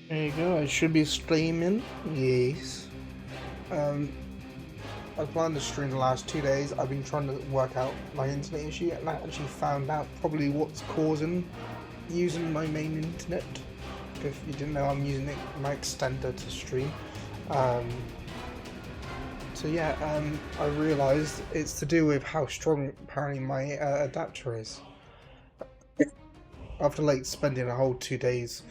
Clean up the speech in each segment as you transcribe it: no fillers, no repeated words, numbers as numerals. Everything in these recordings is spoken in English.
There you go. I should be streaming. Yes. Um, I planned to stream the last 2 days. I've been trying to work out my internet issue, and I actually found out probably what's causing using my main internet. If you didn't know, I'm using my extender to stream. Um, so yeah, I realised it's to do with how strong apparently my adapter is. After like spending a whole 2 days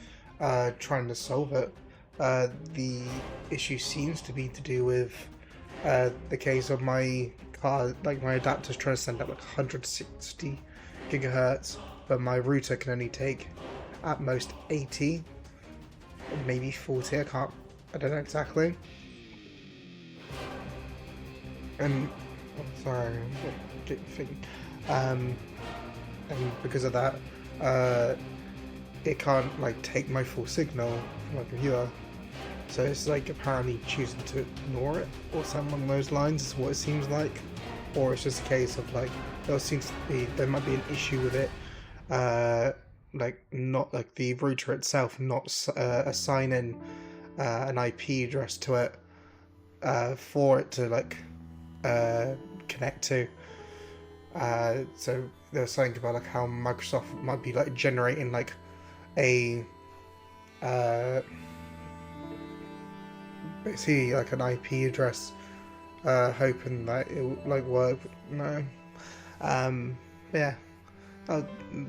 trying to solve it, the issue seems to be to do with the case of my car, like my adapter's trying to send up like 160 gigahertz, but my router can only take at most 80, or maybe 40. I don't know exactly. And sorry, get thinking. Um, and because of that, uh, it can't like take my full signal from my computer. So it's like apparently choosing to ignore it or something along those lines is what it seems like. Or it's just a case of like there might be an issue with it, uh, like not like the router itself not assigning an IP address to it for it to like uh, connect to. So they were saying about like how Microsoft might be like generating like a uh, basically like an IP address, hoping that it will like work. No, um, yeah. Uh,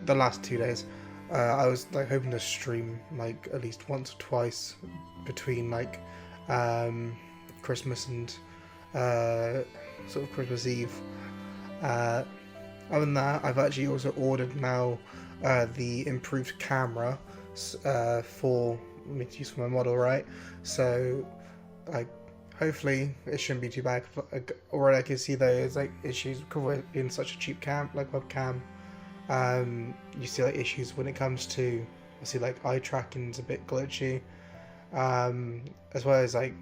the last 2 days, I was like hoping to stream like at least once or twice between like um, Christmas and uh, sort of Christmas Eve. Uh, Other than that, I've actually also ordered now the improved camera for me to use for my model, right? So, like, hopefully it shouldn't be too bad. Already I can see there's like issues with it being such a cheap like webcam. You see like issues when it comes to, I see like eye tracking's a bit glitchy. As well as like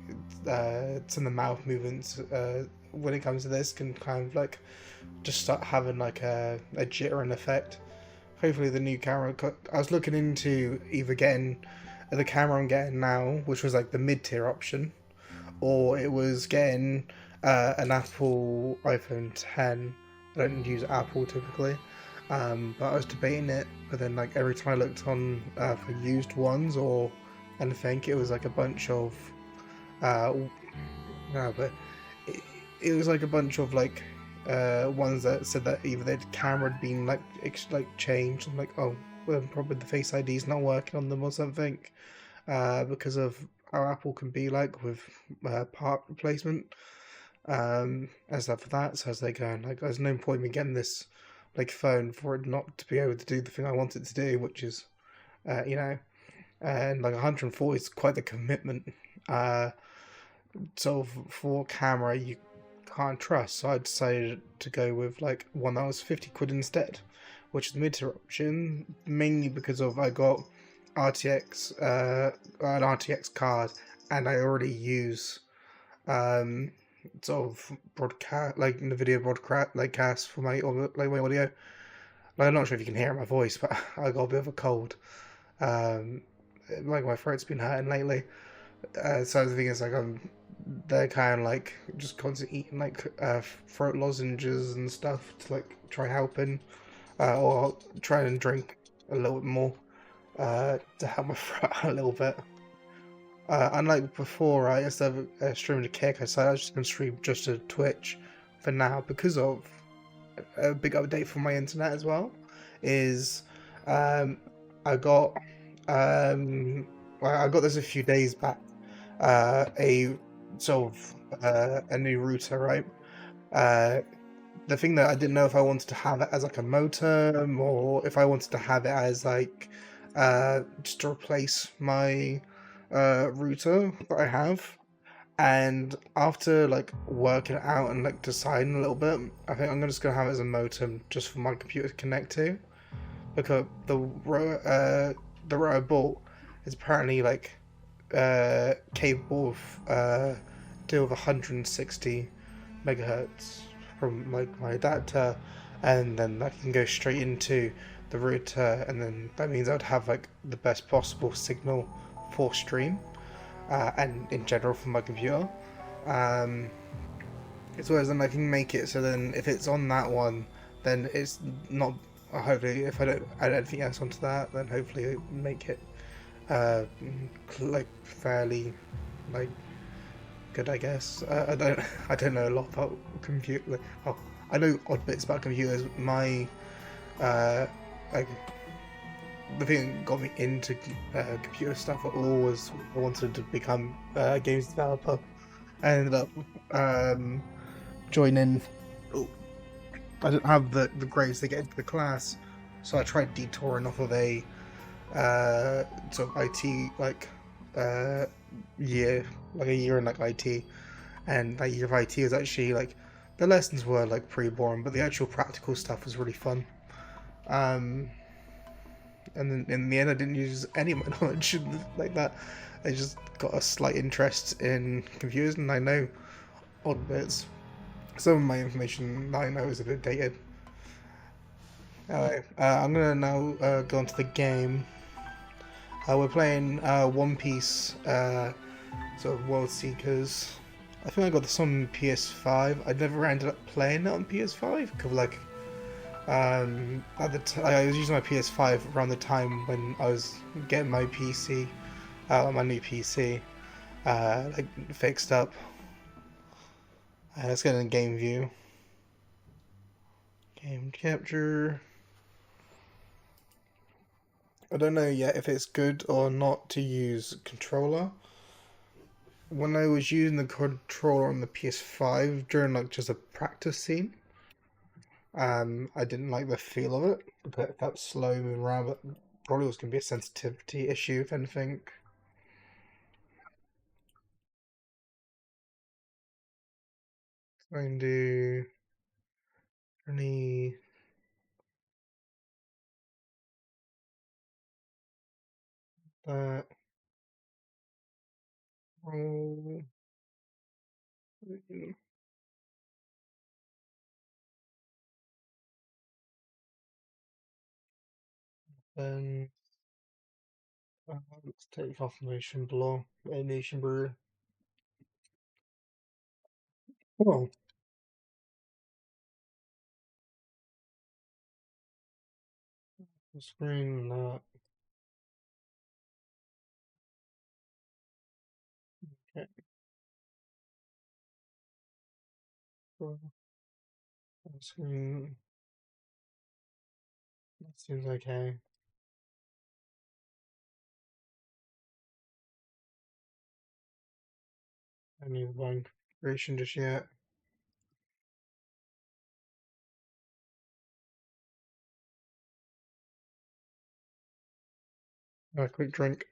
some of the mouth movements when it comes to this can kind of like just start having like a jittering effect. Hopefully the new camera. I was looking into either getting the camera I'm getting now, which was like the mid-tier option, or it was getting an Apple iPhone 10. I don't use Apple typically, but I was debating it. But then like every time I looked on for used ones or anything, it was like a bunch of no, but it was like a bunch of like ones that said that either their camera had been like changed. I'm like, oh, well, probably the Face ID's not working on them or something, because of how Apple can be like with part replacement and stuff for that. So as they going, like, there's no point in me getting this like phone for it not to be able to do the thing I want it to do, which is, you know, and like 140 is quite the commitment. Uh, so for camera, you can't trust. So I decided to go with like one that was 50 quid instead, which is the mid-tier option, mainly because of I got RTX, an RTX card, and I already use sort of broadcast like the video broadcast like cast for my audio. Like, I'm not sure if you can hear my voice, but I got a bit of a cold. Um, like my throat's been hurting lately. So the thing is, like, they're kind of like just constantly eating like throat lozenges and stuff to like try helping, or try and drink a little bit more to help my throat out a little bit. Unlike before, right, instead of streaming to Kick, I decided I was just going to stream just to Twitch for now because of a big update for my internet as well. Is um, I got well, I got this a few days back. A sort of a new router, right? Uh, the thing that I didn't know if I wanted to have it as like a modem or if I wanted to have it as like just to replace my router that I have. And after like working it out and like deciding a little bit, I think I'm just gonna have it as a modem just for my computer to connect to, because the router I bought is apparently like capable of deal with 160 megahertz from like my adapter, and then that can go straight into the router, and then that means I'd have like the best possible signal poor stream, and in general for my computer. Um, it's always then I can make it so then if it's on that one, then it's not. Hopefully, if I don't add anything else onto that, then hopefully it make it uh, like fairly like good, I guess. I don't I don't know a lot about computer. Like, oh, I know odd bits about computers. My uh, like the thing that got me into computer stuff I always wanted to become a games developer. I ended up um, joining. Oh, I didn't have the grades to get into the class, so I tried detouring off of a sort of IT uh, year, like a year in like IT, and that year of IT was actually like the lessons were like pretty boring, but the actual practical stuff was really fun. Um, and then in the end, I didn't use any of my knowledge like that. I just got a slight interest in computers, and I know odd bits. Some of my information that I know is a bit dated. Anyway, I'm gonna now go into the game. We're playing One Piece, sort of World Seekers. I think I got this on PS5. I never ended up playing it on PS5 because, like, at I was using my PS5 around the time when I was getting my PC, my new PC, like fixed up. Let's get in game view. Game capture. I don't know yet if it's good or not to use controller. When I was using the controller on the PS5 during like just a practice scene, I didn't like the feel of it. It felt slow moving around, but probably was going to be a sensitivity issue if anything. Try and do any that roll. Then let's take confirmation below. A nation brewer. Oh, screen that. Okay, well, screen. That seems okay. I need one configuration just yet. A quick drink.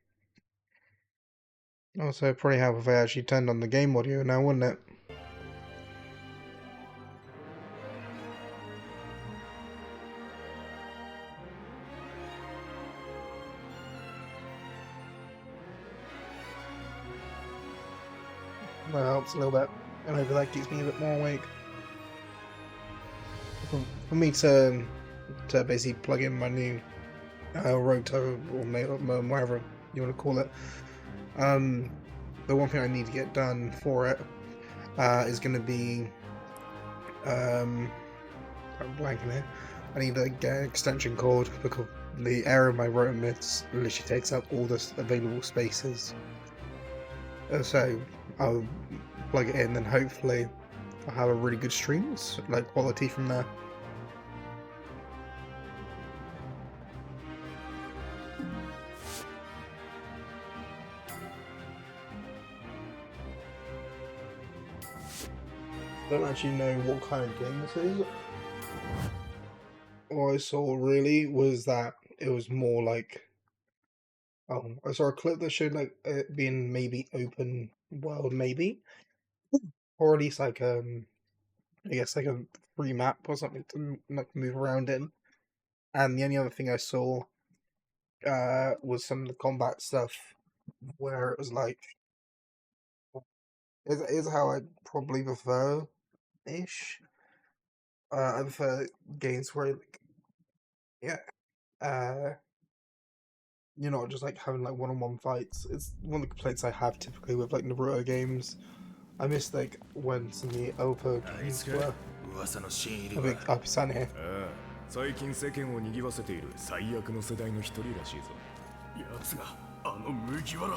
Also, probably help if I actually turned on the game audio now, wouldn't it? That helps a little bit. And maybe that keeps me a bit more awake. For me to basically plug in my new roto or whatever you want to call it, um, the one thing I need to get done for it is going to be I'm blanking here. I need to get an extension cord because the area of my rotor myths literally takes up all the available spaces. So I'll plug it in, and hopefully I'll have a really good stream, like quality from there. I don't actually know what kind of game this is. All I saw really was that it was more like I saw a clip that showed like it being maybe open world, maybe, or at least like I guess like a free map or something to like move around in. And the only other thing I saw was some of the combat stuff where it was like is how I probably prefer ish. I prefer games where like yeah. you're not just like having like one-on-one fights. It's one of the complaints I have typically with like Naruto games. I miss like when some of the OPA games were. I mean, I'll be standing here. 最近世間を賑わせている最悪の世代の一人らしいぞ。奴があの麦わら。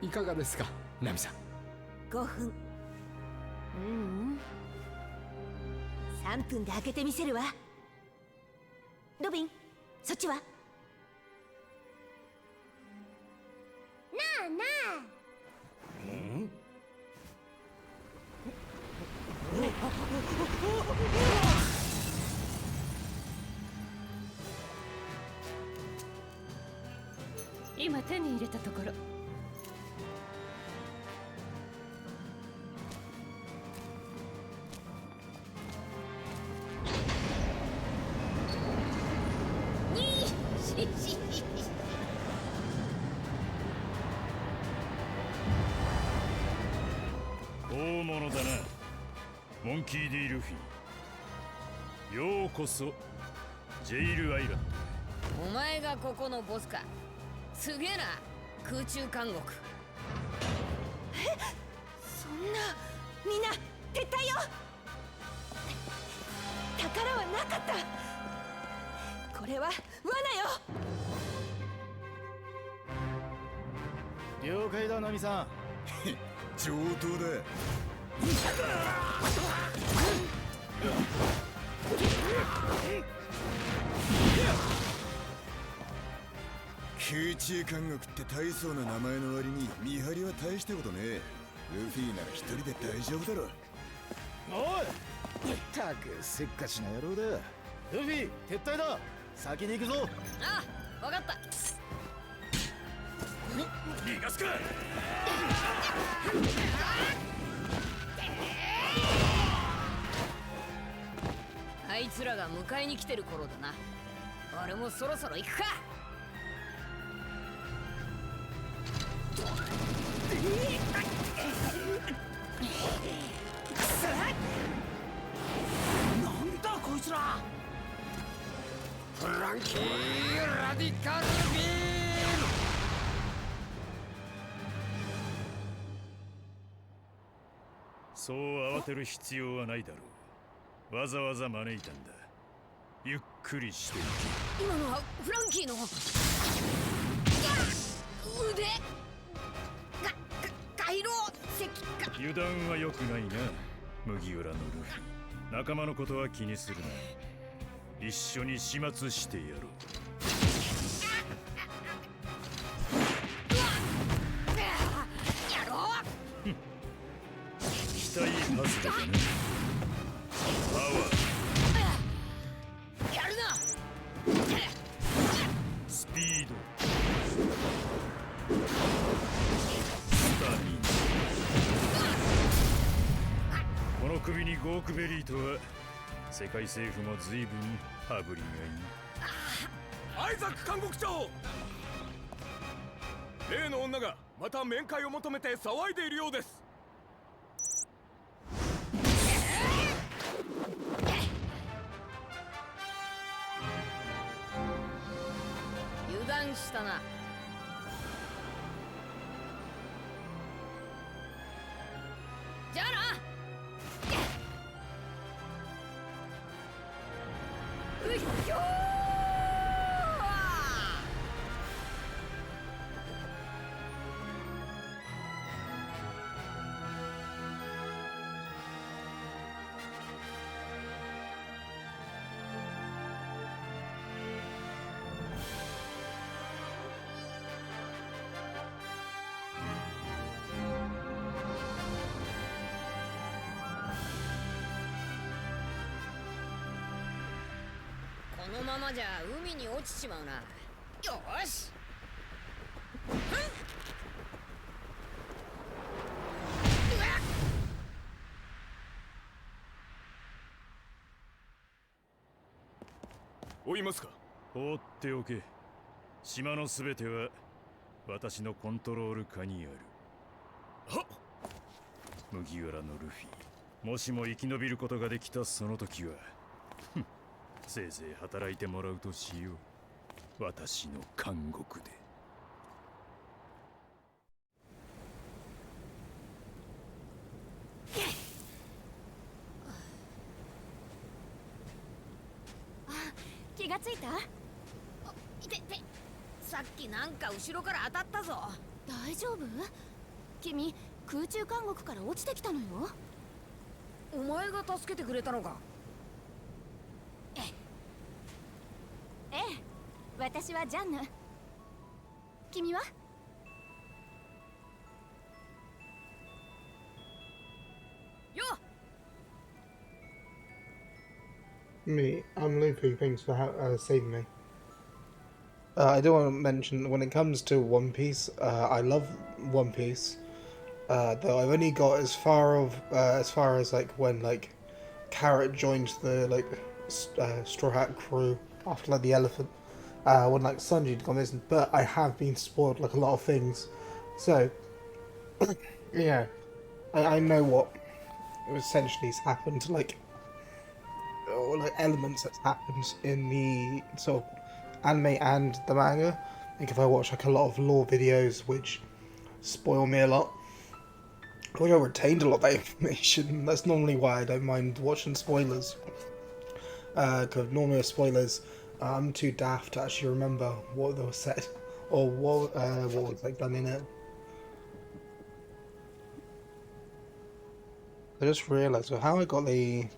いかがですか、ナミさん。5分。3分で開けてみせるわ。ロビン、そっちは？なあなあ。今手に入れたところ。大物だな、モンキー・ディ・ルフィ。ようこそジェイルアイランド。お前がここのボスか。すげえな、空中監獄。そんな、みんな撤退よ。宝はなかった。これは罠よ。了解だ、ナミさん。上等だ。空中監獄って大層な名前の割に見張りは大したことねえ。ルフィなら一人で大丈夫だろ。おい、ったくせっかちな野郎だ。ルフィ撤退だ、先に行くぞ。ああ、分かった。逃がすか。あいつらが迎えに来てる頃だな。俺もそろそろ行くか。なんだこいつら。フランキー・ラディカル・ビーム。そう慌てる必要はないだろう。わざわざ招いたんだ。ゆっくりしていけ。今のはフランキーの腕回廊石か。油断は良くないな、麦わらのルフィ。仲間のことは気にするな。一緒に始末してやろう。やろう。期待外れだな。パワー、やるな。スピード、スタミナ。この首にゴークベリーとは世界政府も随分羽振りがいい。アイザック監獄長、例の女がまた面会を求めて騒いでいるようです。油断したな。じゃあな。うっひょー。このままじゃ海に落ちちまうな。よーし。追いますか。放っておけ。島のすべては私のコントロール下にある。はっ。麦わらのルフィ。もしも生き延びることができたその時は、せいぜい働いてもらうとしよう。私の監獄で。気がついた？いてて、さっきなんか後ろから当たったぞ。大丈夫？君空中監獄から落ちてきたのよ。お前が助けてくれたのか？ええ、私はジャンヌ。君は？よっ。 Me, I'm Luffy. Thanks for saving me. I do want to mention when it comes to One Piece, I love One Piece. Though I've only got as far as like when like Carrot joined the like Straw Hat crew after like the elephant. When like Sanji had gone missing, but I have been spoiled like a lot of things. So yeah, I know what essentially has happened. Like or like elements that's happened in the sort of anime and the manga. Like if I watch like a lot of lore videos which spoil me a lot. I wish I retained a lot of that information. That's normally why I don't mind watching spoilers. Because normally with spoilers, I'm too daft to actually remember what they were said or what was like done in it. I just realised how I got the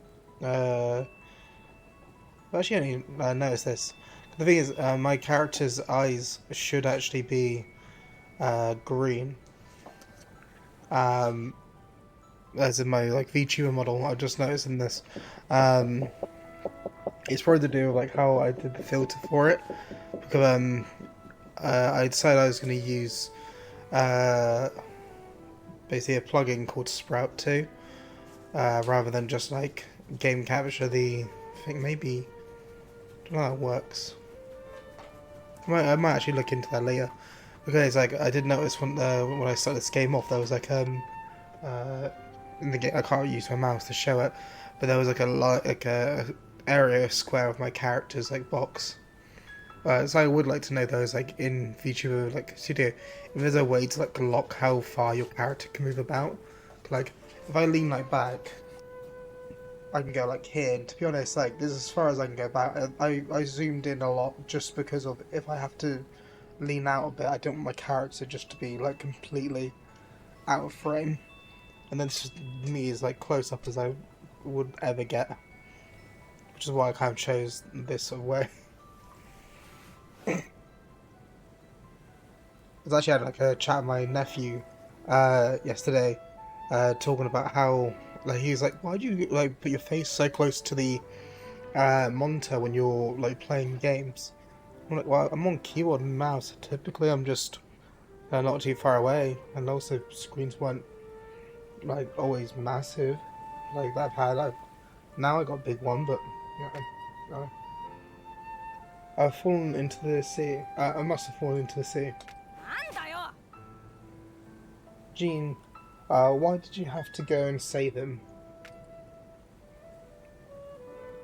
I actually only noticed this. The thing is, my character's eyes should actually be green. As in my like VTuber model, I just noticed in this. It's probably to do with like how I did the filter for it, because I decided I was going to use basically a plugin called Sprout 2, rather than just like game capture. I think maybe. I don't know how it works. I might actually look into that later, because like I did notice when I started this game off, there was like in the game I can't use my mouse to show it, but there was like a area square of my character's like box. So I would like to know those like in VTuber like Studio, if there's a way to like lock how far your character can move about. Like if I lean like back, I can go like here, and to be honest, like this is as far as I can go back. I zoomed in a lot just because of if I have to lean out a bit, I don't want my character just to be like completely out of frame, and then it's just me as like close up as I would ever get, which is why I kind of chose this sort of way. I was actually had like a chat with my nephew yesterday, talking about how like he was like, why do you like put your face so close to the monitor when you're like playing games? I'm like, well, I'm on keyboard and mouse. Typically, I'm just not too far away, and also screens weren't like always massive like that I've had. Now I got a big one, but yeah, I've fallen into the sea. I must have fallen into the sea. なんだよ。 Jean, why did you have to go and save him?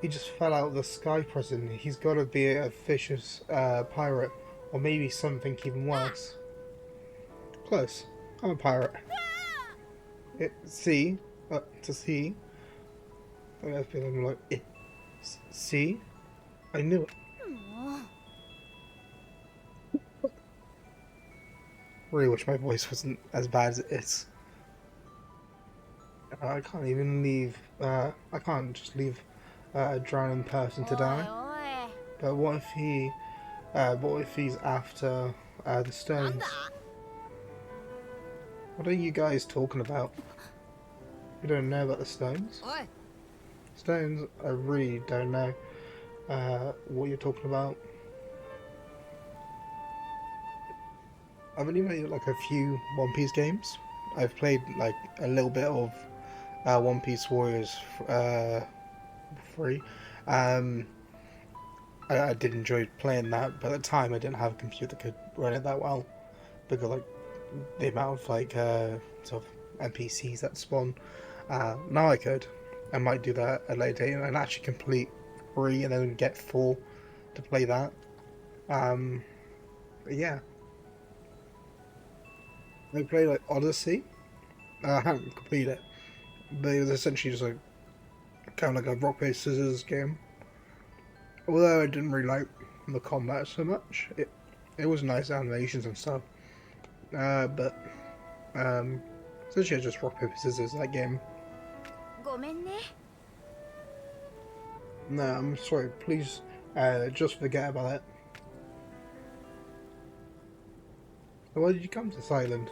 He just fell out of the sky prison. He's got to be a vicious pirate, or maybe something even worse. Close. I'm a pirate. See? To see? I feel like see? I knew it. Really wish my voice wasn't as bad as it is. I can't even leave. I can't just leave a drowning person to die. But what if he? What if he's after the stones? What are you guys talking about? You don't know about the stones? おい。 Stones? I really don't know what you're talking about. I've only played like a few One Piece games. I've played like a little bit of One Piece Warriors free. I did enjoy playing that, but at the time I didn't have a computer that could run it that well, because like the amount of like sort of NPCs that spawn. Now I could. I might do that at a later date and actually complete 3 and then get 4 to play that. But yeah. I played like Odyssey. I haven't completed it, but it was essentially just like kind of like a rock paper scissors game. Although I didn't really like the combat so much, it was nice animations and stuff. But essentially just rock paper scissors that game. ごめんね。 No, I'm sorry. Please, just forget about it. Why did you come to this island?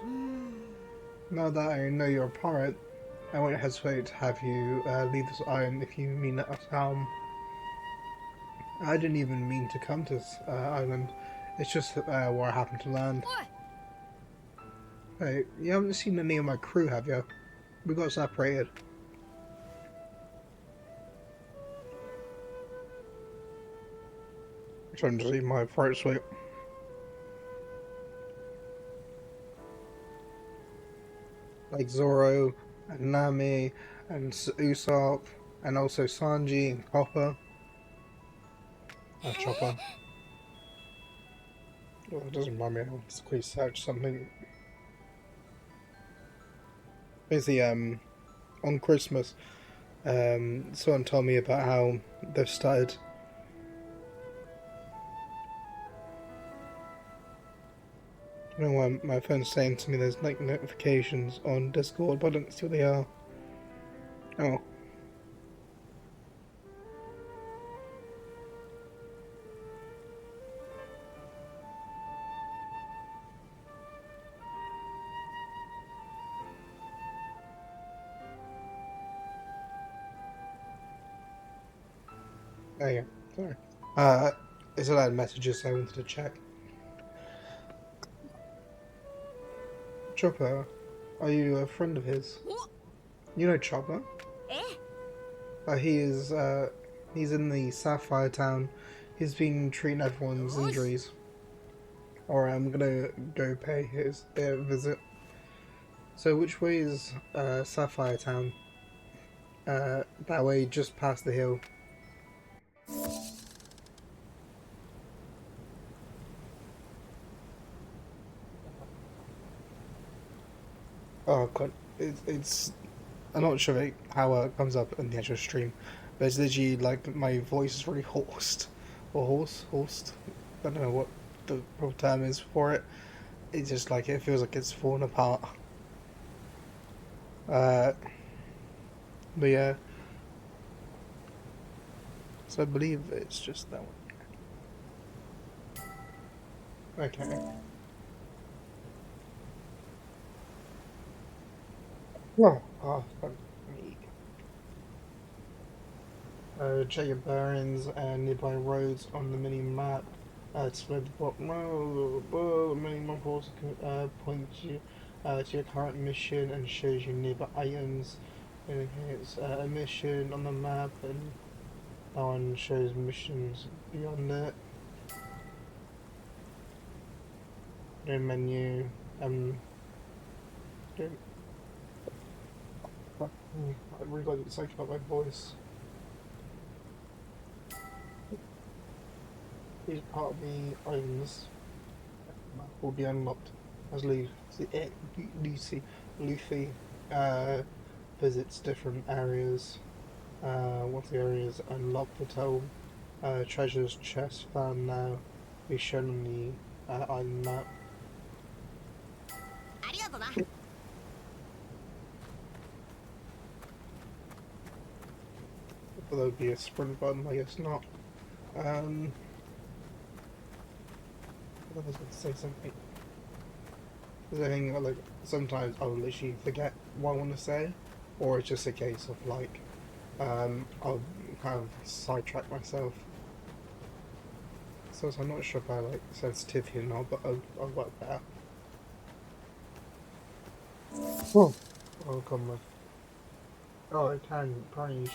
Now that I know you're a pirate, I won't hesitate to have you leave this island if you mean us harm. I didn't even mean to come to this island. It's just where I happened to land. Hey, you haven't seen any of my crew, have you? We got separated. I'm trying to see my throat sweet. Like Zoro, and Nami, and Usopp, and also Sanji and Chopper. Chopper. Well, it doesn't remind me. I want to quickly search something. Basically, on Christmas, someone told me about how they've started. I don't know why my phone's saying to me there's like notifications on Discord, but I don't see what they are. Oh. There you go. Sorry. It's a lot of messages, so I wanted to check. Chopper, are you a friend of his? You know Chopper? え He's in the Sapphire Town. He's been treating everyone's injuries. Alright, I'm gonna go pay his visit. So which way is Sapphire Town? That way, just past the hill. Oh god, it's I'm not sure how it comes up in the actual stream, but it's literally like my voice is really hoarse, or horsed. I don't know what the proper term is for it. It's just like it feels like it's falling apart. But yeah, so I believe it's just that one. Okay. Well, fuck me. Check your bearings and nearby roads on the mini map. Display the bottom the mini map also points you to your current mission and shows you nearby items. Indicates a mission on the map, and that one shows missions beyond it. No menu. Don't. I really got excited about my voice. These part of the items will be unlocked as Luffy visits different areas. Once the area is unlocked, the total treasures chest found now be shown on the island map. ありがとな。 But there would be a sprint button, I guess not. I was going to say something. Because I think like sometimes I'll literally forget what I want to say, or it's just a case of like I'll kind of sidetrack myself. So I'm not sure if I like sensitivity or not, but I'll work that out. Oh, oh come on. Oh, I can apparently.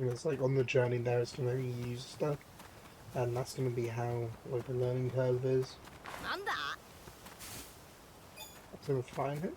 And it's like on the journey there, it's gonna use stuff, and that's gonna be how like the learning curve is. なんだ So we'll find it.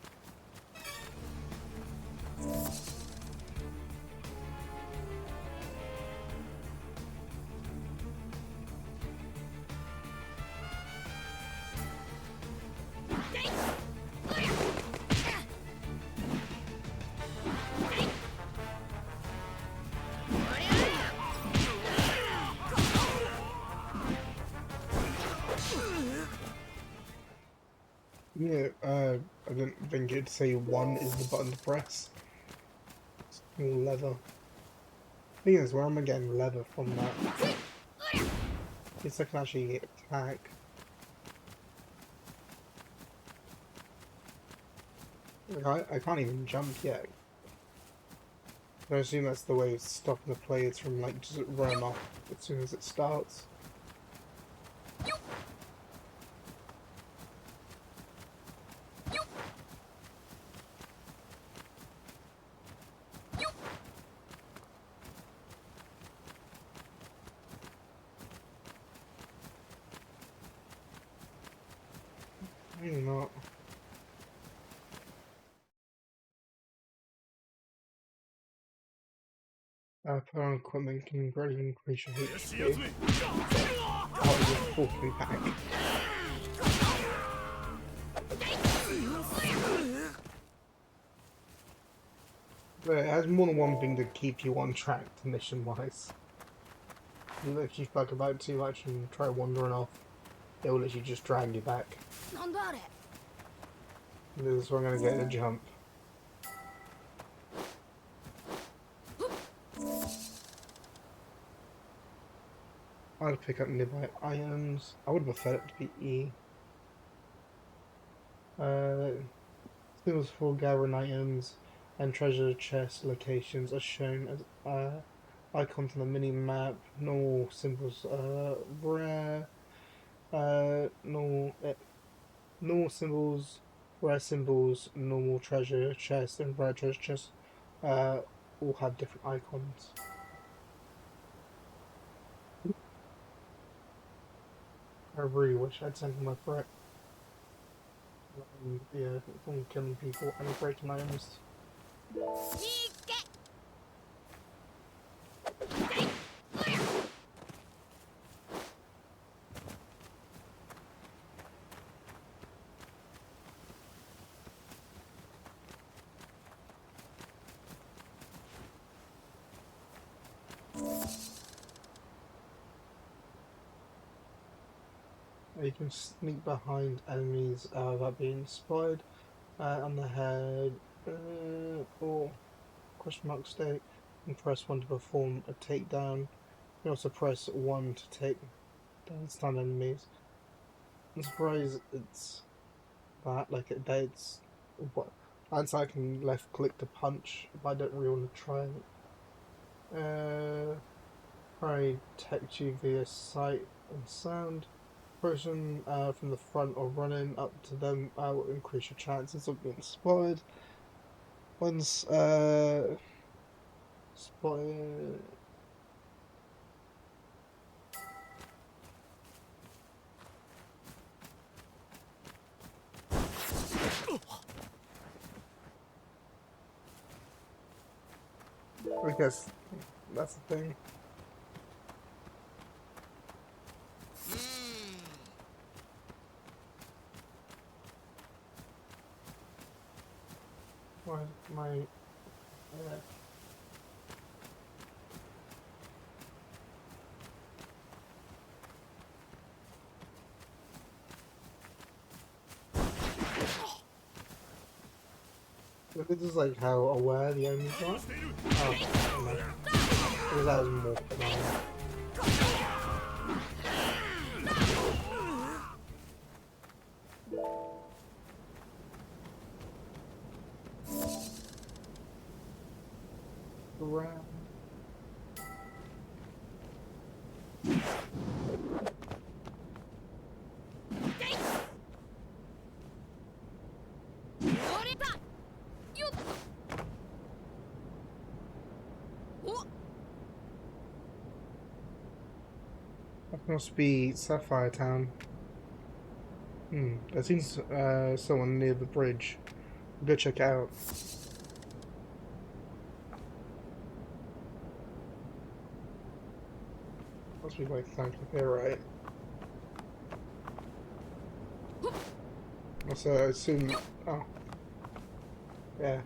Yeah, I didn't think it'd say 1 is the button to press. It's all leather. Thing is, where am I getting leather from that? It's I can actually attack. Like, I can't even jump yet. I assume that's the way of stopping the players from like just running off as soon as it starts. Maybe not. Put on equipment can greatly increase your HP. Oh, just pull me back. But it has more than one thing to keep you on track mission-wise. If you fuck about too much and try wandering off, it will literally just drag you back. なんだあれ This is where I'm gonna get a jump. I'd pick up nearby items. I would have preferred it to be E. Symbols for gathering items and treasure chest locations are shown as icons on the mini map. Normal symbols rare. Normal symbols, rare symbols, normal treasure chest, and rare treasure chest all have different icons. I really wish I'd sent him my threat. Yeah, from killing people and breaking items. いけ You can sneak behind enemies without being spotted. On the head, or question mark state, and press 1 to perform a takedown. You can also press 1 to take down stun enemies. I'm surprised it's that, like it's what. And so I can left click to punch, but I don't really want to try it. Probably detect you via sight and sound. Person from the front or running up to them will increase your chances of being spotted. Once spotted. I guess that's the thing. Why my this is like how aware the enemies are. Oh, no. Because that was more phenomenal. Around. That must be Sapphire Town. There seems someone near the bridge. I'll go check it out. Must be like flanked up here, right? Also, I assume. Oh. Yeah.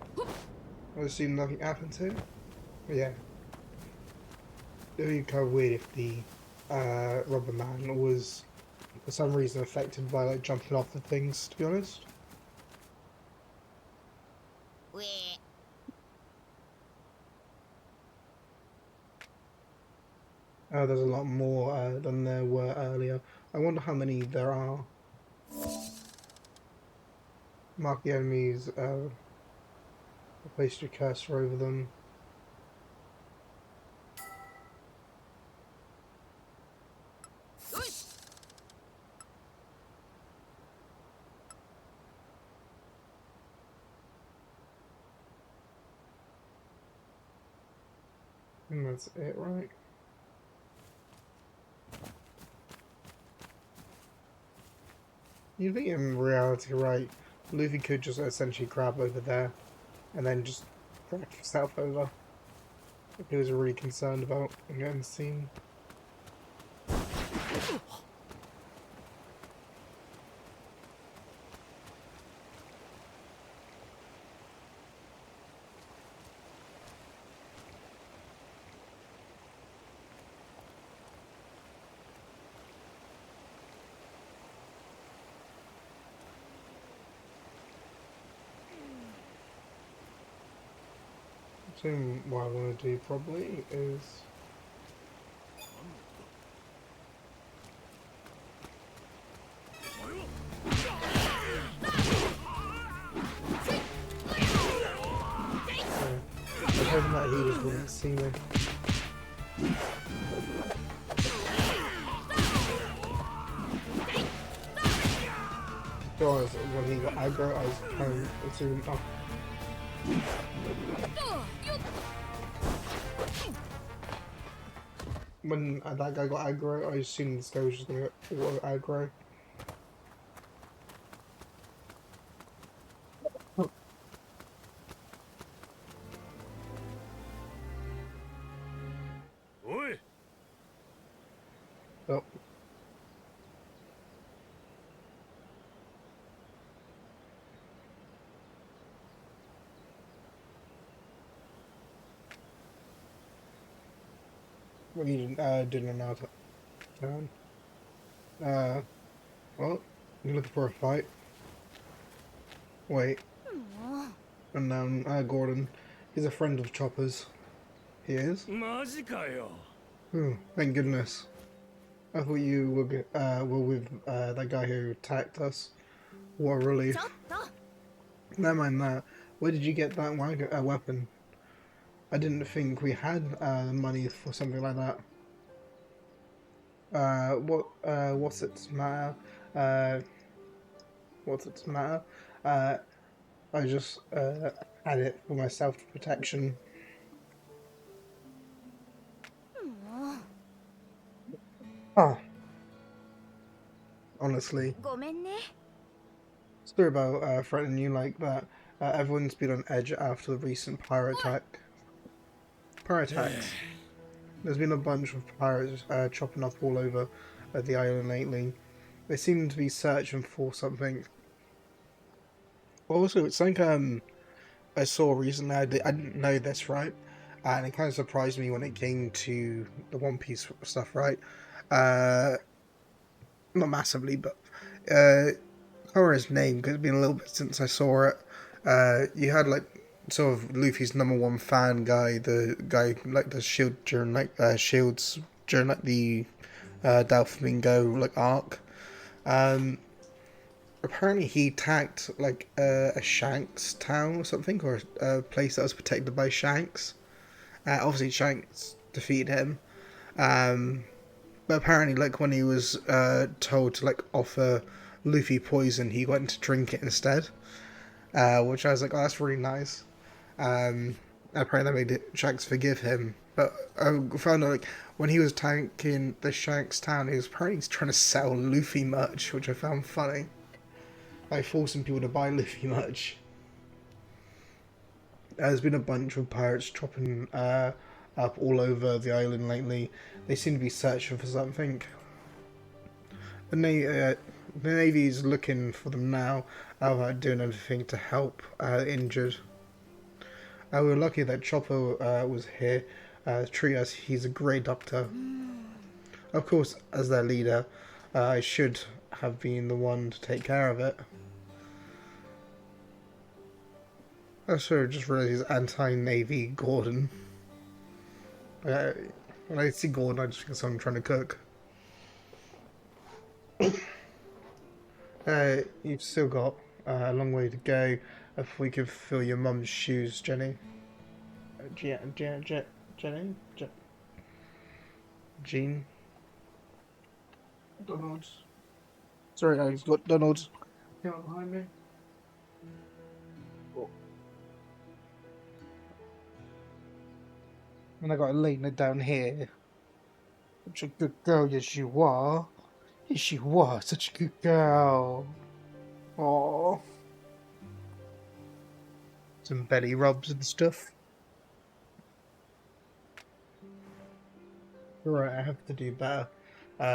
I assume nothing happened to him? Yeah. It would be kind of weird if the rubber man was, for some reason, affected by like jumping off the things, to be honest. There's a lot more than there were earlier. I wonder how many there are. Mark the enemies, place your cursor over them. And that's it, right? You think in reality, right, Luffy could just essentially grab over there and then just drag himself over if he was really concerned about getting seen. So what I want to do probably is I was hoping that he wouldn't see me. Because when he got aggro, I was kind of assuming, oh. When that guy got aggro, I assumed this guy was just gonna get auto aggro. Oi! Oh. We didn't know that. Well, you're looking for a fight. Wait. And Gordon, he's a friend of Chopper's. He is? マジかよ。 Thank goodness. I thought you were with that guy who attacked us. What a relief. Never mind that. Where did you get that weapon? I didn't think we had the money for something like that. What's its matter? What's its matter? I just had it for my self-protection. Oh. Honestly. Sorry about threatening you like that. Everyone's been on edge after the recent pirate attack. Pirate attacks. There's been a bunch of pirates chopping up all over the island lately. They seem to be searching for something. Also, it's like I saw recently. I didn't know this, right? And it kind of surprised me when it came to the One Piece stuff, right? Not massively, but Korra's name, because it's been a little bit since I saw it. You had like sort of Luffy's #1 fan guy, the guy like the shield during like shields during like the Doflamingo like arc. Apparently he attacked like a Shanks town or something, or a place that was protected by Shanks. Obviously Shanks defeated him. But apparently, like, when he was told to, like, offer Luffy poison, he went to drink it instead. Which I was like, oh, that's really nice. Apparently that made Shanks forgive him. But I found out like when he was tanking the Shanks town, he was apparently trying to sell Luffy merch, which I found funny. Like forcing people to buy Luffy merch. There's been a bunch of pirates dropping up all over the island lately. They seem to be searching for something. The Navy is looking for them now, doing anything to help injured. We were lucky that Chopper was here. Treat us, he's a great doctor. Of course, as their leader, I should have been the one to take care of it. I sort of just realised he's anti-Navy Gordon. When I see Gordon, I just think of someone trying to cook. You've still got a long way to go if we could fill your mum's shoes, Jenny. Jenny? Jean? Donald? Sorry, I've got Donald. Come on behind me. Oh. And I got Elena down here. Such a good girl, yes you are. Yes you are, such a good girl. Aww. Some belly rubs and stuff. Right, I have to do better.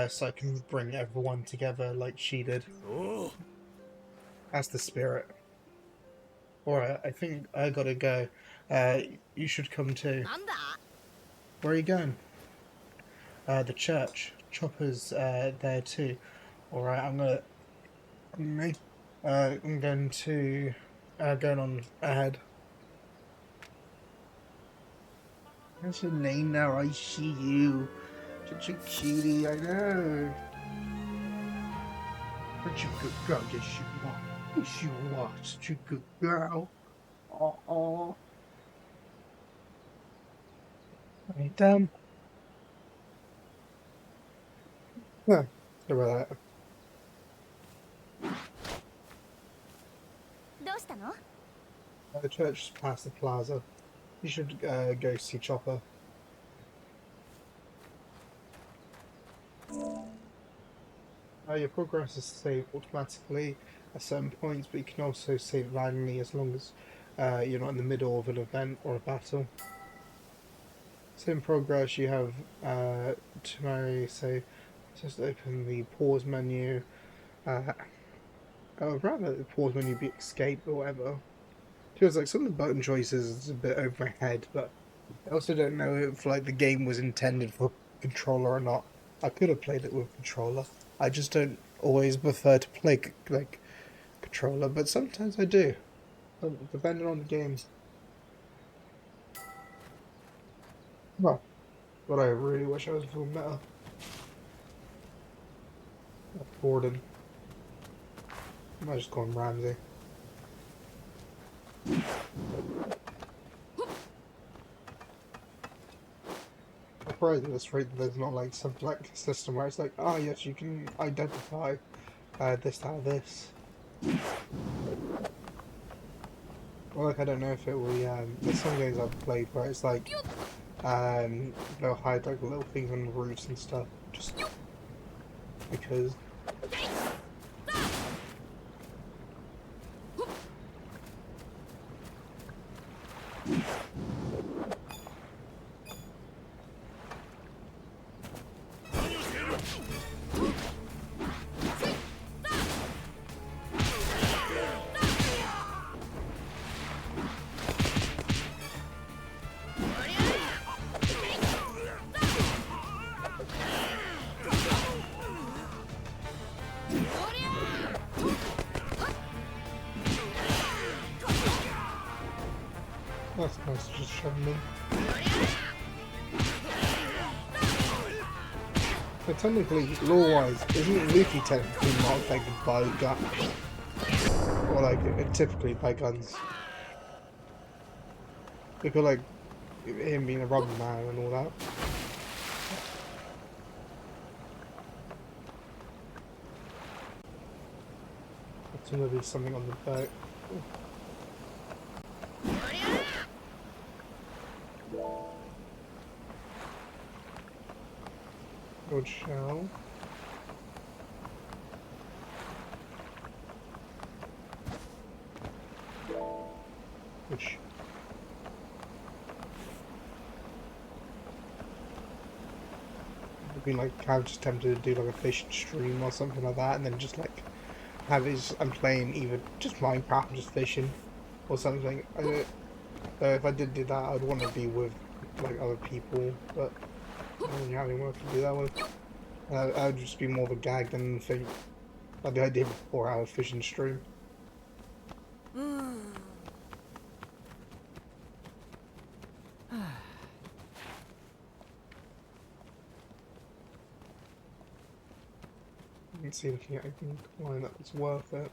So I can bring everyone together like she did. Oh. That's the spirit. Alright, I think I gotta go. You should come too. Where are you going? The church. Chopper's there too. Alright, I'm going to going on ahead. That's your name now, I see you. Such a cutie, I know. Such a good girl, yes you are. Yes you are, such a good girl. Oh. Right, yeah, sorry about that. どうしたの？ The church is past the plaza. You should go see Chopper. Your progress is saved automatically at certain points, but you can also save randomly as long as you're not in the middle of an event or a battle. So in progress you have to just open the pause menu. Rather the pause menu be escape or whatever. Feels like some of the button choices is a bit over my head, but I also don't know if like the game was intended for controller or not. I could have played it with controller. I just don't always prefer to play like controller, but sometimes I do, depending on the games. Well, but I really wish I was full meta. Gordon. I might just call him Ramsey. Surprised at this rate that there's not like some like system where it's like, oh yes, you can identify this out of this. Well, like I don't know if it will. There's some games I've played where it's like, they'll hide like little things on the roofs and stuff, just because. That's nice to just show me. But technically, law-wise, isn't Luffy technically not affected by guns? Or like, typically by guns? Because like, him being a rubber man and all that. There's gonna be something on the boat. sword shell. Which would be like, I was just tempted to do like a fishing stream or something like that, and then just like have it. I'm playing either just Minecraft and just fishing or something. If I did do that, I'd want to be with like other people, but I don't really have anyone to do that with. That would just be more of a gag than anything. Like the idea of a 4-hour fishing stream. I can see looking at anything line that was worth it.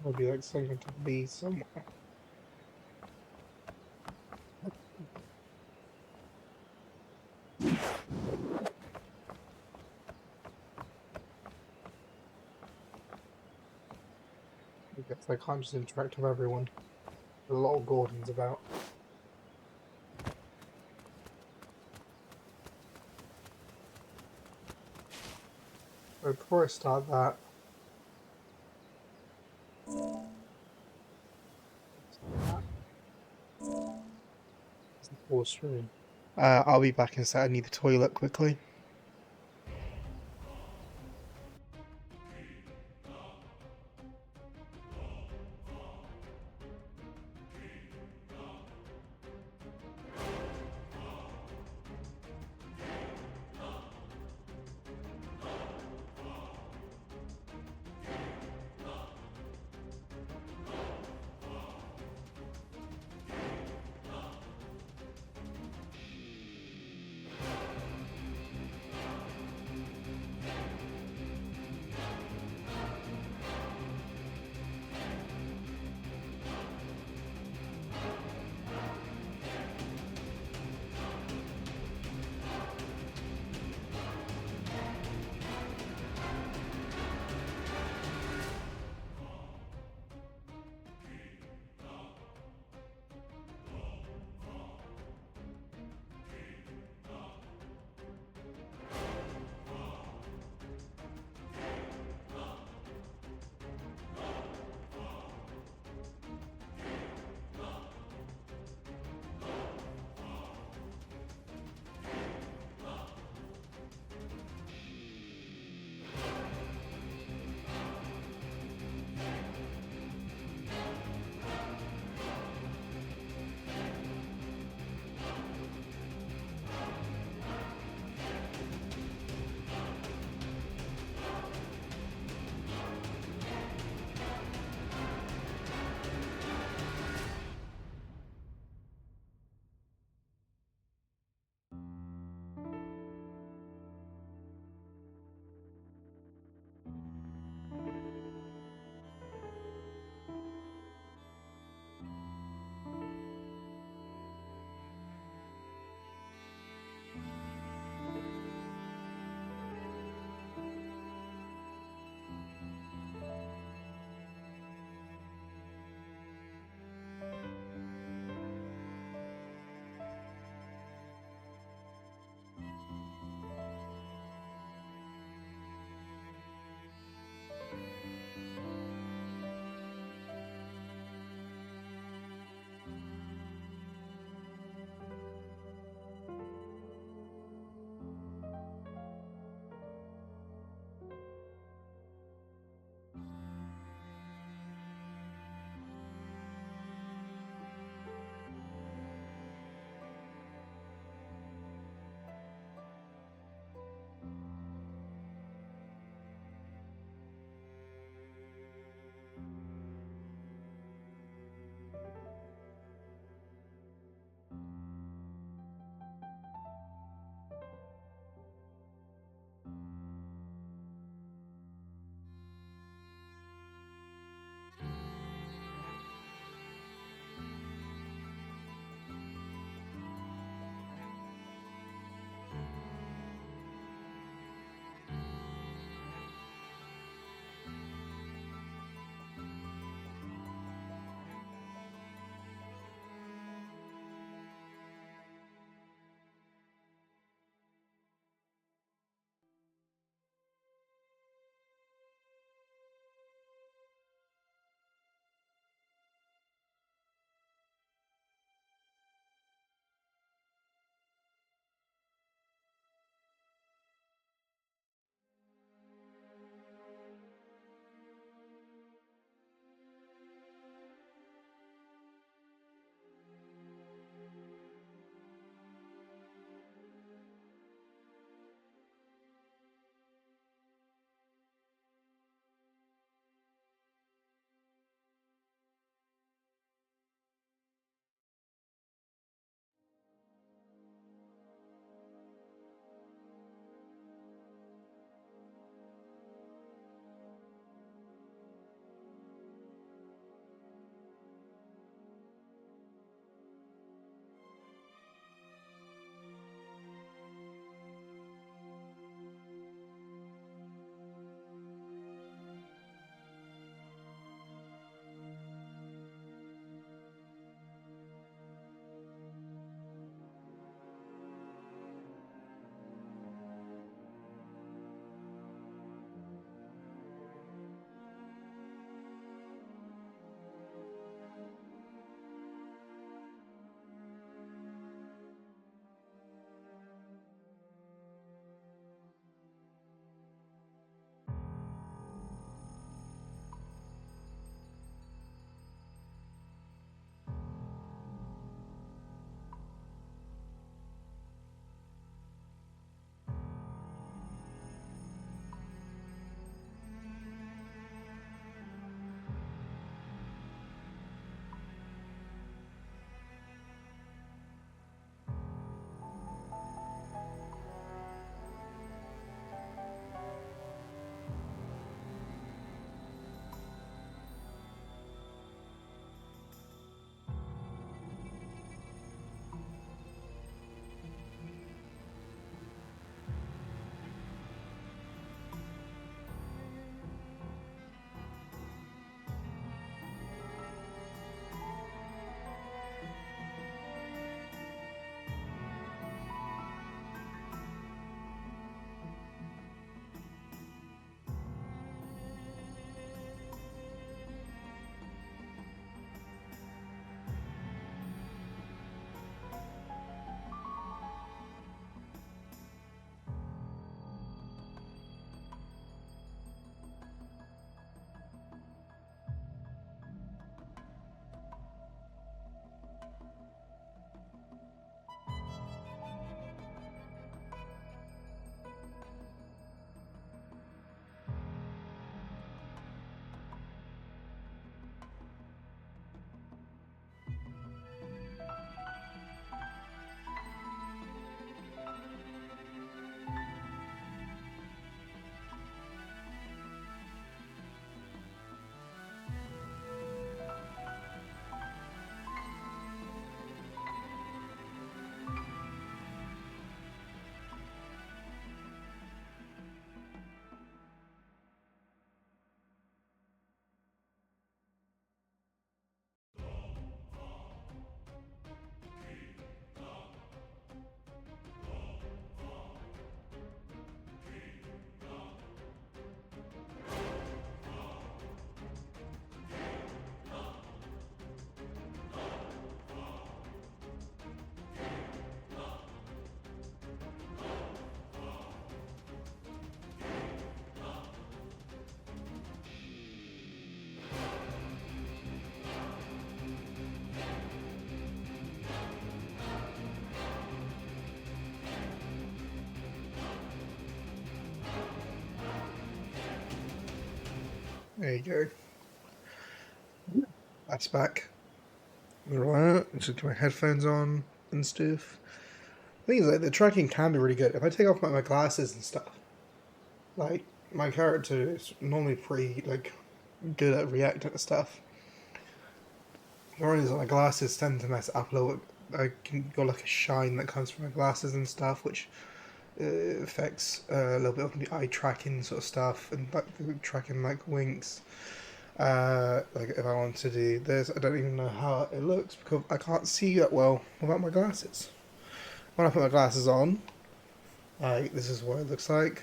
There'll be like something to be somewhere. I guess I can't just interact with everyone. There's a lot of Gordons about. So before I start that, full stream. I'll be back in a sec. I need the toilet quickly. There you go. That's back. Alright, just put my headphones on and stuff. The thing is, like, the tracking can be really good. If I take off my glasses and stuff, like, my character is normally pretty, like, good at reacting to stuff. The problem is that my glasses tend to mess up a little. I can got like a shine that comes from my glasses and stuff, which affects a little bit of the eye tracking sort of stuff and like tracking like winks. Like if I want to do this, I don't even know how it looks because I can't see that well without my glasses. When I put my glasses on, like this is what it looks like.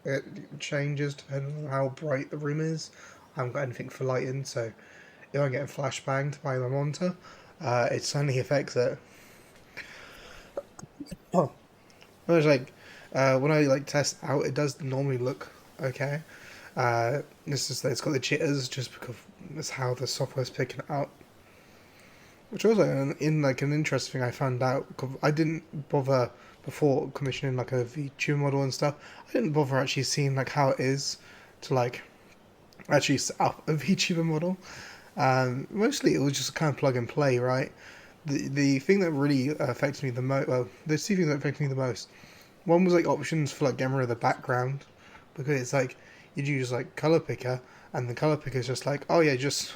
It changes depending on how bright the room is. I haven't got anything for lighting, so if I'm getting flashbanged by my monitor, it suddenly affects it. Oh, whereas like when I like test out, it does normally look okay. This is it's got the jitters just because that's how the software's picking it up. Which also in like an interesting thing I found out because I didn't bother before commissioning like a VTuber model and stuff. I didn't bother actually seeing like how it is to like actually set up a VTuber model. Mostly it was just kind of plug and play, right? The thing that really affects me the most, well, there's two things that affect me the most. One was like options for like getting rid of the background, because it's like you use like color picker, and the color picker is just like, oh yeah, just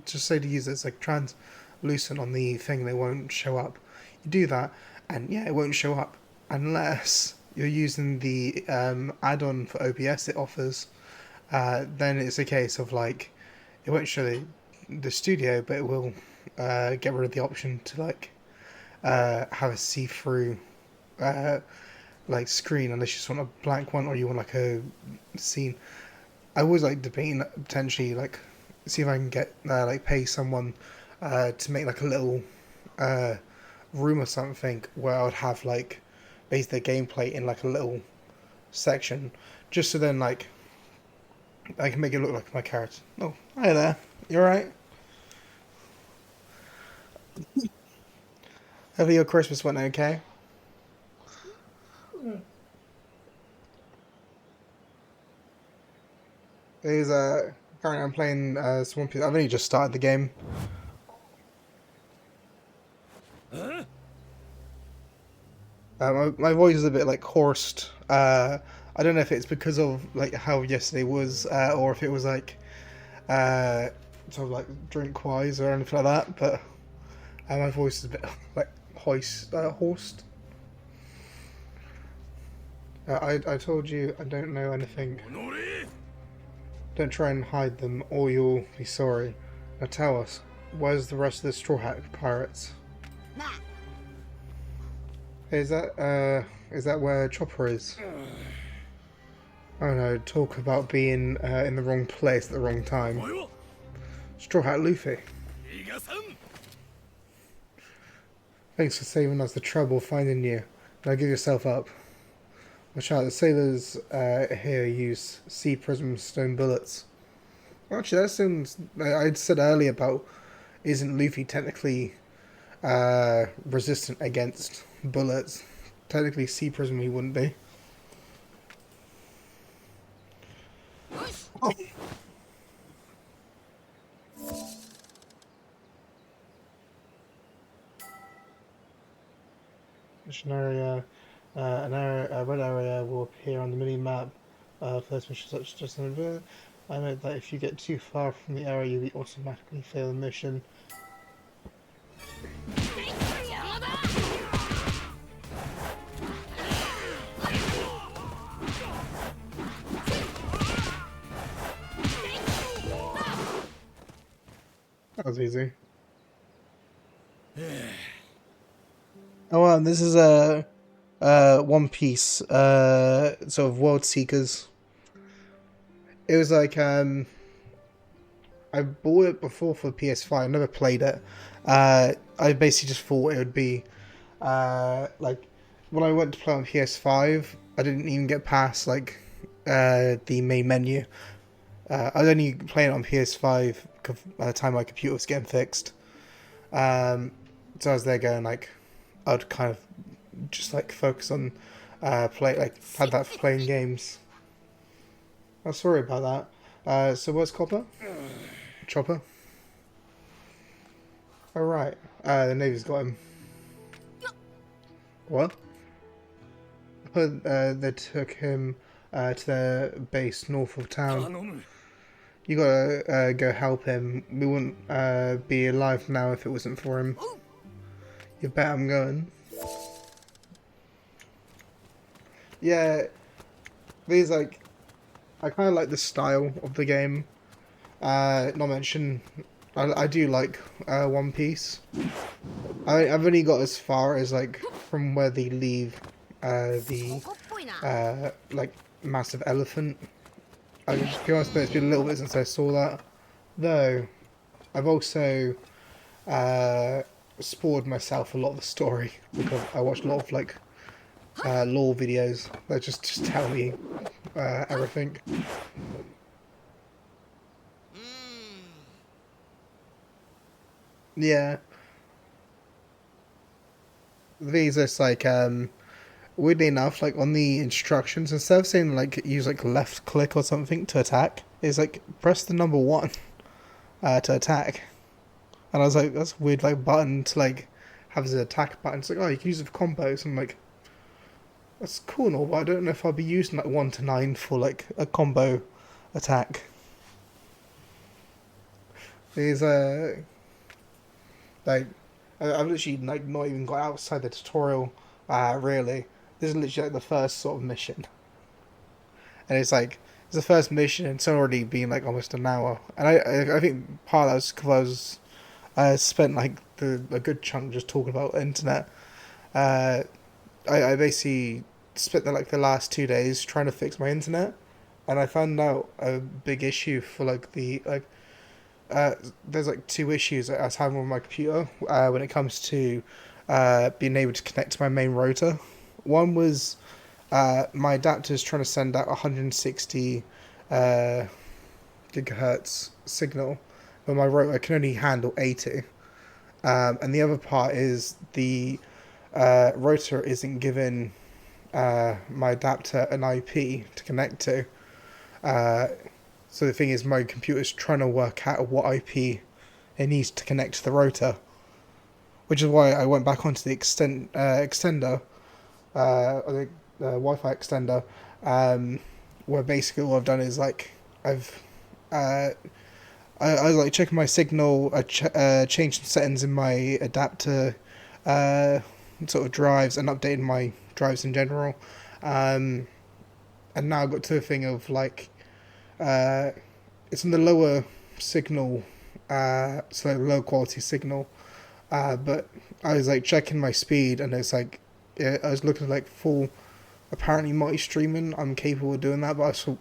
say to use it's like translucent on the thing, they won't show up. You do that, and yeah, it won't show up unless you're using the add-on for OBS it offers. Then it's a case of like it won't show the studio, but it will get rid of the option to like have a see-through like screen unless you just want a blank one or you want like a scene. I was like debating potentially like see if I can get like pay someone to make like a little room or something where I would have like base their gameplay in like a little section, just so then like I can make it look like my character. Oh, hi there. You alright? Hopefully your Christmas went okay. There's currently I'm playing Swamp. I've only just started the game. My voice is a bit like hoarse. I don't know if it's because of like how yesterday was, or if it was like sort of like drink wise or anything like that. But my voice is a bit like hoarse. I told you I don't know anything. Don't try and hide them, or you'll be sorry. Now tell us, where's the rest of the Straw Hat Pirates? Is that where Chopper is? Oh no, talk about being in the wrong place at the wrong time. Straw Hat Luffy. Thanks for saving us the trouble finding you. Now give yourself up. Watch out, the sailors here use sea prism stone bullets. Actually, that sounds... I'd said earlier about isn't Luffy technically resistant against bullets. Technically sea prism he wouldn't be. Oh. Mission area. A red area will appear on the mini-map for this mission such just an I know that if you get too far from the area you'll be automatically fail the mission. That was easy. Oh wow, this is a One Piece sort of World Seekers. It was like I bought it before for PS5. I never played it. I basically just thought it would be like when I went to play on PS5, I didn't even get past like the main menu. I was only playing it on PS5 by the time my computer was getting fixed. So I was there going like I'd kind of just like focus on had that for playing games. I'm sorry about that. So what's Copper? Chopper? Alright. The Navy's got him. What? They took him to their base north of town. You gotta go help him. We wouldn't be alive now if it wasn't for him. You bet I'm going. Yeah, these like, I kind of like the style of the game. Not mention, I do like One Piece. I've only got as far as like from where they leave the like massive elephant. I just be honest, it's been a little bit since I saw that. Though I've also spoiled myself a lot of the story because I watched a lot of like lore videos that just tell me everything. Yeah. These just like weirdly enough, like on the instructions, instead of saying like use like left click or something to attack, it's like press the number 1 to attack. And I was like, that's a weird like button to like have as an attack button. It's like, oh, you can use it for combos. I'm like, that's cool and all, but I don't know if I'll be using like 1 to 9 for like a combo attack. These like I've literally like not even got outside the tutorial really. This is literally like the first sort of mission. And it's like it's the first mission and it's already been like almost an hour. And I think part of that was because I spent like a good chunk just talking about the internet. I basically spent the last 2 days trying to fix my internet, and I found out a big issue for like there's like 2 issues that I was having with my computer when it comes to being able to connect to my main router. One was my adapter is trying to send out 160 gigahertz signal, but my router can only handle 80. And the other part is the router isn't giving my adapter an IP to connect to. So the thing is, my computer's trying to work out what IP it needs to connect to the router, which is why I went back onto the extender, or the Wi-Fi extender, where basically all I've done is like I was like checking my signal, changed settings in my adapter sort of drives and updating my drives in general, and now I've got to the thing of like it's in the lower signal, so low quality signal, but I was like checking my speed and it's like I was looking at like full apparently multi-streaming. I'm capable of doing that, but I thought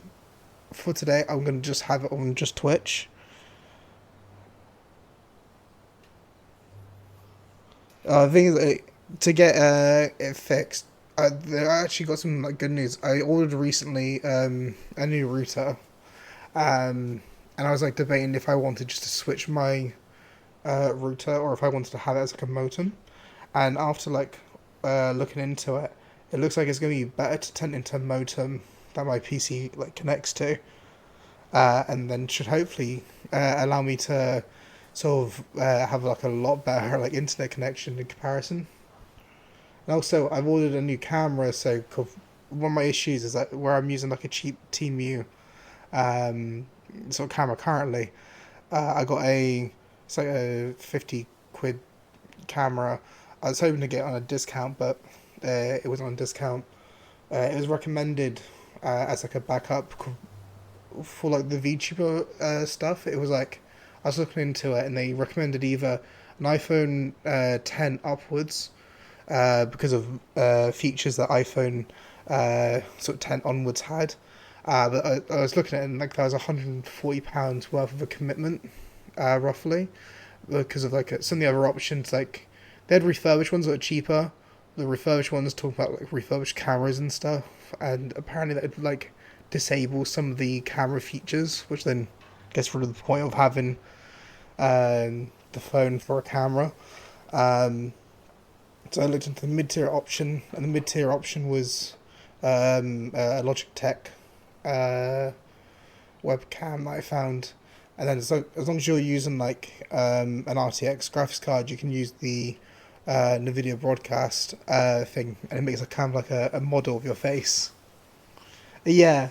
for today I'm gonna just have it on just Twitch. The thing is, to get it fixed, I actually got some like good news. I ordered recently a new router, and I was like debating if I wanted just to switch my router or if I wanted to have it as like a modem. And after like looking into it, it looks like it's going to be better to turn into a modem that my PC like connects to, and then should hopefully allow me to sort of have like a lot better like internet connection in comparison. And also, I've ordered a new camera, so one of my issues is that where I'm using like a cheap TeamU sort of camera currently, I got it's like a 50 quid camera. I was hoping to get on a discount, but it wasn't on discount. It was recommended as like a backup for like the VTuber stuff. It was like I was looking into it, and they recommended either an iPhone 10 upwards because of features that iPhone sort of 10 onwards had. But I was looking at it, and like that was £140 worth of a commitment, roughly, because of like some of the other options. Like they had refurbished ones that were cheaper. The refurbished ones talk about like refurbished cameras and stuff, and apparently that would like disable some of the camera features, which then gets rid of the point of having the phone for a camera. So I looked into the mid-tier option, and the mid-tier option was a Logitech webcam that I found, and then as long as you're using like an RTX graphics card, you can use the NVIDIA broadcast thing, and it makes a kind of like a model of your face. Yeah,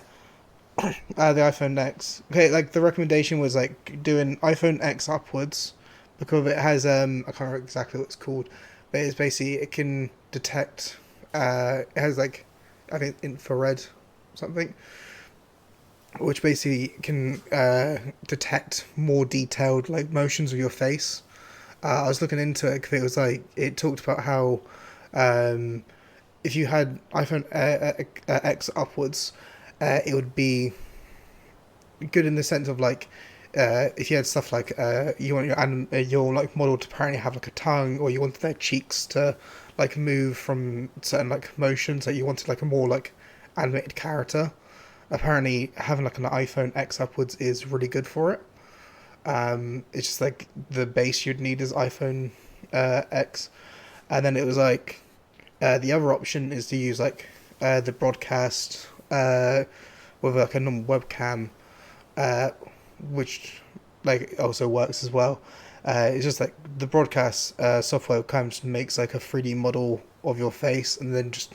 the iPhone X. Okay, like the recommendation was like doing iPhone X upwards because it has I can't remember exactly what it's called, but it's basically it can detect it has like I think infrared something, which basically can detect more detailed like motions of your face. I was looking into it because it was like it talked about how um, if you had iPhone X upwards, it would be good in the sense of like if you had stuff like you want your like model to apparently have like a tongue, or you wanted their cheeks to like move from certain like motions, that you wanted like a more like animated character. Apparently, having like an iPhone X upwards is really good for it. It's just like the base you'd need is iPhone X, and then it was like the other option is to use like the broadcast with like a normal webcam, uh, which like also works as well. It's just like the broadcast software kind of makes like a 3D model of your face, and then just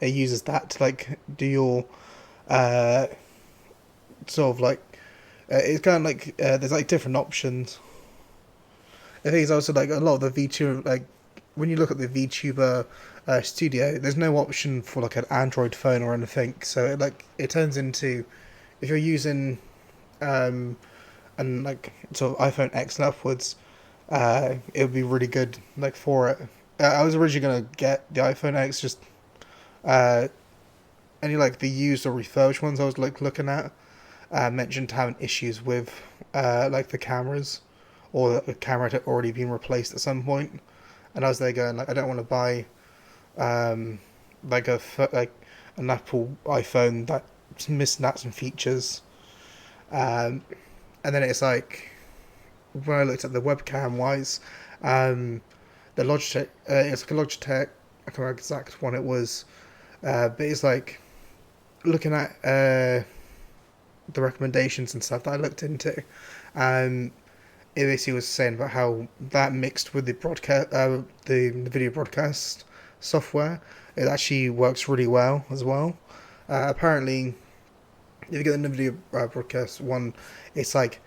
it uses that to like do your uh, sort of like it's kind of like there's like different options. I think it's also like a lot of the VTuber, like when you look at the VTuber studio, there's no option for like an Android phone or anything. So it turns into, if you're using and like sort of iPhone X and upwards, it would be really good like for it. I was originally gonna get the iPhone X, just uh, any like the used or refurbished ones I was like looking at mentioned having issues with like the cameras, or that the camera had already been replaced at some point. And I was there going like I don't want to buy um, like like an Apple iPhone that's missing out some features. Um, and then it's like when I looked at the webcam wise, the Logitech, it's like a Logitech. I can't remember exact one it was, but it's like looking at the recommendations and stuff that I looked into. Um, it basically was saying about how that mixed with the broadcast, the video broadcast software, it actually works really well as well. Apparently, if you get the video broadcast one, it's like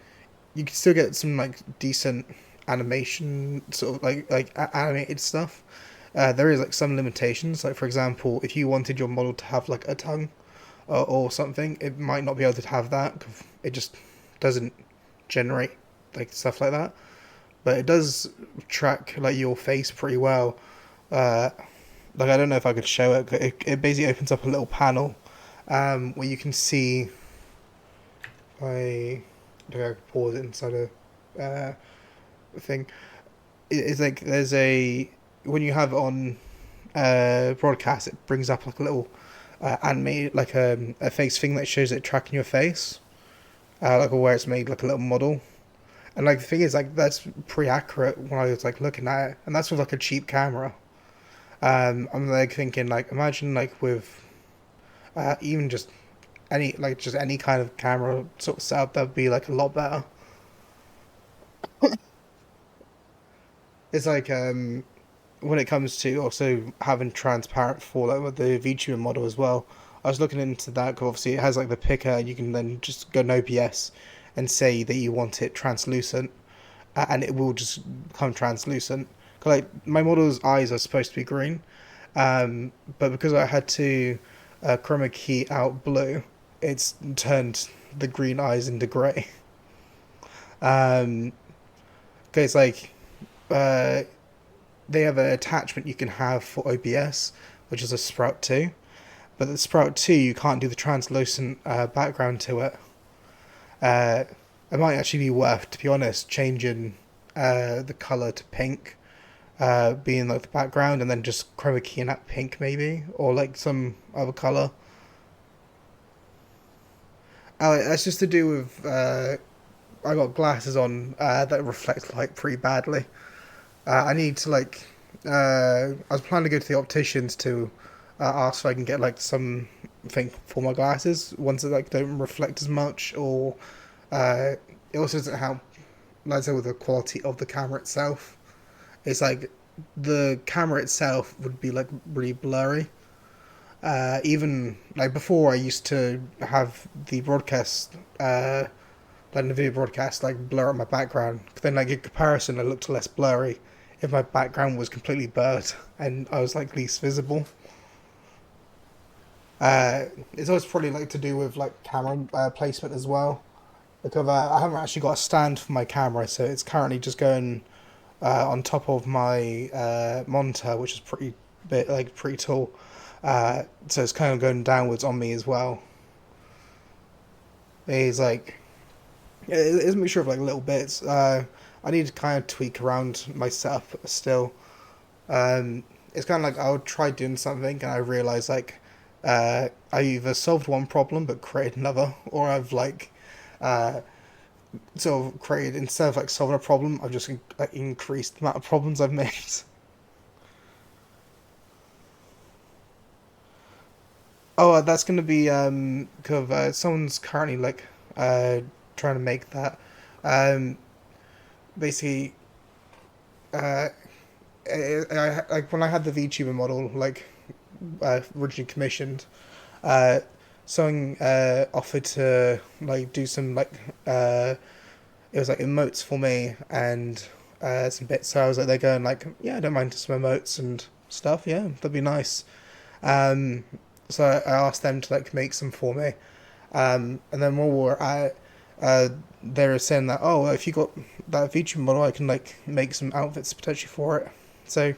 you can still get some like decent animation, sort of animated stuff. There is like some limitations. Like for example, if you wanted your model to have like a tongue or something, it might not be able to have that. 'Cause it just doesn't generate like stuff like that. But it does track like your face pretty well. Uh, like I don't know if I could show it. It basically opens up a little panel where you can see. I pause it inside a thing. It's like there's a when you have it on broadcast, it brings up like a little animated like a face thing that shows it tracking your face, like where it's made like a little model. And like the thing is, like that's pretty accurate when I was like looking at it, and that's with like a cheap camera. I'm like thinking like imagine like with even just any kind of camera sort of setup, that'd be like a lot better. It's like when it comes to also having transparent fallout with the VTuber model as well. I was looking into that because obviously it has like the picker, and you can then just go in OBS and say that you want it translucent, and it will just become translucent. 'Cause, like my model's eyes are supposed to be green, but because I had to chroma key out blue, it's turned the green eyes into grey. Um, 'Cause it's like they have an attachment you can have for OBS, which is a Sprout 2. But the Sprout 2, you can't do the translucent background to it. It might actually be worth, to be honest, changing the colour to pink, being like the background, and then just chroma keying that pink maybe, or like some other colour. That's just to do with I got glasses on that reflect light pretty badly. I need to I was planning to go to the opticians to ask if I can get like some thing for my glasses, ones that like don't reflect as much, or it also doesn't help, like I said, with the quality of the camera itself. It's like the camera itself would be like really blurry. Even like before, I used to have the broadcast, like the video broadcast, like blur up my background. Then, like in comparison, I looked less blurry if my background was completely blurred and I was like least visible. It's always probably like to do with like camera placement as well. Because I haven't actually got a stand for my camera, so it's currently just going on top of my monitor, which is pretty bit like pretty tall. So it's kind of going downwards on me as well. It's like it's a mixture of like little bits. I need to kind of tweak around my setup still. It's kind of like I would try doing something and I realize like I either solved one problem but created another, or I've like sort of created, instead of like solving a problem, I've just like increased the amount of problems I've made. Oh, that's gonna be cause someone's currently like trying to make that. Um, Basically, uh, like when I had the VTuber model like originally commissioned, uh, someone offered to like do some like it was like emotes for me and some bits. So I was like, they're going like, yeah, I don't mind some emotes and stuff. Yeah, that'd be nice. Um, so I asked them to like make some for me. And then while we're at, they were saying that, oh, if you got that feature model, I can like make some outfits potentially for it. So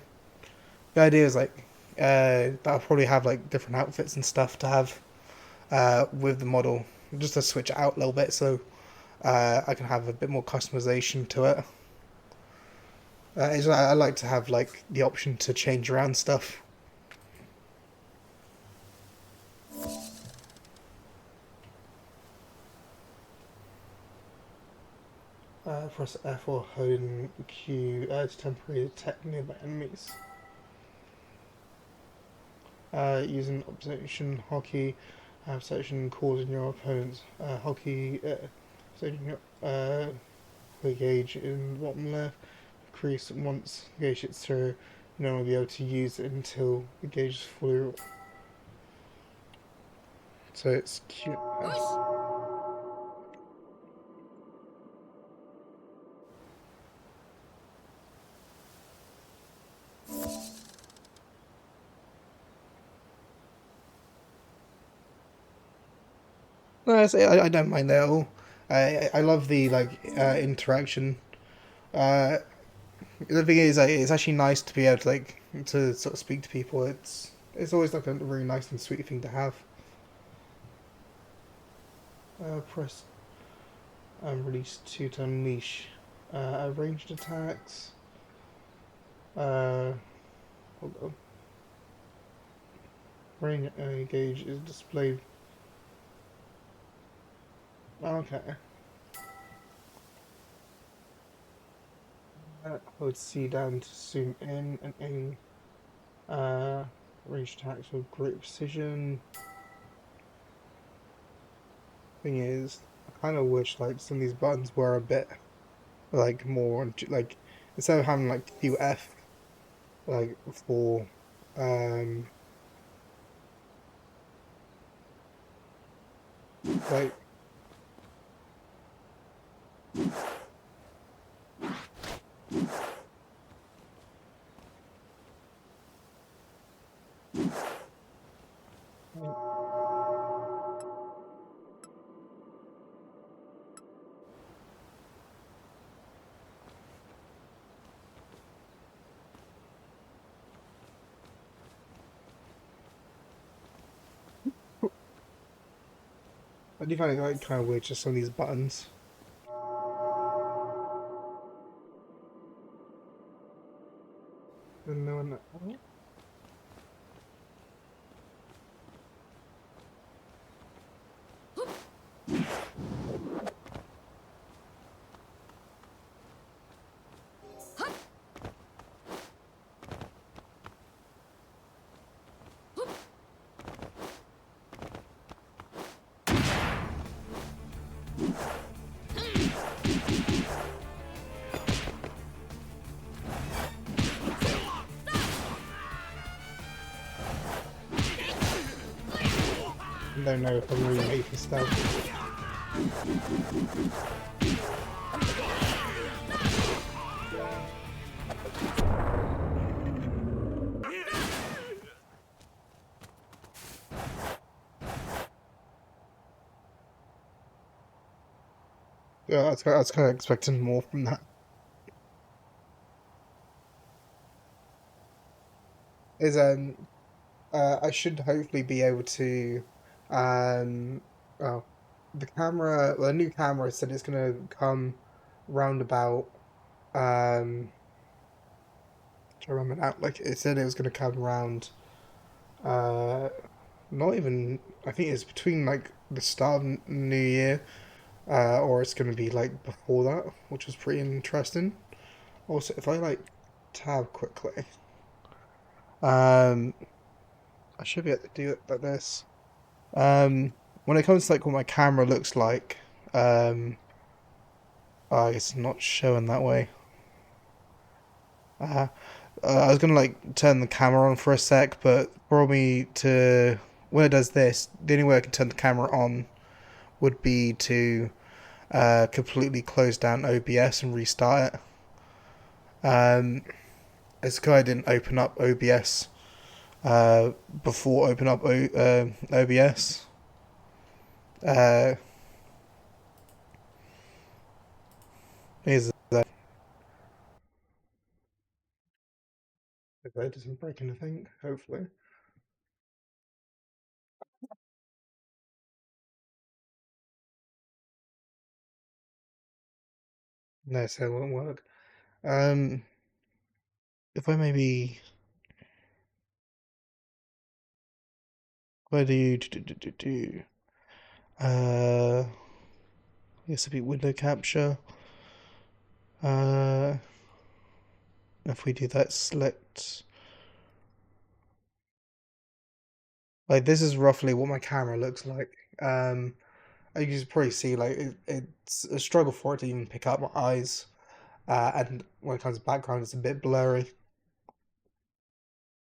the idea is like that I'll probably have like different outfits and stuff to have with the model, just to switch it out a little bit, so I can have a bit more customization to it. I like to have like the option to change around stuff. Press F or holding Q to temporarily detect nearby enemies. Using observation hotkey, observation causing your opponent's hotkey observation gauge in the bottom left. Increase once the gauge hits through. No one will be able to use it until the gauge is fully. So it's Q. No, I don't mind that at all. I love the like interaction. Uh, the thing is, like, it's actually nice to be able to like to sort of speak to people. It's always like a really nice and sweet thing to have. Press release 2 to unleash ranged attacks. Hold on. Range gauge is displayed. Okay. Hold C down to zoom in and aim. Range attacks with great precision. Thing is, I kind of wish like some of these buttons were a bit like more like, instead of having like QF like for like I do find it like kind of weird, just some of these buttons. And no one. don't know if I'm really made for stealth. Yeah, I was kind of expecting more from that. Is I should hopefully be able to, well, the new camera said it's gonna come round about, trying to remember now, like it said it was gonna come around, uh, not even, I think it's between like the start of New Year, or it's gonna be like before that, which was pretty interesting. Also, if I like tab quickly, um, I should be able to do it like this. When it comes to like what my camera looks like, um, it's not showing that way. Uh, I was gonna like turn the camera on for a sec, but probably to when it does this, the only way I can turn the camera on would be to completely close down OBS and restart it. It's because I didn't open up OBS before open up OBS. Uh, is that if that doesn't break anything? Hopefully. No, so it won't work. Um, if I maybe if I do uh, this would be window capture. Uh, if we do that, select like this is roughly what my camera looks like. You can probably see like it's a struggle for it to even pick up my eyes. And when it comes to background, it's a bit blurry.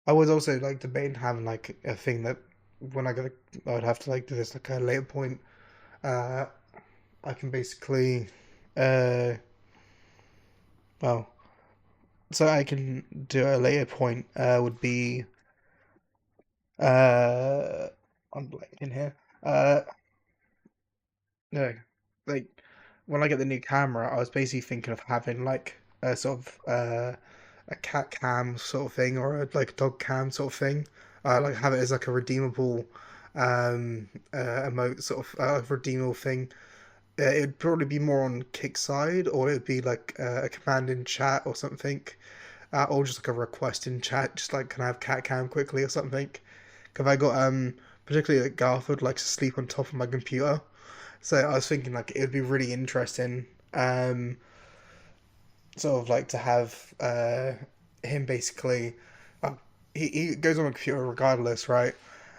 I was also like debating having like a thing that when I would have to like do this like at a later point. Uh, I can basically, uh, well, so I can do at a later point. Would be uh, I'm blanking here. No, like when I get the new camera, I was basically thinking of having like a sort of a cat cam sort of thing or like a dog cam sort of thing. Like have it as like a redeemable emote sort of redeemable thing. It'd probably be more on Kick side, or it'd be like a command in chat or something, or just like a request in chat, just like can I have cat cam quickly or something. Because I got particularly like Garfield likes to sleep on top of my computer. So I was thinking like it would be really interesting, sort of like to have him basically. Uh, he goes on a computer regardless, right?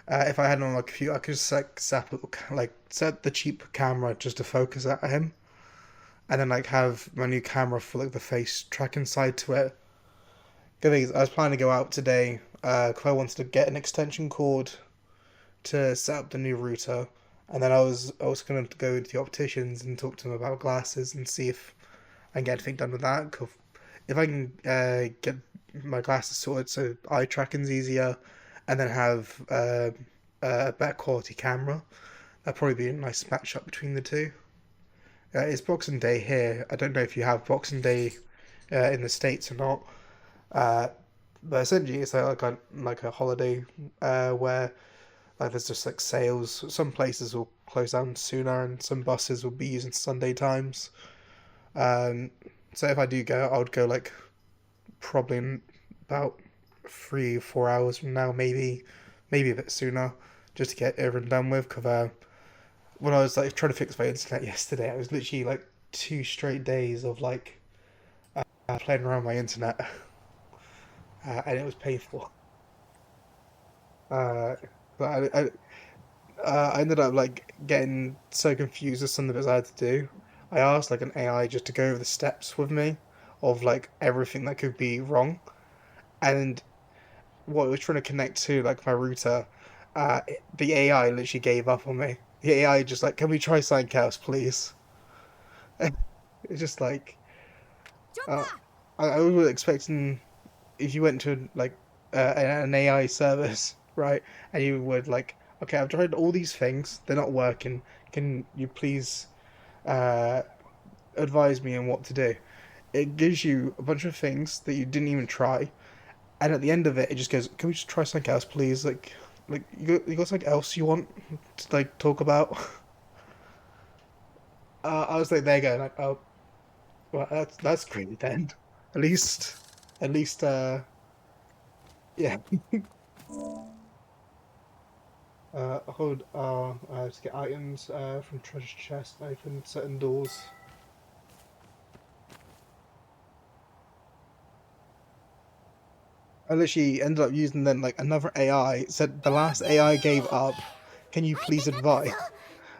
If I had him on my computer, I could just like set the cheap camera just to focus at him, and then like have my new camera for like the face tracking side to it. Good thing is, I was planning to go out today because I wanted to get an extension cord to set up the new router, and then I was gonna go to the opticians and talk to them about glasses and see if I can get anything done with that. 'Cause if I can get my glasses sorted so eye tracking's easier, and then have a better quality camera, that'd probably be a nice match up between the two. It's Boxing Day here. I don't know if you have Boxing Day in the States or not. Uh, but essentially, it's like a holiday where like there's just like sales. Some places will close down sooner, and some buses will be using Sunday times. Um, so if I do go, I would go like probably in about 3 4 hours from now, maybe a bit sooner, just to get everything done with. Because when I was like trying to fix my internet yesterday, it was literally like 2 straight days of like playing around my internet, and it was painful. Uh, but I ended up like getting so confused with some of the bits I had to do. I asked like an AI just to go over the steps with me of like everything that could be wrong, and what it was trying to connect to like my router. the AI literally gave up on me. The AI just like, can we try something else, please? It's just like, uh, I was expecting if you went to like an AI service, right, and you would like, okay, I've tried all these things, they're not working. Can you please uh, advise me on what to do? It gives you a bunch of things that you didn't even try, and at the end of it, it just goes, "Can we just try something else, please?" Like you got something else you want to like talk about? I was like, there you go, like, oh, well, that's great then. At at least, yeah. Hold to get items from treasure chest, open certain doors. I literally ended up using then like another AI. Said the last AI gave up. Can you please advise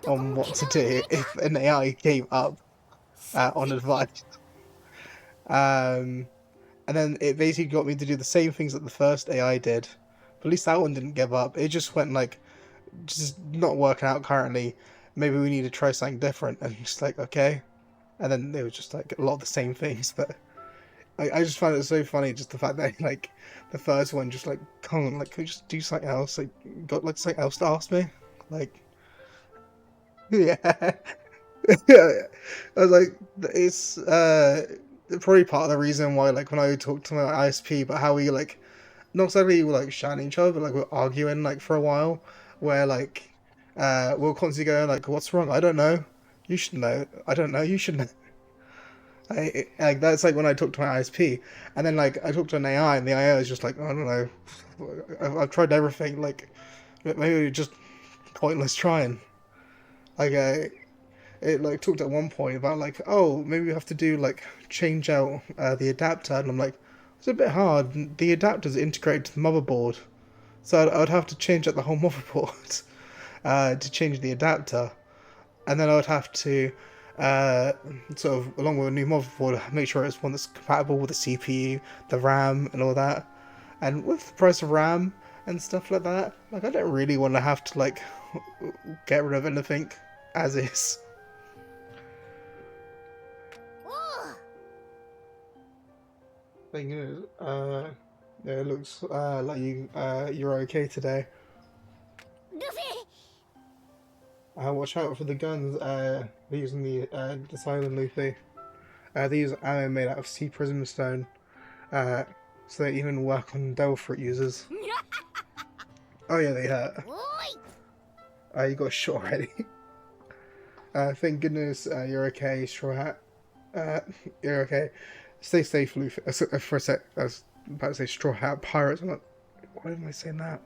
on what to do if an AI gave up on advice? Um, and then it basically got me to do the same things that the first AI did. But at least that one didn't give up. It just went like, just not working out currently. Maybe we need to try something different. And just like, okay. And then it was just like a lot of the same things. But I just found it so funny, just the fact that like the first one just like, come on, like, could we just do something else? Like, got like something else to ask me? Like, yeah. Yeah. I was like, it's probably part of the reason why like when I talk to my ISP about how we like not exactly like shouting each other, but like we're arguing like for a while, where like we'll constantly go like, "What's wrong? I don't know. You should know. I don't know. You should know." Like that's like when I talk to my ISP, and then like I talk to an AI, and the AI is just like, I don't know. I've tried everything. Like maybe just pointless trying. Like it like talked at one point about like, oh, maybe we have to do like change out the adapter, and I'm like, it's a bit hard. The adapter's integrated to the motherboard, so I'd have to change out the whole motherboard to change the adapter, and then I would have to sort of along with a new motherboard make sure it's one that's compatible with the CPU, the RAM, and all that. And with the price of RAM and stuff like that, like I don't really want to have to like get rid of anything as is. Thing is, yeah, it looks like you're okay today. Luffy! Watch out for the guns. They're using the silent Luffy. They use ammo made out of sea prism stone. So they even work on devil fruit users. Oh yeah, they hurt. You got shot already. Thank goodness you're okay, Straw Hat. You're okay. Stay safe, Luffy. For a sec, I was about to say Straw Hat Pirates. I'm like, why am I saying that?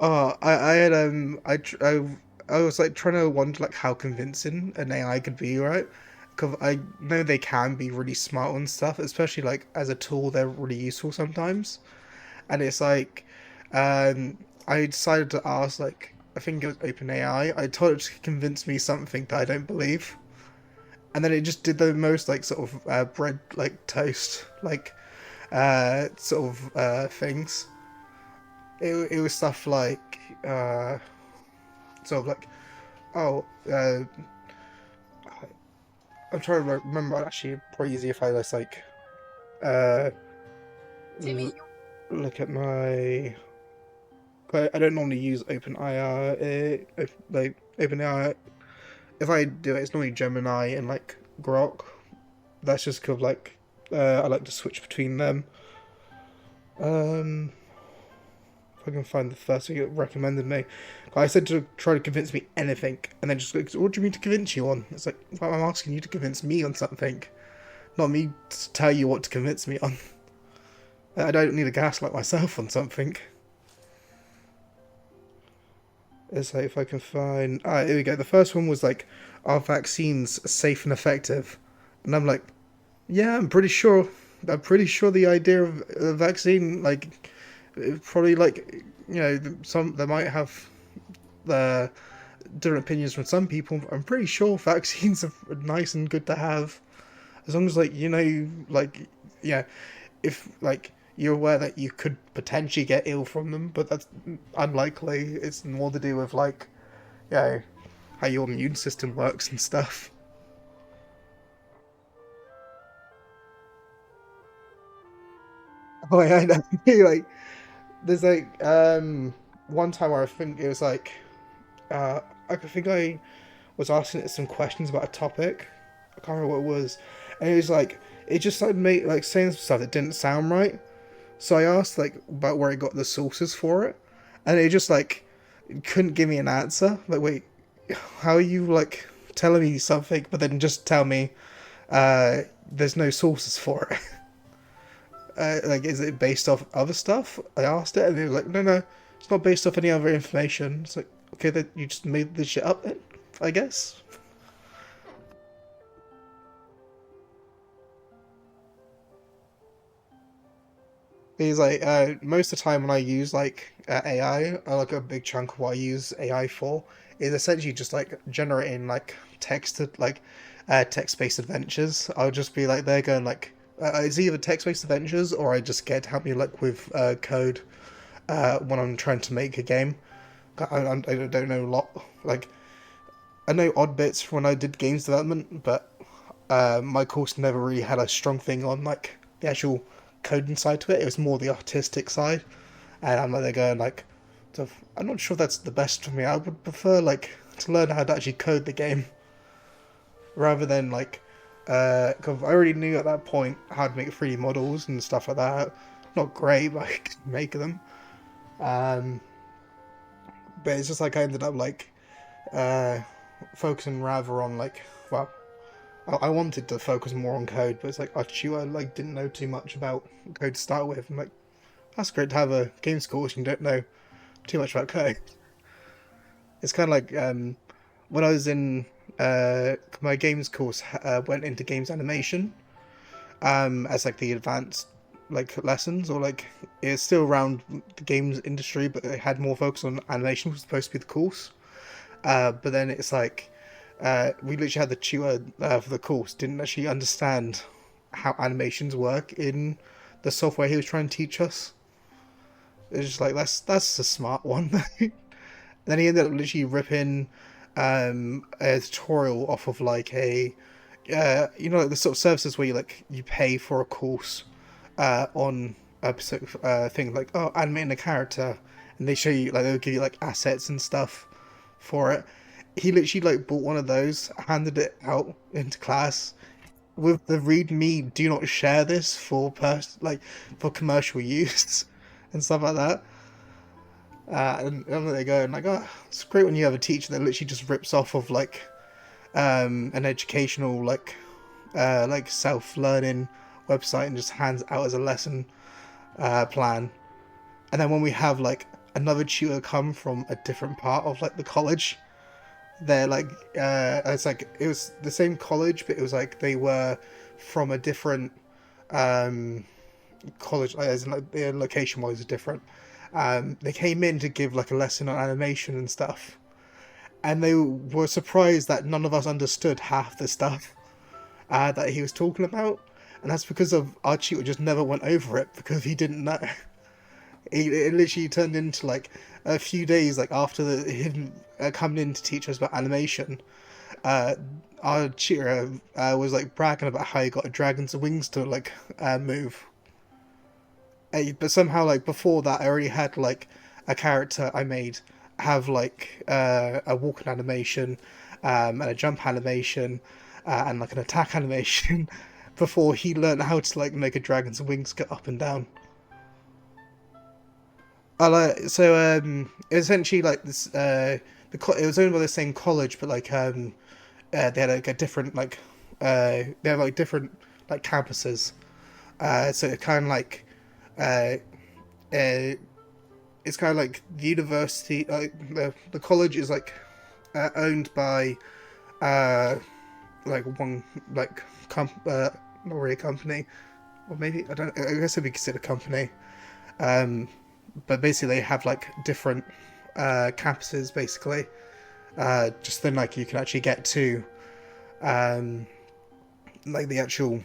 Oh, I had I was like trying to wonder like how convincing an AI could be, right? Because I know they can be really smart and stuff, especially like as a tool, they're really useful sometimes. And it's like, I decided to ask like I think it was OpenAI. I told it to convince me something that I don't believe, and then it just did the most like sort of bread like toast like sort of things. It was stuff like sort of like, oh, I'm trying to remember. Actually, probably easy if I just like uh, look at my. I don't normally use OpenAI. Like OpenAI, if I do it, it's normally Gemini and like Grok. That's just kind of like I like to switch between them. Um, if I can find the first thing it recommended me. I said to try to convince me anything, and then just like, what do you mean to convince you on? It's like, well, I'm asking you to convince me on something, not me to tell you what to convince me on. I don't need a gaslight myself on something. It's like if I can find. Ah, here we go. The first one was like, are vaccines safe and effective? And I'm like, yeah, I'm pretty sure. I'm pretty sure the idea of a vaccine, like, probably like, you know, some they might have different opinions from some people. But I'm pretty sure vaccines are nice and good to have. as long as like like yeah, if like you're aware that you could potentially get ill from them, but that's unlikely. It's more to do with like how your immune system works and stuff. Oh yeah, I know. Like there's like one time where I think it was like uh I think I was asking it some questions about a topic. I can't remember what it was, and it was like it just like made like saying some stuff that didn't sound right. So I asked like about where I got the sources for it, and it just like couldn't give me an answer. Like, wait, how are you like telling me something, but then just tell me there's no sources for it? Like, is it based off other stuff? I asked it, and they were like, no, no, it's not based off any other information. It's like, okay, then you just made this shit up then, I guess. He's like, most of the time when I use like AI, like a big chunk of what I use AI for is essentially just like generating like text-based adventures. I'll just be like, they're going like, it's either text-based adventures or I just get to help me like with code when I'm trying to make a game. I don't know a lot. Like, I know odd bits when I did games development, but my course never really had a strong thing on like the actual coding side to it. It was more the artistic side, and I'm like they're going like, so I'm not sure if that's the best for me. I would prefer like to learn how to actually code the game rather than like, cause I already knew at that point how to make 3D models and stuff like that. Not great, but I could make them. Um, but it's just like I ended up like uh, focusing rather on like well I wanted to focus more on code, but it's like I like didn't know too much about code to start with. I'm like, that's great to have a games course and you don't know too much about code. It's kind of like when I was in my games course went into games animation as like the advanced like lessons or like it's still around the games industry, but it had more focus on animation. Was supposed to be the course, but then it's like we literally had the tutor for the course didn't actually understand how animations work in the software he was trying to teach us. It's just like that's a smart one. Then he ended up literally ripping a tutorial off of like a like the sort of services where you pay for a course on a specific thing like animating a character, and they show you like they'll give you like assets and stuff for it. He literally like bought one of those, handed it out into class with the "Read me, do not share this for commercial use" and stuff like that. And they go and like, oh, it's great when you have a teacher that literally just rips off of like an educational like self-learning website and just hands out as a lesson plan. And then when we have like another tutor come from a different part of like the college, they're like it's like it was the same college, but it was like they were from a different college, like, as in like their location wise is different. They came in to give like a lesson on animation and stuff, and they were surprised that none of us understood half the stuff that he was talking about, and that's because of our tutor just never went over it because he didn't know. It literally turned into like a few days like after him coming in to teach us about animation. Our tutor was like bragging about how he got a dragon's wings to like move. But somehow like before that I already had like a character I made have like a walking animation and a jump animation and like an attack animation before he learned how to like make a dragon's wings go up and down. Essentially like this it was owned by the same college, but like they had like a different like they have like different like campuses. So it kind of like uh, it's kind of like the university, the college is like owned by like one like not really a company, or maybe I don't. I guess it'd be considered a company. But basically they have like different campuses basically. Just then like you can actually get to like the actual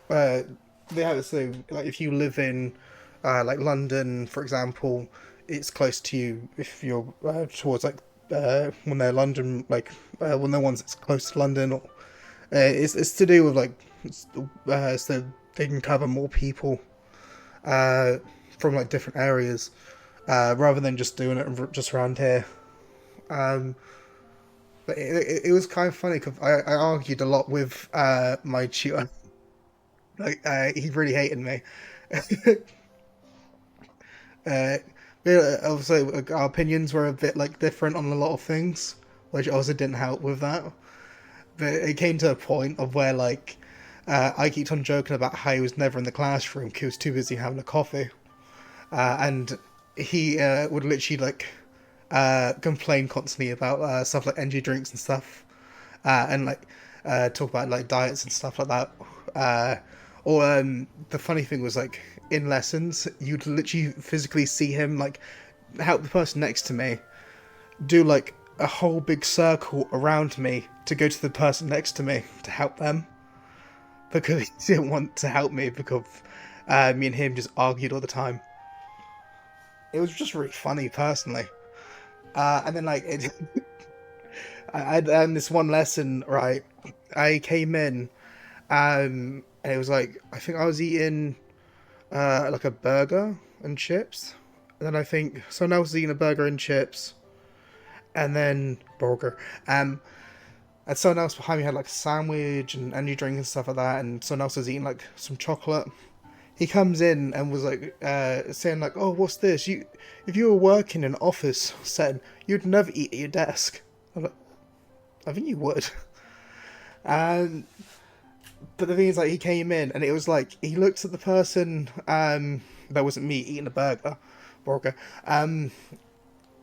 they have it so like if you live in like London, for example, it's close to you if you're towards like when they're London, like when they're ones that's close to London, or it's to do with like so they can cover more people from like different areas rather than just doing it just around here. Um, but it was kind of funny because I argued a lot with my tutor. Like he really hated me. uh, yeah, also our opinions were a bit like different on a lot of things, which also didn't help with that. But it came to a point of where like I kept on joking about how he was never in the classroom because he was too busy having a coffee, and he would literally like complain constantly about stuff like energy drinks and stuff, and like talk about like diets and stuff like that. Or the funny thing was like in lessons, you'd literally physically see him like help the person next to me do like a whole big circle around me to go to the person next to me to help them because he didn't want to help me because me and him just argued all the time. It was just really funny personally. And then like I had this one lesson, right? I came in, and it was like I think I was eating like a burger and chips, and then I think someone else was eating a burger and chips, and then burger, and someone else behind me had like a sandwich and energy drink and stuff like that, and someone else was eating like some chocolate. He comes in and was like saying like, "Oh, what's this? If you were working in an office setting, you'd never eat at your desk." I'm like, I think you would. And but the thing is, like, he came in and it was like he looks at the person that wasn't me eating a burger, and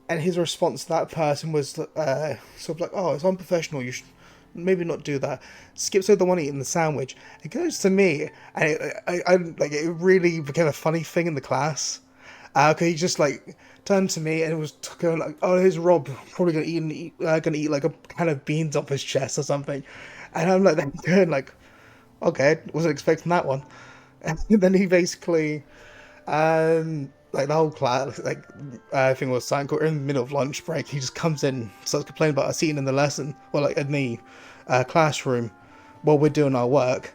his response to that person was sort of like, "Oh, it's unprofessional. You should maybe not do that." Skips over the one eating the sandwich. It goes to me, and I like it really became a funny thing in the class. Okay, he just like turned to me and was going like, "Oh, here's Rob, probably gonna eat like a can of beans off his chest or something," and I'm like, then going like, "Okay, wasn't expecting that one," and then he basically, like the whole class, like I think it was science in the middle of lunch break, he just comes in, starts complaining about us eating in the lesson, or like in the classroom, while we're doing our work.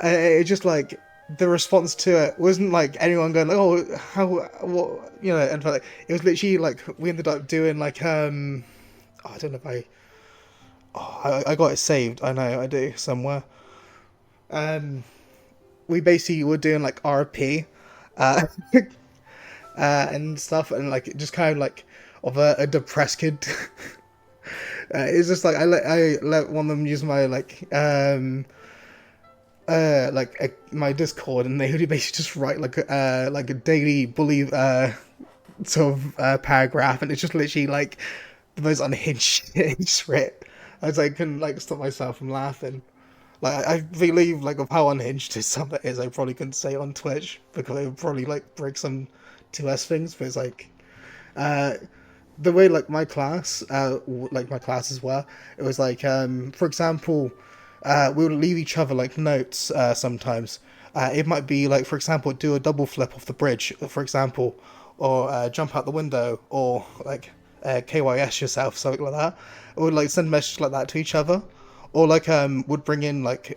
It just like the response to it wasn't like anyone going like, "Oh, how, what," and like it was literally like we ended up doing like I don't know if I got it saved. I know I do somewhere. We basically were doing like RP, and stuff, and like just kind of like of a depressed kid. It's just like I let one of them use my like my Discord, and they would basically just write like a daily bully sort of paragraph, and it's just literally like the most unhinged shit he's written. I was like couldn't like stop myself from laughing. Like I believe like of how unhinged his stuff is, I probably couldn't say it on Twitch because it would probably like break some 2S things. But it's like the way like my class, like my classes were, it was like for example, we would leave each other like notes sometimes. It might be like, for example, do a double flip off the bridge, for example, or jump out the window, or like KYS yourself, something like that. Or would like send messages like that to each other, or like would bring in like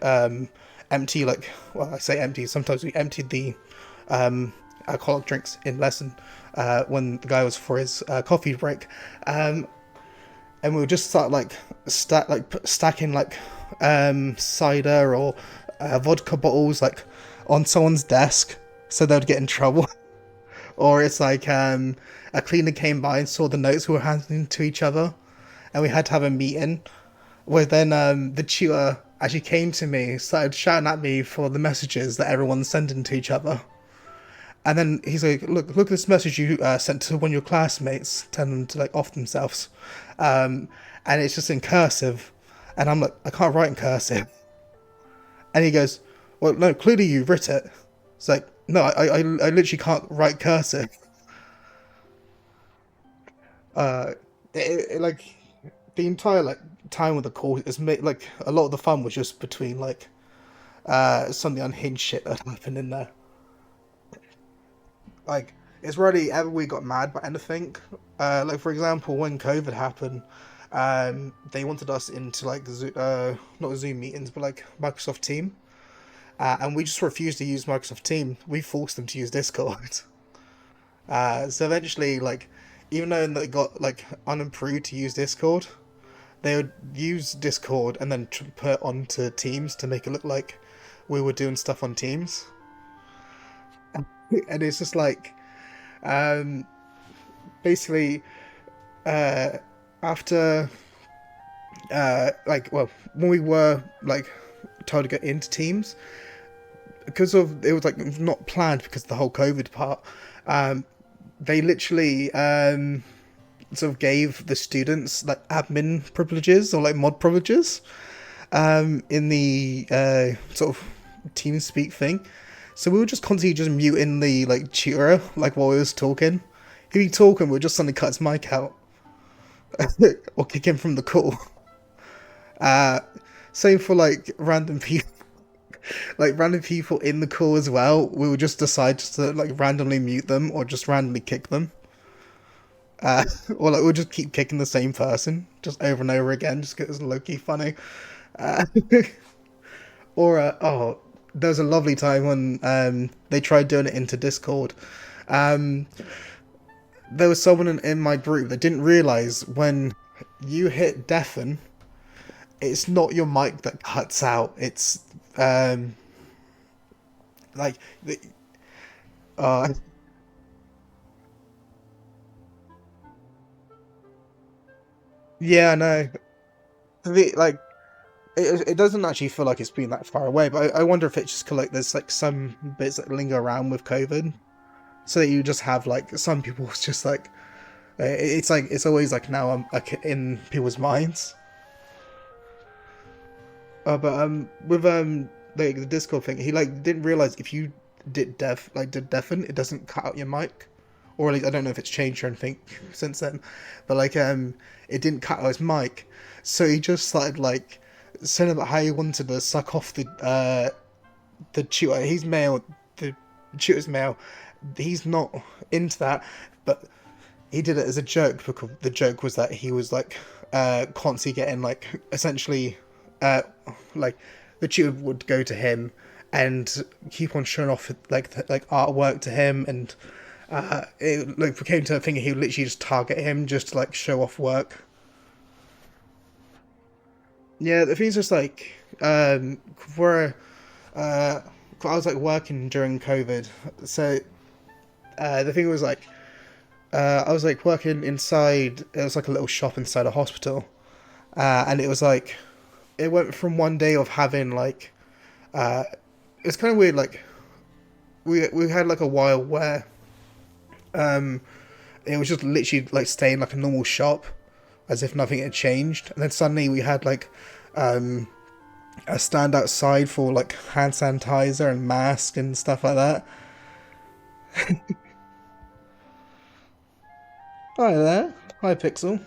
empty, like, well, I say empty. Sometimes we emptied the alcoholic drinks in lesson when the guy was for his coffee break, and we would just start like stacking like cider or vodka bottles like on someone's desk so they would get in trouble. Or it's like a cleaner came by and saw the notes we were handing to each other, and we had to have a meeting where then the tutor actually came to me, started shouting at me for the messages that everyone's sending to each other. And then he's like, look at this message you sent to one of your classmates, telling them to like off themselves, and it's just in cursive. And I'm like, I can't write in cursive. And he goes, well, no, clearly you writ it. It's like, no, I literally can't write cursive. Like the entire like time with the call is like a lot of the fun was just between like some of the unhinged shit that happened in there. Like it's rarely ever we got mad about anything. Like for example, when COVID happened, they wanted us into like not Zoom meetings, but like Microsoft Team, and we just refused to use Microsoft Team. We forced them to use Discord. So eventually, like, even though they got like unimproved to use Discord, they would use Discord and then put it onto Teams to make it look like we were doing stuff on Teams. And it's just like, um, basically, uh, after, like, well, when we were like told to get into Teams, because of it was like not planned because of the whole COVID part. They literally sort of gave the students like admin privileges or like mod privileges in the sort of TeamSpeak thing. So we were just constantly just muting the like tutor like while he was talking. He'd be talking, we'd just suddenly cut his mic out or kick him from the call. Same for like random people. Like random people in the call as well, we would just decide just to like randomly mute them or just randomly kick them. Or like we'll just keep kicking the same person just over and over again just because it's low-key funny. Uh, or oh, there was a lovely time when they tried doing it into Discord. Um, there was someone in my group that didn't realize when you hit deafen, it's not your mic that cuts out. It's like the uh yeah, I know. Like it doesn't actually feel like it's been that far away, but I wonder if it's just 'cause, like there's like some bits that linger around with COVID, so that you just have like some people it's just like it's like it's always like now I'm like in people's minds. But with like the Discord thing, he like didn't realize if you did deafen, it doesn't cut out your mic, or at least I don't know if it's changed or anything since then, but like it didn't cut out his mic, so he just started like saying about how he wanted to suck off the tutor. He's male, the tutor's male. He's not into that, but he did it as a joke because the joke was that he was like constantly getting like essentially like the tutor would go to him and keep on showing off like artwork to him, and it like became to a thing he would literally just target him just to like show off work. Yeah, the thing's just like where I was like working during COVID, so the thing was like I was like working inside. It was like a little shop inside a hospital, and it was like it went from one day of having like it's kind of weird. Like we had like a while where um it was just literally like staying like a normal shop, as if nothing had changed, and then suddenly we had like a stand outside for like hand sanitizer and mask and stuff like that. Hi there, hi Pixel.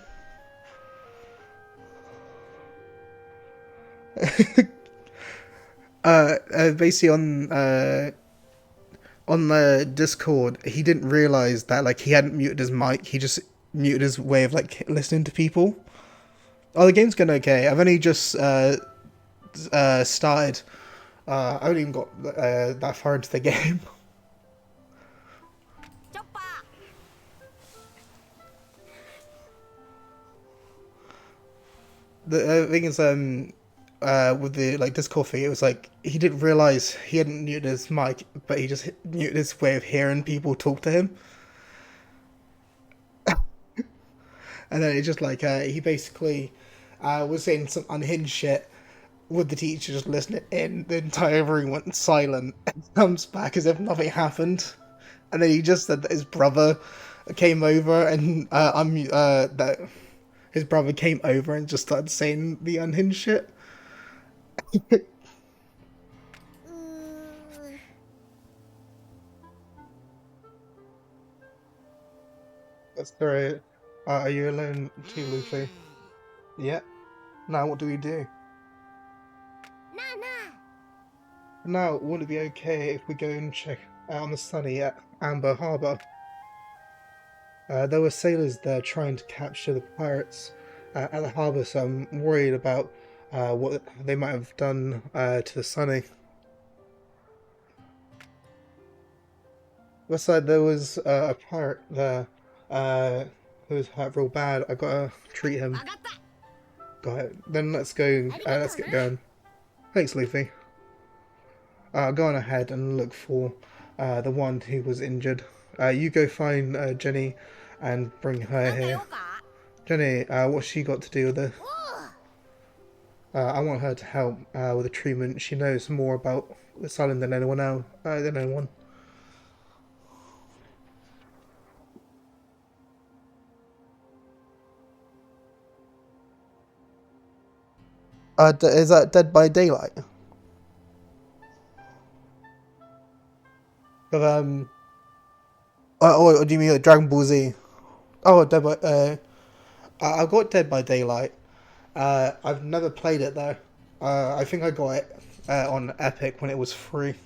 Basically on the Discord, he didn't realize that like he hadn't muted his mic. He just muted his way of like listening to people. Oh, the game's going okay. I've only just started. I haven't even got that far into the game. The thing is, with the like Discord thing, it was like he didn't realize he hadn't muted his mic, but he just muted his way of hearing people talk to him. And then it just like he basically was saying some unhinged shit with the teacher just listening in. The entire room went silent and comes back as if nothing happened. And then he just said that his brother came over and that his brother came over and just started saying the unhinged shit. That's great. Are you alone too, Luffy? Yeah. Now what do we do? なあなあ Now, would it be okay if we go and check out on the Sunny at Amber Harbour? There were sailors there trying to capture the pirates at the harbour, so I'm worried about what they might have done to the Sunny. Besides, there was a pirate there who was hurt real bad. I gotta treat him. 分かった Got it. Then let's go. Let's get going. Thanks, Luffy. Go on ahead and look for the one who was injured. You go find Jenny and bring her なんか here. 用か Jenny, what's she got to do with this? I want her to help with the treatment. She knows more about this island than anyone else. Than anyone. Is that Dead by Daylight? Oh, do you mean like Dragon Ball Z? Oh, Dead by. I've got Dead by Daylight. I've never played it though. I think I got it on Epic when it was free.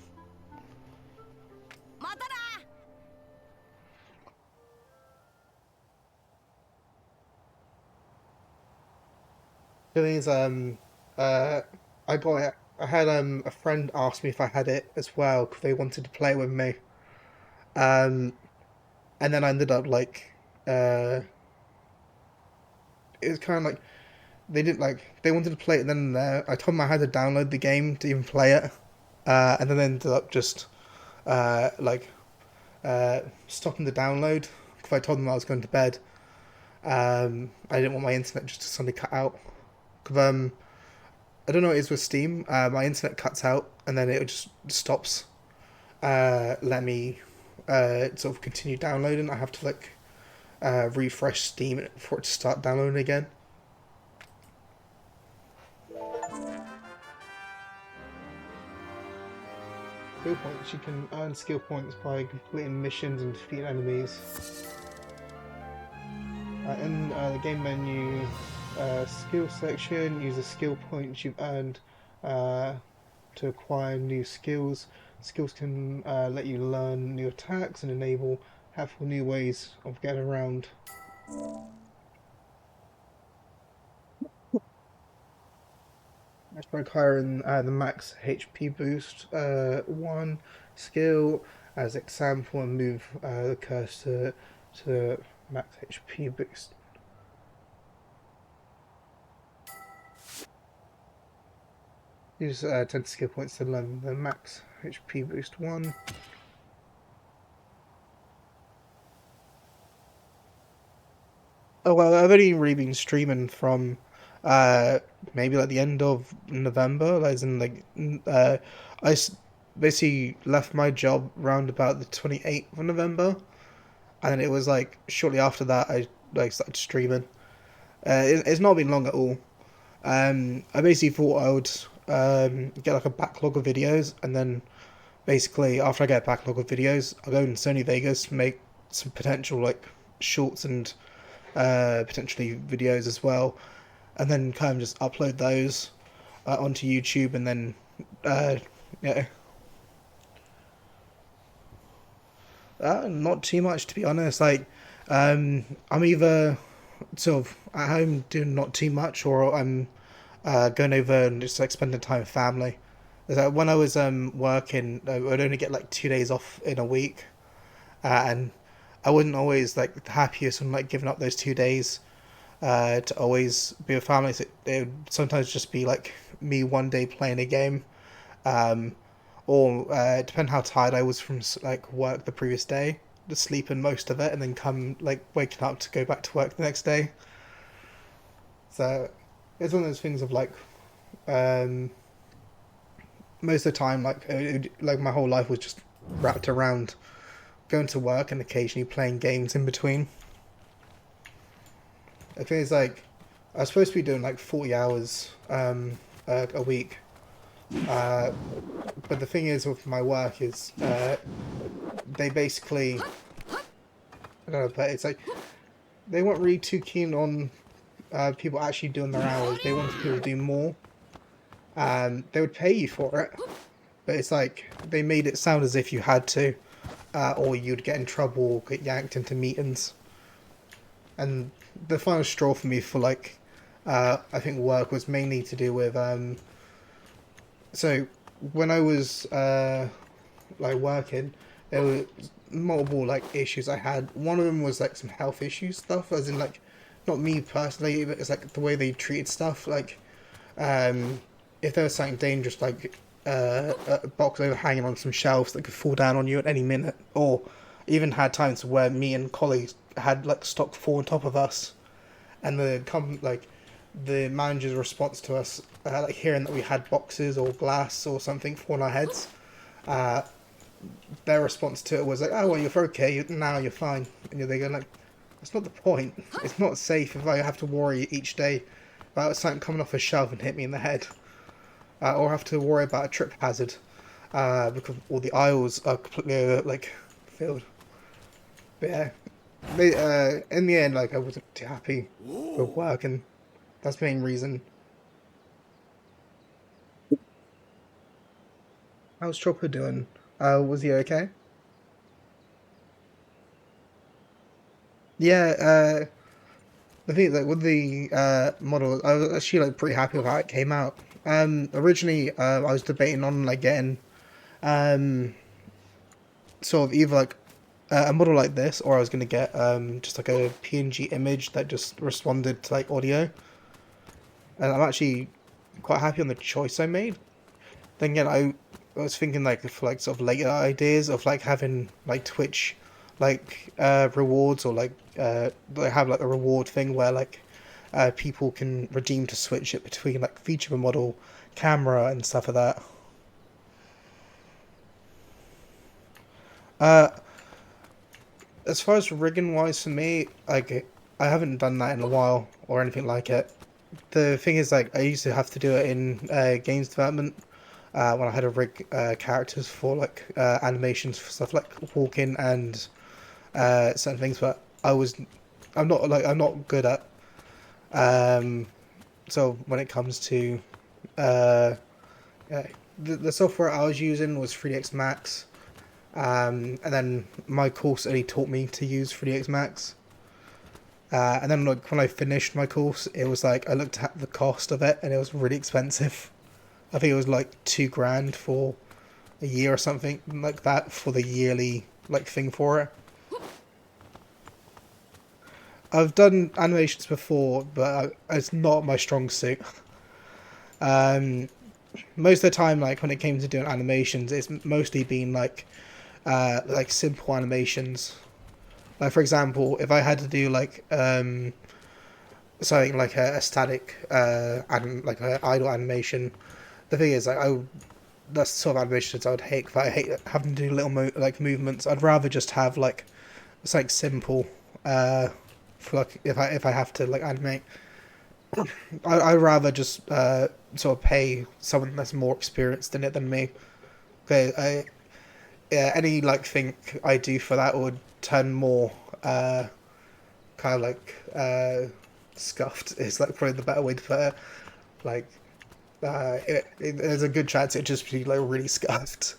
またな The thing is, I got it. I had a friend ask me if I had it as well because they wanted to play with me. And then I ended up like, it was kind of like they didn't like they wanted to play it then and there. I told them I had to download the game to even play it, and then they ended up just stopping the download because I told them I was going to bed. I didn't want my internet just to suddenly cut out. Cause, I don't know what it is with Steam. My internet cuts out and then it just stops. Let me sort of continue downloading. I have to like refresh Steam for it to start downloading again. Skill points. You can earn skill points by completing missions and defeating enemies. In the game menu, skill section, use the skill points you've earned to acquire new skills. Skills can let you learn new attacks and enable helpful new ways of getting around. Let's try acquiring the max HP boost 1 skill as example and move the cursor to max HP boost. Use 10 skill points to learn the max HP boost 1. Oh well, I've only really been streaming from maybe like the end of November, as in like basically left my job around about the 28th of November, and then it was like shortly after that I like started streaming. It's not been long at all. I basically thought I would get like a backlog of videos, and then basically after I get a backlog of videos, I'll go in Sony Vegas, make some potential like shorts and potentially videos as well, and then kind of just upload those onto YouTube, and then yeah. Not too much, to be honest. Like, I'm either sort of at home doing not too much, or I'm going over and just like spending time with family. When I was working, I would only get like 2 days off in a week, and I wasn't always like the happiest when like giving up those 2 days to always be with family. So it would sometimes just be like me one day playing a game, or depending how tired I was from like work the previous day, just sleeping most of it, and then come like waking up to go back to work the next day. So it's one of those things of like most of the time like my whole life was just wrapped around going to work and occasionally playing games in between. I think it's like I was supposed to be doing like 40 hours a week, but the thing is with my work is they basically I don't know, but it's like they weren't really too keen on people actually doing their hours, they wanted people to do more. They would pay you for it, but it's like they made it sound as if you had to, or you'd get in trouble or get yanked into meetings. And the final straw for me for like, I think work was mainly to do with so when I was like working, there were multiple like issues I had. One of them was like some health issues stuff, as in like not me personally, but it's like the way they treated stuff. Like if there was something dangerous, like a box overhanging on some shelves that could fall down on you at any minute, or even had times where me and colleagues had like stock fall on top of us, and the manager's response to us, like hearing that we had boxes or glass or something fall on our heads, their response to it was like, "Oh well, you're okay. Now you're fine." And they go like, "That's not the point. It's not safe if I have to worry each day about something coming off a shelf and hit me in the head, or have to worry about a trip hazard because all the aisles are completely like filled." But yeah, in the end, like I wasn't too happy with work, and that's the main reason. How's Chopper doing? Was he okay? Yeah, the thing like with the model, I was actually like pretty happy with how it came out. Originally, I was debating on like getting um sort of either like a model like this, or I was gonna get just like a PNG image that just responded to like audio. And I'm actually quite happy on the choice I made. Then again, I was thinking like for like sort of later ideas of like having like Twitch like rewards, or like they have like a reward thing where like people can redeem to switch it between like feature model, camera, and stuff like that. Uh, as far as rigging wise for me, like I haven't done that in a while or anything like it. The thing is, like I used to have to do it in games development when I had to rig characters for like animations for stuff like walking and certain things, but I'm not good at so when it comes to yeah, the software I was using was 3ds Max, and then my course only taught me to use 3ds Max. And then like when I finished my course, it was like I looked at the cost of it, and it was really expensive. I think it was like $2,000 for a year or something like that for the yearly like thing for it. I've done animations before, but it's not my strong suit. Um, Most of the time, like when it came to doing animations, it's mostly been like simple animations. Like for example, if I had to do like something like a static like an idle animation, the thing is like that's the sort of animations I would hate. 'Cause I hate having to do little movements. I'd rather just have like something simple. For like if I have to like animate, I'd rather just sort of pay someone that's more experienced in it than me. Okay, yeah, any like thing I do for that would turn more kind of like scuffed is like probably the better way to put it. Like there's a good chance it'd just be like really scuffed.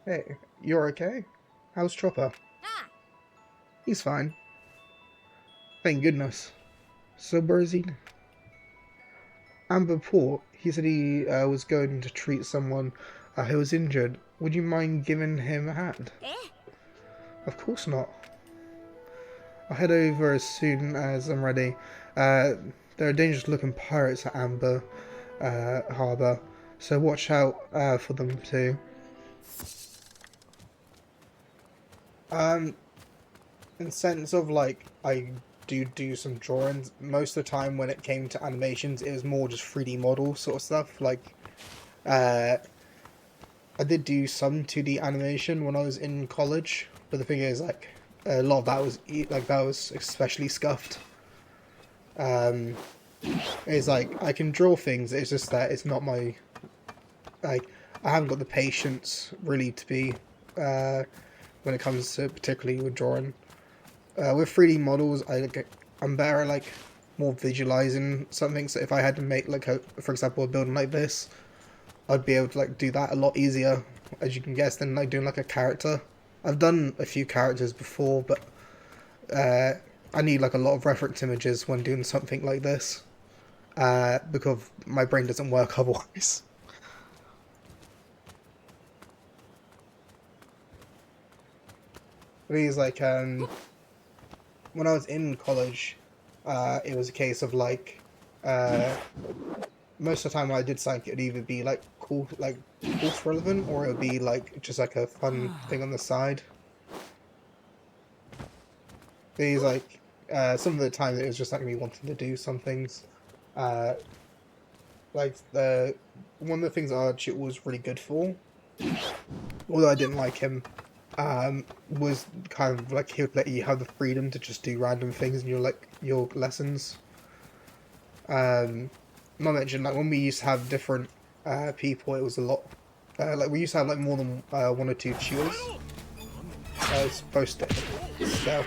Hey, you're okay? How's Chopper? He's fine. Thank goodness. So where is he? Amber Port, he said he was going to treat someone who was injured. Would you mind giving him a hand? Of course not. I'll head over as soon as I'm ready. There are dangerous looking pirates at Amber Harbour, so watch out for them too. In sense of like, I do some drawings. Most of the time when it came to animations, it was more just 3D model sort of stuff. Like, I did do some 2D animation when I was in college, but the thing is, like, a lot of that was especially scuffed. It's like I can draw things. It's just that it's not my like I haven't got the patience really to be when it comes to particularly with drawing. With 3D models, I'm better at like more visualizing something. So if I had to make like for example, a building like this, I'd be able to like do that a lot easier, as you can guess, than like doing like a character. I've done a few characters before, but I need like a lot of reference images when doing something like this, because my brain doesn't work otherwise. These like when I was in college, it was a case of like most of the time when I did something, it'd either be like course relevant, or it would be like just like a fun thing on the side. These like some of the time it was just like me wanting to do some things. Like the one of the things Archie was really good for, although I didn't like him, was kind of like he would let you have the freedom to just do random things in your lessons. Not mentioned like when we used to have different people, it was a lot. Like we used to have like more than one or two tutors. It's supposed to stealth.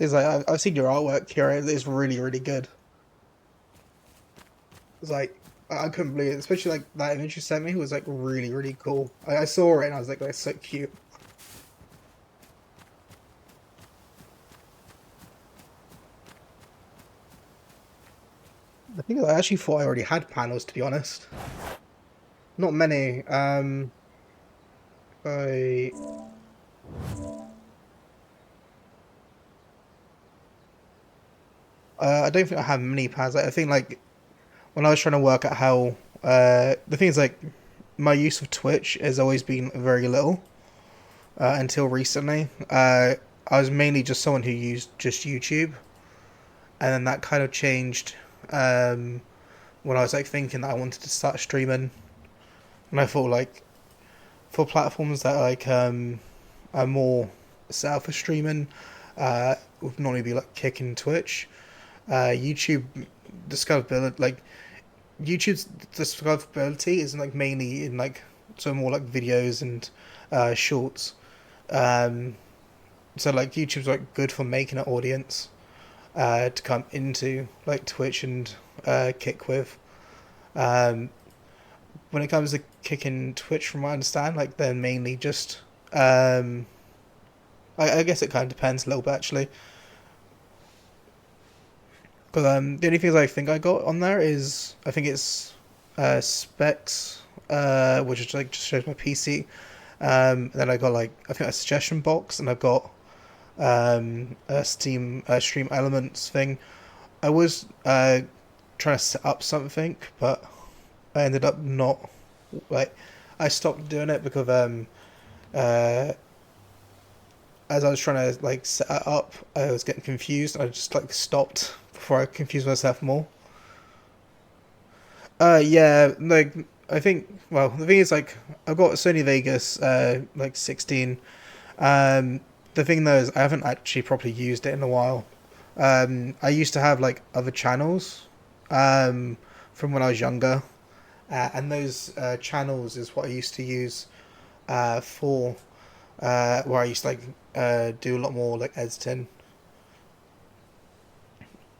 It's like I've seen your artwork here. It's really really good. It's like I couldn't believe it, especially like that image you sent me was like really really cool. I saw it and I was like, that's so cute. I think I actually thought I already had panels, to be honest. Not many. I I don't think I have many pads. I think like when I was trying to work out how the thing is like my use of Twitch has always been very little until recently. I was mainly just someone who used just YouTube, and then that kind of changed when I was like thinking that I wanted to start streaming, and I thought like for platforms that like are more set up for streaming, would normally be like Kick and Twitch. YouTube discoverability, like YouTube's discoverability is like mainly in like so more like videos and shorts. So like YouTube's like good for making an audience to come into like Twitch and Kick with. When it comes to Kick and Twitch, from what I understand, like they're mainly just I guess it kind of depends a little bit actually. Because the only things I think I got on there is I think it's specs, which is like just shows my PC. Then I got like I think a suggestion box, and I've got a Steam Stream Elements thing. I was trying to set up something, but I ended up not like I stopped doing it because uh, as I was trying to like set it up, I was getting confused. I just like stopped before I confused myself more. Yeah, like I think. Well, the thing is, like I've got Sony Vegas, like 16. The thing though is, I haven't actually properly used it in a while. I used to have like other channels, from when I was younger, and those channels is what I used to use, for where I used to like do a lot more like editing.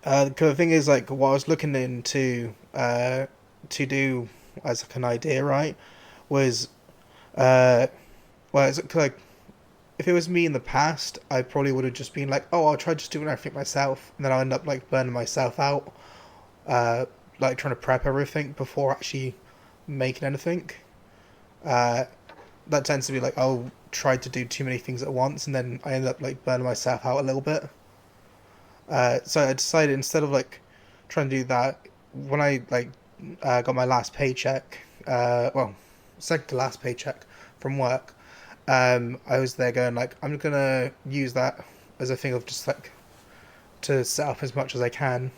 Cause the thing is, like, what I was looking into to do as like an idea, right, was well, it's like if it was me in the past, I probably would have just been like, oh, I'll try just doing everything myself, and then I'll end up like burning myself out, like trying to prep everything before actually making anything. Uh, that tends to be like I'll try to do too many things at once, and then I end up like burning myself out a little bit. So I decided instead of like trying to do that, when I like got my last paycheck, well, second to last paycheck from work, I was there going like, I'm gonna use that as a thing of just like to set up as much as I can,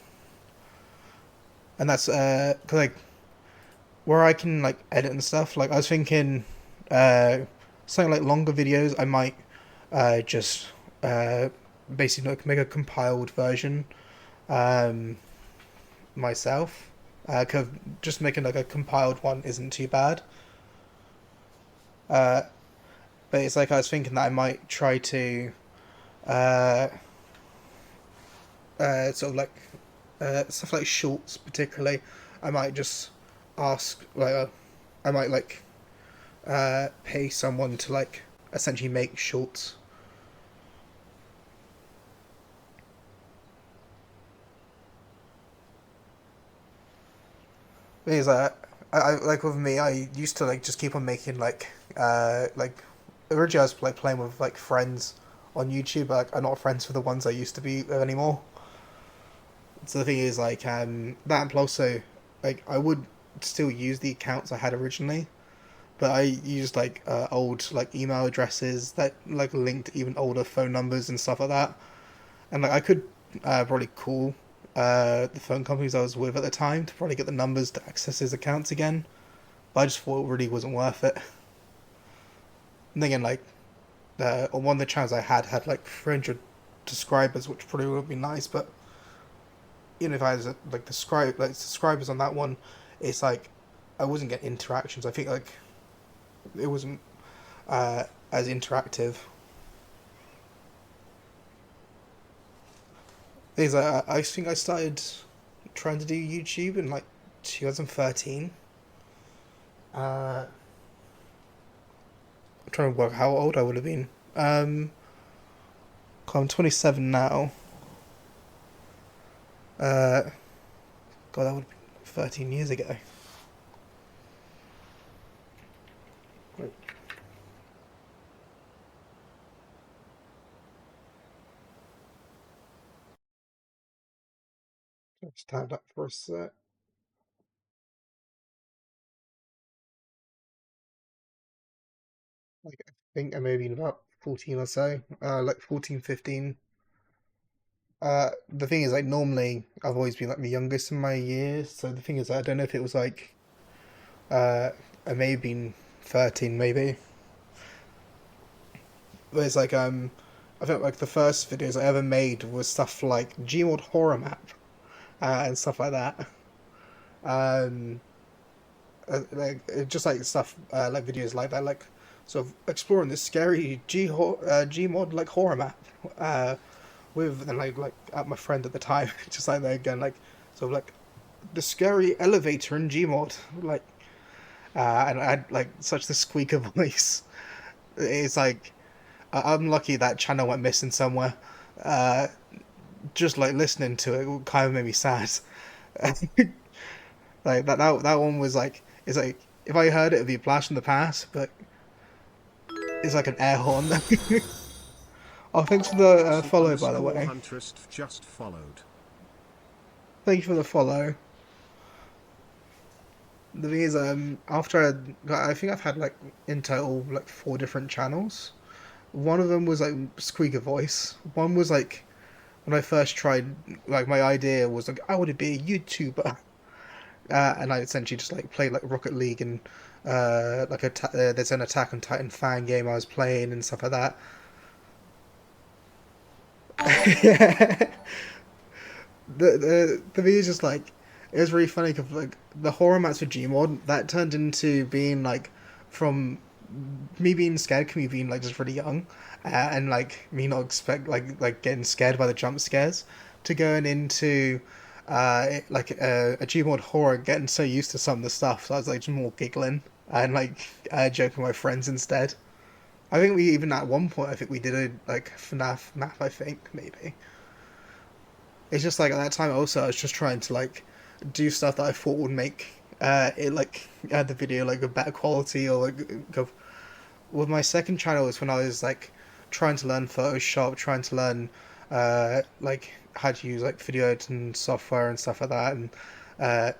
and that's 'cause, like where I can like edit and stuff. Like I was thinking, uh, something like longer videos. I might just basically like make a compiled version um, myself. Cause just making like a compiled one isn't too bad. Uh, but it's like I was thinking that I might try to uh, sort of like stuff like shorts, particularly. I might just ask like I might like pay someone to like essentially make shorts. Because I like with me, I used to like just keep on making like originally I was like playing with like friends on YouTube, but like, I'm not friends with the ones I used to be with anymore. So the thing is like that and also like I would still use the accounts I had originally, but I used like old like email addresses that like linked even older phone numbers and stuff like that, and like I could probably call the phone companies I was with at the time to probably get the numbers to access his accounts again. But I just thought it really wasn't worth it. And then again, like on one of the channels I had like 300 subscribers, which probably would be nice. But even if I was like subscribers on that one, it's like I wasn't getting interactions. I think like it wasn't as interactive. Is I think I started trying to do YouTube in like 2013. I'm trying to work how old I would have been. I'm 27 now. Uh, God, that would have been 13 years ago. Wait. Stand up for a sec. Like, I think I may have been about 14 or so. Like 14, 15. The thing is, like, normally I've always been like the youngest in my years. So the thing is, I don't know if it was like, uh, I may have been 13, maybe. But it's like, I think like the first videos I ever made was stuff like Gmod horror map, and stuff like that. Um, like just like stuff like videos like that, like sort of exploring this scary Gmod like horror map, uh, with and like my friend at the time, just like that again, like sort of like the scary elevator in Gmod, like and I had like such the squeaker voice. It's like I'm lucky that channel went missing somewhere. Uh, just like listening to it kind of made me sad. Like that one was like it's like if I heard it, it'd be a blast from the past, but it's like an air horn. Oh, thanks for the follow, by the way. Huntress just followed. Thank you for the follow. The thing is, after I think I've had like in total like 4 different channels. One of them was like Squeaker Voice. One was like when I first tried, like my idea was like I want to be a YouTuber, and I essentially just like played like Rocket League and like there's an Attack on Titan fan game I was playing and stuff like that. Yeah. The video is just like it was really funny because like the horror maps for Gmod that turned into being like from me being scared, me being like just really young, and like me not expect like getting scared by the jump scares, to going into like a Gmod horror, getting so used to some of the stuff, so I was like just more giggling and like joking with my friends instead. I think we even at one point I think we did a like FNAF map, I think maybe. It's just like at that time also I was just trying to like do stuff that I thought would make it like the video like a better quality or like go. With my second channel was when I was like trying to learn Photoshop, trying to learn like how to use like video editing software and stuff like that, and uh,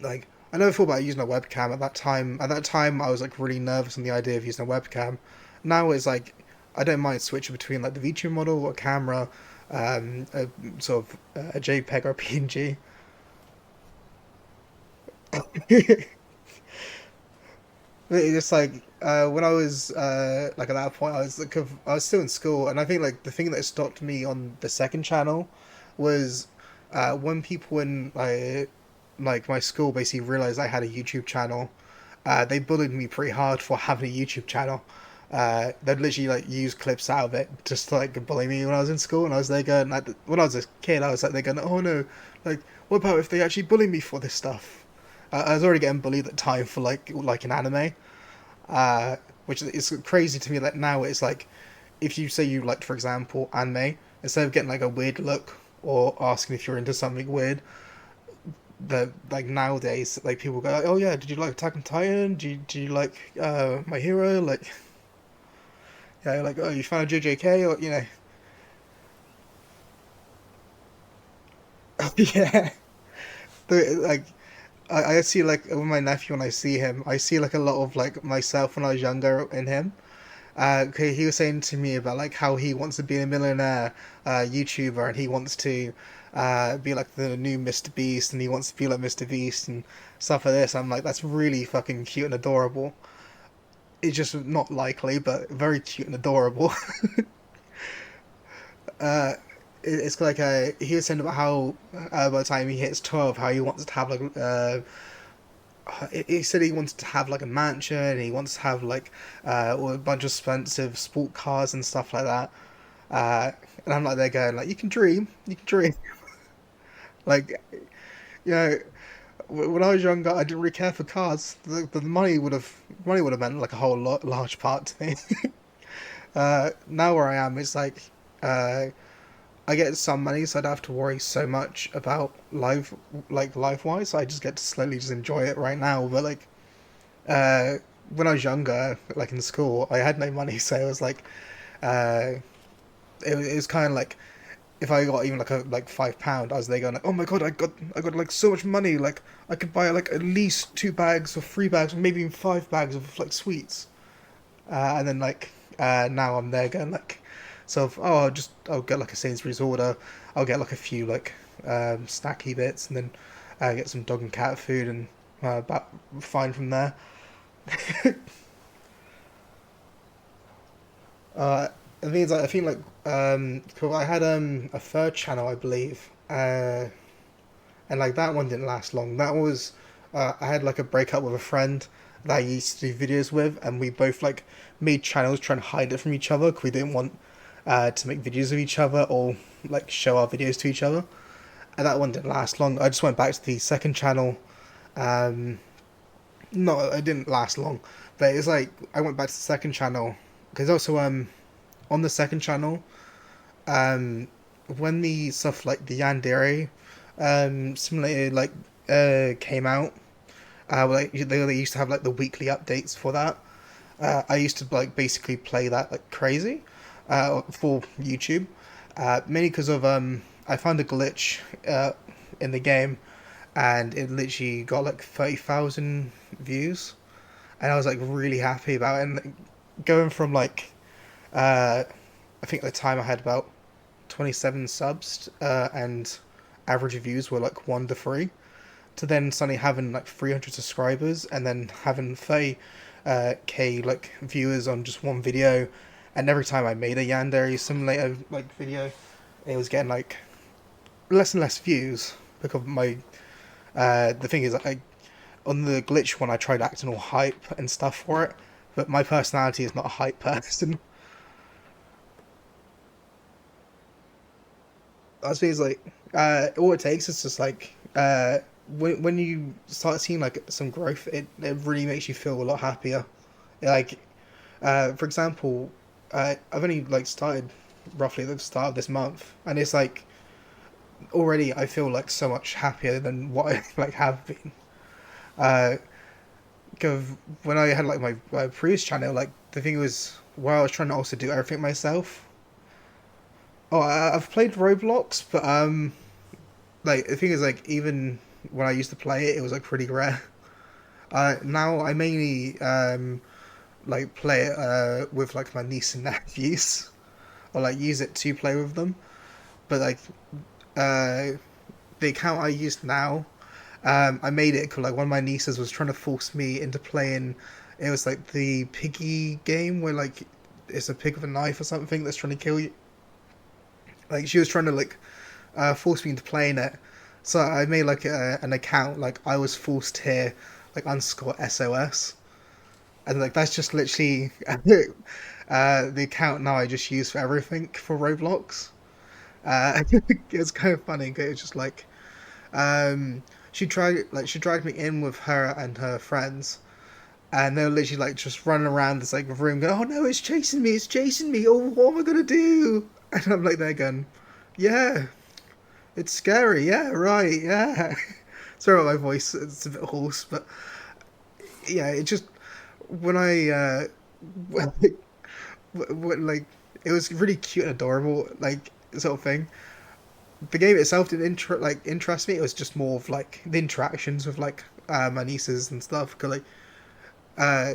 like I never thought about using a webcam at that time. At that time, I was like really nervous on the idea of using a webcam. Now it's like I don't mind switching between like the VTube model, a camera, a sort of a JPEG or a PNG. It's like when I was like at that point, I was still in school, and I think like the thing that stopped me on the second channel was when people in like my school basically realized I had a YouTube channel. They bullied me pretty hard for having a YouTube channel. They'd literally like use clips out of it just to like bully me when I was in school, and I was there going like when I was a kid, I was like they're going, oh no, like what about if they actually bully me for this stuff? I was already getting bullied at the time for like an anime, which is crazy to me that now it's like if you say you liked, for example, anime, instead of getting like a weird look or asking if you're into something weird, the like nowadays like people go like, oh yeah, did you like Attack on Titan? Do you like My Hero? Like yeah, like oh you found JJK or you know yeah. Like I see like with my nephew when I see him, I see like a lot of like myself when I was younger in him. Okay, he was saying to me about like how he wants to be a millionaire YouTuber and he wants to be like the new Mr. Beast and he wants to be like Mr. Beast and stuff like this. I'm like, that's really fucking cute and adorable. It's just not likely, but very cute and adorable. uh, it's like he was saying about how by the time he hits 12, how he wants to have like he said he wants to have like a mansion, he wants to have like or a bunch of expensive sport cars and stuff like that. And I'm like, they're going like, you can dream. Like, you know, when I was younger, I didn't really care for cars. The money would have meant like a whole large part to me. Now where I am, it's like I get some money, so I don't have to worry so much about life wise. I just get to slowly just enjoy it right now. But like uh, when I was younger, like in school, I had no money, so it was like uh, it was kind of like if I got even like a like £5, I was there going like, oh my god, I got like so much money, like I could buy like at least 2 bags or 3 bags, or maybe even 5 bags of like sweets. And then like now I'm there going like, so oh I'll get like a Sainsbury's order, I'll get like a few like snacky bits, and then get some dog and cat food, and about fine from there. The thing is, like, I think like 'cause I had a third channel, I believe, and like that one didn't last long. That was I had like a breakup with a friend that I used to do videos with, and we both like made channels trying to hide it from each other because we didn't want to make videos of each other or like show our videos to each other. And that one didn't last long. I just went back to the second channel. Um, no, it didn't last long, but it's like I went back to the second channel because also on the second channel when the stuff like the Yandere simulator like came out, like they used to have like the weekly updates for that. I used to like basically play that like crazy for YouTube, mainly because of I found a glitch in the game, and it literally got like 30,000 views, and I was like really happy about it. And like, going from like I think at the time I had about 27 subs and average views were like 1 to 3, to then suddenly having like 300 subscribers and then having 30 k like viewers on just one video. And every time I made a Yandere simulator like video, it was getting like less and less views because my the thing is I on the glitch one I tried acting all hype and stuff for it, but my personality is not a hype person. I suppose like all it takes is just like when you start seeing like some growth, it really makes you feel a lot happier. Like for example, I've only like started roughly at the start of this month, and it's like already I feel like so much happier than what I like have been. Cause when I had like my previous channel, like the thing was while I was trying to also do everything myself. Oh, I've played Roblox, but like the thing is, like even when I used to play it, it was like pretty rare. Now I mainly like play it with like my niece and nephews, or like use it to play with them. But like uh, the account I use now, I made it because like one of my nieces was trying to force me into playing. It was like the piggy game where like it's a pig with a knife or something that's trying to kill you. Like she was trying to like force me into playing it. So I made like an account like I was forced here, like underscore SOS, and like that's just literally the account now I just use for everything for Roblox. It's kind of funny. 'Cause it's just like um, she dragged me in with her and her friends, and they were literally like just running around this like room, going, "Oh no, it's chasing me! It's chasing me! Oh, what am I gonna do?" And I'm like, they're going, "Yeah, it's scary. Yeah, right. Yeah." Sorry about my voice; it's a bit hoarse, but yeah, it just when I when, like it was really cute and adorable, like sort of thing. The game itself didn't interest me. It was just more of like the interactions with like my nieces and stuff. Cause like uh,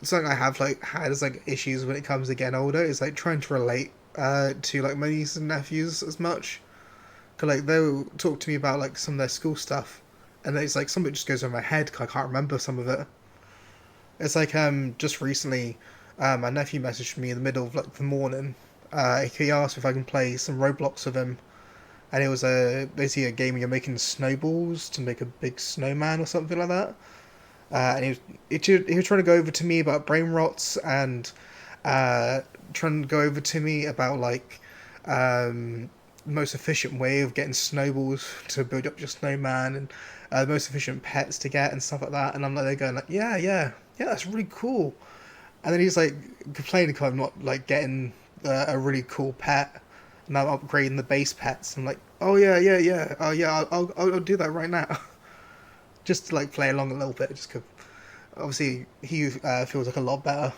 something I have like had as like issues when it comes to getting older is like trying to relate to like my nieces and nephews as much. Cause like they'll talk to me about like some of their school stuff, and it's like something just goes over my head. 'Cause I can't remember some of it. It's like just recently, my nephew messaged me in the middle of like the morning. He asked if I can play some Roblox with him, and it was basically a game where you're making snowballs to make a big snowman or something like that. And he was trying to go over to me about brain rots and uh, trying to go over to me about like the most efficient way of getting snowballs to build up your snowman and the most efficient pets to get and stuff like that. And I'm like, they're going like, yeah, yeah, yeah, that's really cool. And then he's like complaining because I'm not like getting a really cool pet, and I'm upgrading the base pets. I'm like, oh yeah, yeah, yeah, oh yeah, I'll do that right now, just to like play along a little bit. Just cause obviously he feels like a lot better.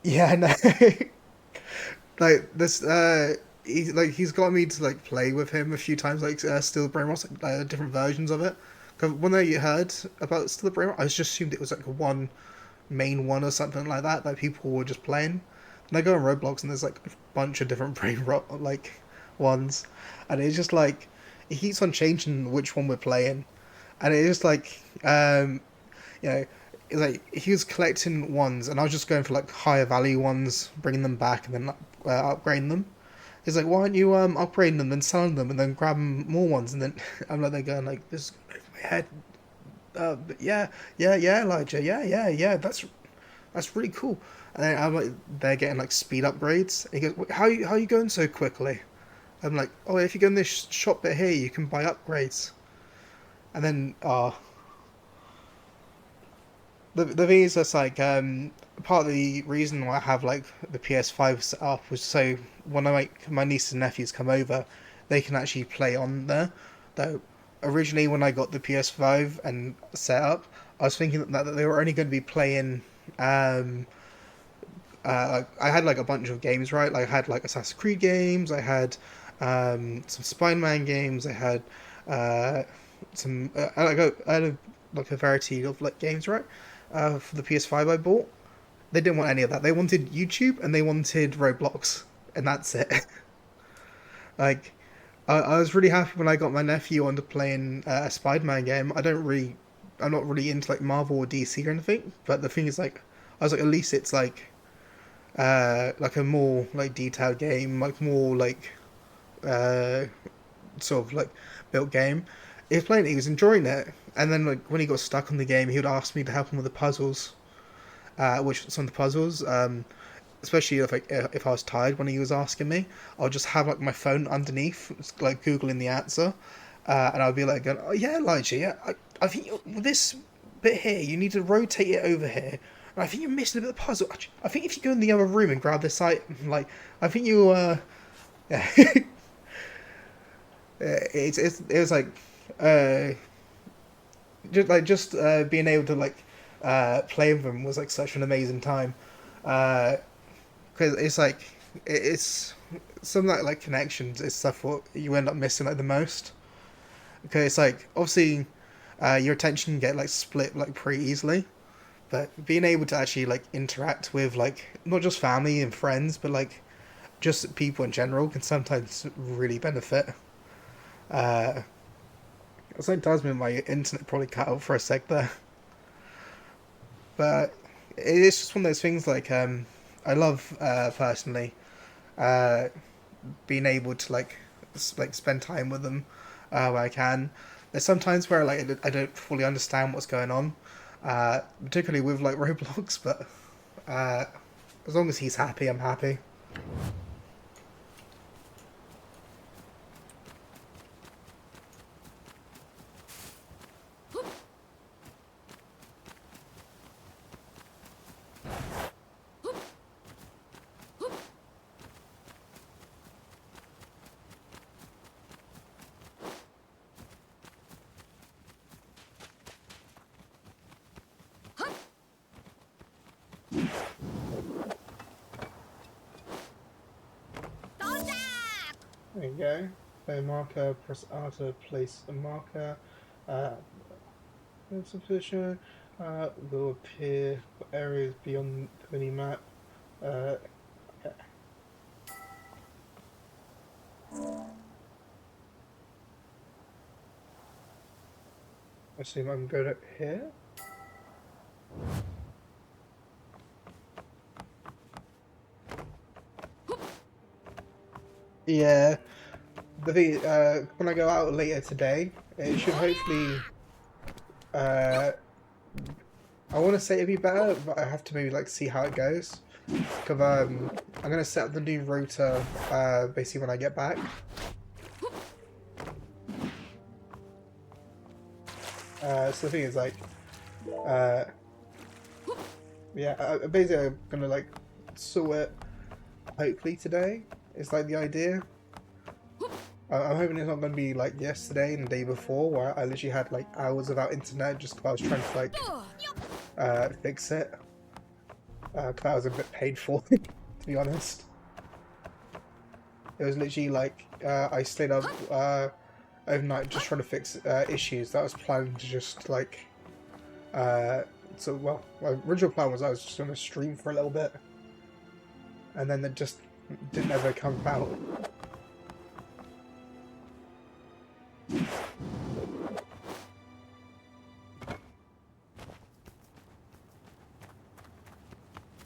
Yeah, no, like this. He's got me to like play with him a few times, like Steel Brainwash, like different versions of it. Because when I heard about Steel Brainwash, I just assumed it was like one main one or something like that that people were just playing. And I go on Roblox and there's like a bunch of different brain rot like ones, and it's just like it keeps on changing which one we're playing, and it's just like you know. It's like he was collecting ones, and I was just going for like higher value ones, bringing them back, and then upgrading them. He's like, why aren't you upgrading them, then selling them, and then grabbing more ones? And then I'm like, they're going like, this is going over my head. But yeah, yeah, yeah, Elijah, yeah, yeah, yeah, that's really cool. And then I'm like, they're getting like speed upgrades. And he goes, how are you going so quickly? I'm like, oh, if you go in this shop bit here, you can buy upgrades. And then, the thing is, that's like part of the reason why I have like the PS5 set up was so when I make my nieces and nephews come over, they can actually play on there. Though originally when I got the PS5 and set up, I was thinking that they were only going to be playing. Like I had like a bunch of games, right? Like I had like Assassin's Creed games, I had some Spider-Man games, I had some I had like a variety of like games, right? For the PS5 I bought. They didn't want any of that. They wanted YouTube and they wanted Roblox, and that's it. Like, I was really happy when I got my nephew onto playing a Spider-Man game. I'm not really into like Marvel or DC or anything. But the thing is, like, I was like, at least it's like a more like detailed game, like more like uh, sort of like built game. He was playing it, he was enjoying it, and then like when he got stuck on the game, he would ask me to help him with the puzzles, which some of the puzzles, especially if I was tired when he was asking me, I'll just have like my phone underneath, like googling the answer, and I'll be like, going, "Oh yeah, Elijah, yeah, I think this bit here, you need to rotate it over here. And I think you're missing a bit of the puzzle. I think if you go in the other room and grab this item, like I think you yeah." It was like uh just being able to like play with them was like such an amazing time, because it's like it's some like connections is stuff what you end up missing like the most, because it's like obviously your attention can get like split like pretty easily. But being able to actually like interact with like not just family and friends, but like just people in general can sometimes really benefit. Uh, Sometimes when my internet probably cut out for a sec there, but it's just one of those things. Like I love personally uh, being able to like spend time with them where I can. There's sometimes where like I don't fully understand what's going on, particularly with like Roblox. But uh, as long as he's happy, I'm happy. There you go. Play a marker, press R to place a marker. This position will appear for areas beyond the mini-map. Okay. I assume I'm good at here. Yeah, the thing, when I go out later today, it should hopefully, I want to say it'd be better, but I have to maybe like see how it goes. Because I'm gonna set up the new router, basically when I get back. So the thing is like, yeah, basically I'm gonna like sort it hopefully today. It's like the idea. I'm hoping it's not going to be like yesterday and the day before, where I literally had like hours without internet just because I was trying to like fix it. Because I was a bit painful, to be honest. It was literally like I stayed up overnight just trying to fix issues that I was planning to just like. So well, my original plan was I was just going to stream for a little bit, and then it just didn't ever come out.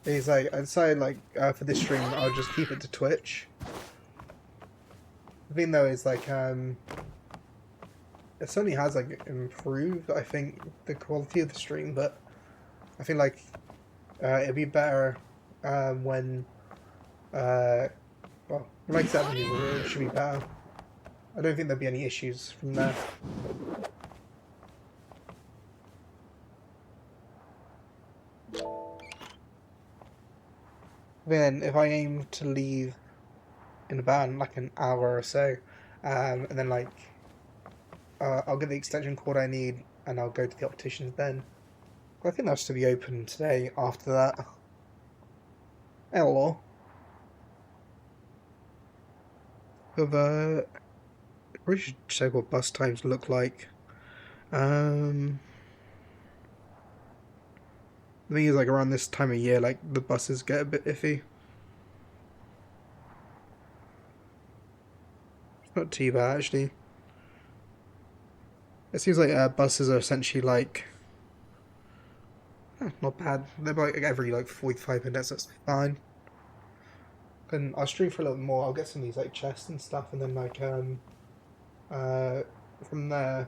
He's like, I decided like for this stream I'll just keep it to Twitch. The thing though is like it certainly has like improved, I think, the quality of the stream, but I feel like it'd be better when well, like that it should be better. I don't think there'll be any issues from there. Then if I aim to leave in about like an hour or so, and then like I'll get the extension cord I need and I'll go to the opticians then. I think that's to be open today after that. Hello. We should check what bus times look like. The thing is, like, around this time of year, like, the buses get a bit iffy. It's not too bad, actually. It seems like buses are essentially, like, not bad. They're, like, every, like, 45 minutes, that's fine. And I'll stream for a little more, I'll get some of these, like, chests and stuff, and then, like, from there,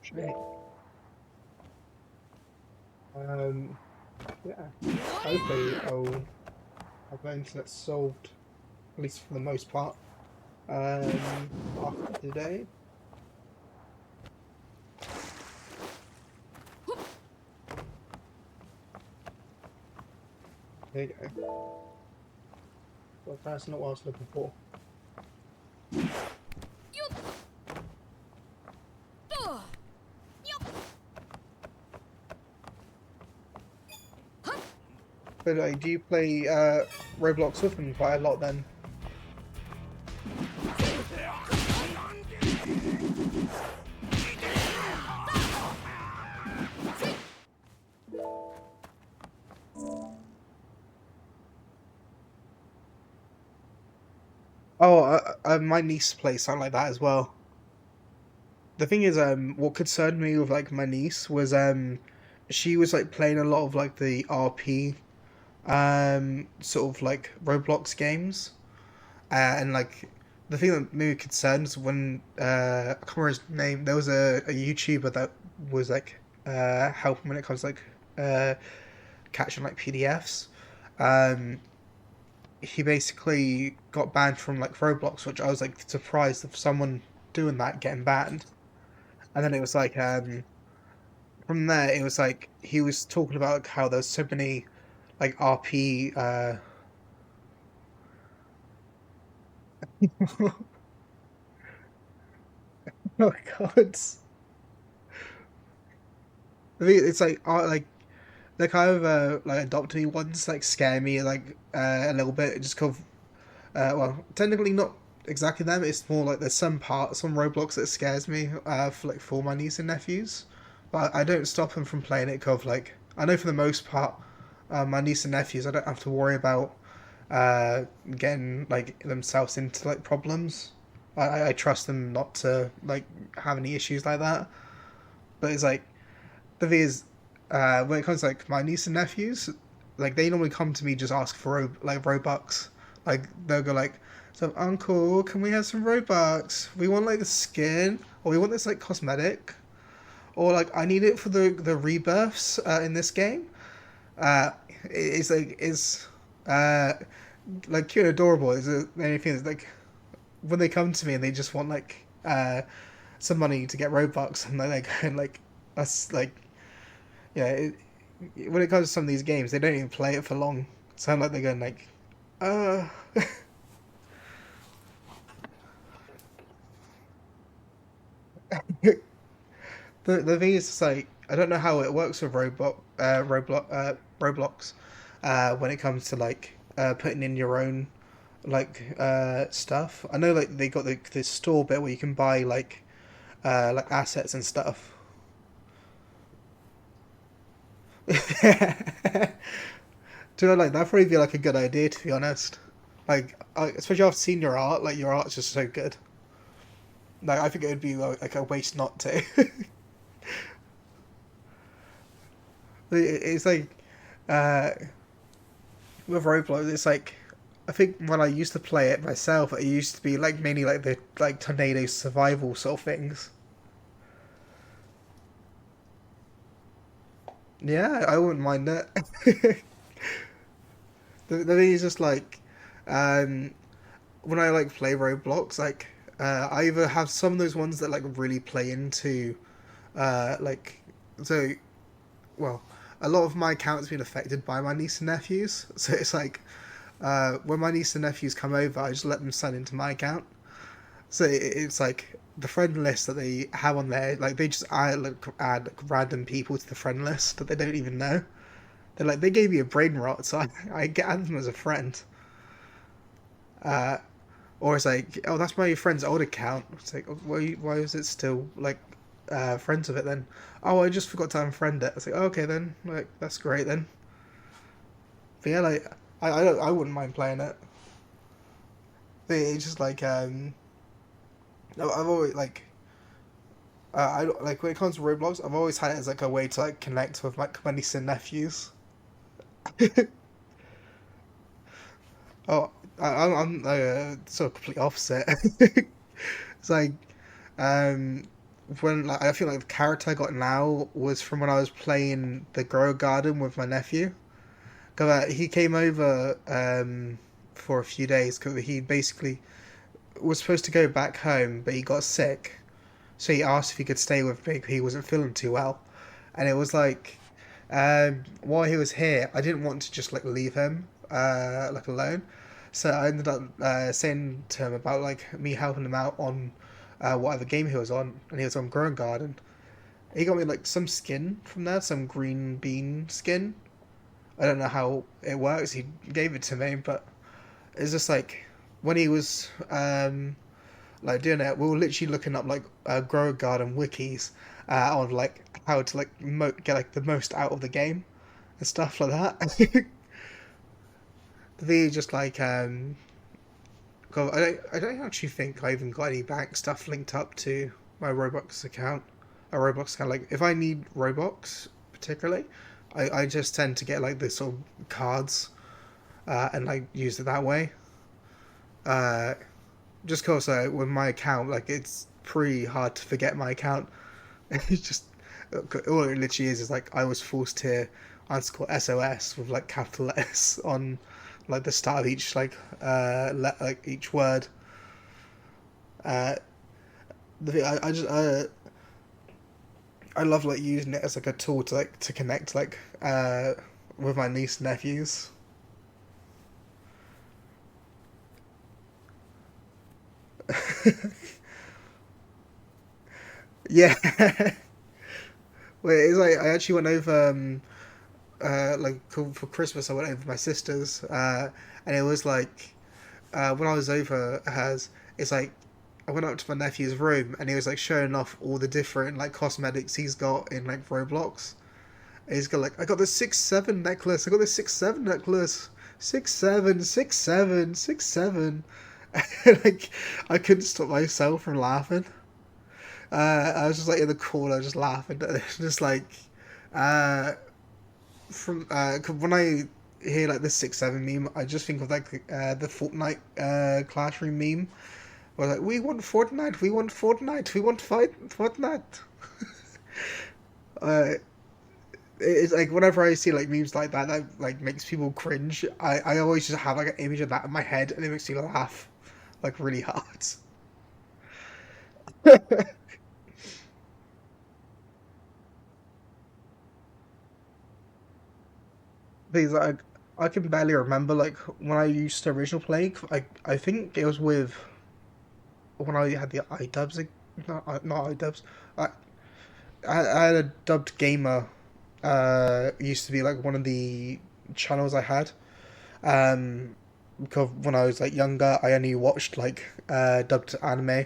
shit. Yeah, hopefully I'll have my internet solved, at least for the most part, after today. There you go. Well, that's not what I was looking for. But do you play Roblox with him quite a lot then? Oh, my niece plays something like that as well. The thing is, what concerned me with like my niece was she was like playing a lot of like the RP sort of like Roblox games, and like the thing that made me concerned is when I can't remember his name. There was a YouTuber that was like helping when it comes to, like catching like PDFs. Um, he basically got banned from like Roblox, which I was like surprised of someone doing that getting banned. And then it was like from there it was like he was talking about like, how there's so many like RP oh god. I mean, it's like kind of like adopted ones like scare me like a little bit just cause well technically not exactly them, it's more like there's some parts on Roblox that scares me for my niece and nephews, but I don't stop them from playing it cause like I know for the most part my niece and nephews I don't have to worry about getting like themselves into like problems. I trust them not to like have any issues like that, but it's like the thing is, when it comes to like my niece and nephews, like they normally come to me just ask for like Robux. Like they'll go like, "So Uncle, can we have some Robux? We want like a skin, or we want this like cosmetic, or like I need it for the rebirths in this game." It's like it's uh like cute and adorable. Is anything that's like when they come to me and they just want like some money to get Robux, and like and like us like yeah, when it comes to some of these games, they don't even play it for long. Sound like they're going like, uh. The thing is, it's like I don't know how it works with Roblox, when it comes to like putting in your own like stuff. I know like they got the store bit where you can buy like assets and stuff. Do you know, like that'd probably be like a good idea to be honest. Like, especially after seeing your art, like your art's just so good. Like, I think it would be like a waste not to. It's like, uh, with Roblox, it's like, I think when I used to play it myself, it used to be like mainly like the like tornado survival sort of things. Yeah, I wouldn't mind that. The thing is just like, um, when I like play Roblox, like I either have some of those ones that like really play into like so well a lot of my account's been affected by my niece and nephews, so it's like when my niece and nephews come over, I just let them sign into my account. So it's like the friend list that they have on there, like they just add like, random people to the friend list that they don't even know. They're like they gave me a brain rot, so I get add them as a friend. Uh, Or it's like, oh, that's my friend's old account. It's like, why is it still like friends with it then? Oh, I just forgot to unfriend it. It's like, oh, okay then, like that's great then. But yeah, like I wouldn't mind playing it. But it's just like I've always like I like when it comes to Roblox, I've always had it as like a way to like connect with like my niece and nephews. Oh, I'm sort of complete opposite. It's like um when like I feel like the character I got now was from when I was playing the Grow Garden with my nephew. Cause he came over for a few days because he basically was supposed to go back home, but he got sick. So he asked if he could stay with me. 'Cause he wasn't feeling too well, and it was like while he was here, I didn't want to just like leave him like alone. So I ended up saying to him about like me helping him out on whatever game he was on, and he was on Growing Garden. He got me like some skin from there, some green bean skin. I don't know how it works. He gave it to me, but it's just like when he was like doing it, we were literally looking up like Grow Garden wikis on like how to like get like the most out of the game and stuff like that. The just like God, I don't actually think I even got any bank stuff linked up to my Roblox account. A Roblox account, like if I need Robux particularly, I just tend to get like the sort of cards, and like use it that way. Uh, just cause with my account, like it's pretty hard to forget my account. It's just all it literally is like I was forced to answer SOS with like capital letters on like the start of each like like each word. Uh, I just I love like using it as like a tool to like to connect like with my niece and nephews. Yeah. Well, it's like I actually went over like for Christmas. I went over to my sister's, and it was like when I was over hers, it's like I went up to my nephew's room and he was like showing off all the different like cosmetics he's got in like Roblox. And he's got like I got the 6-7 necklace. I got the 6-7 necklace. 6-7, 6-7, 6-7. Like I couldn't stop myself from laughing. I was just like in the corner, just laughing. Just like, uh, from 'cause when I hear like the 6-7 meme, I just think of like the Fortnite classroom meme. Where like we want Fortnite, we want Fortnite, we want fight Fortnite. uh, it's like whenever I see like memes like that, that like makes people cringe. I always just have like an image of that in my head, and it makes me laugh like really hard. Things like I can barely remember like when I used to originally play. I think it was with when I had the iDubbbz, not iDubbbz. I I had a dubbed gamer. Used to be like one of the channels I had. Um, because when I was like younger, I only watched like dubbed anime.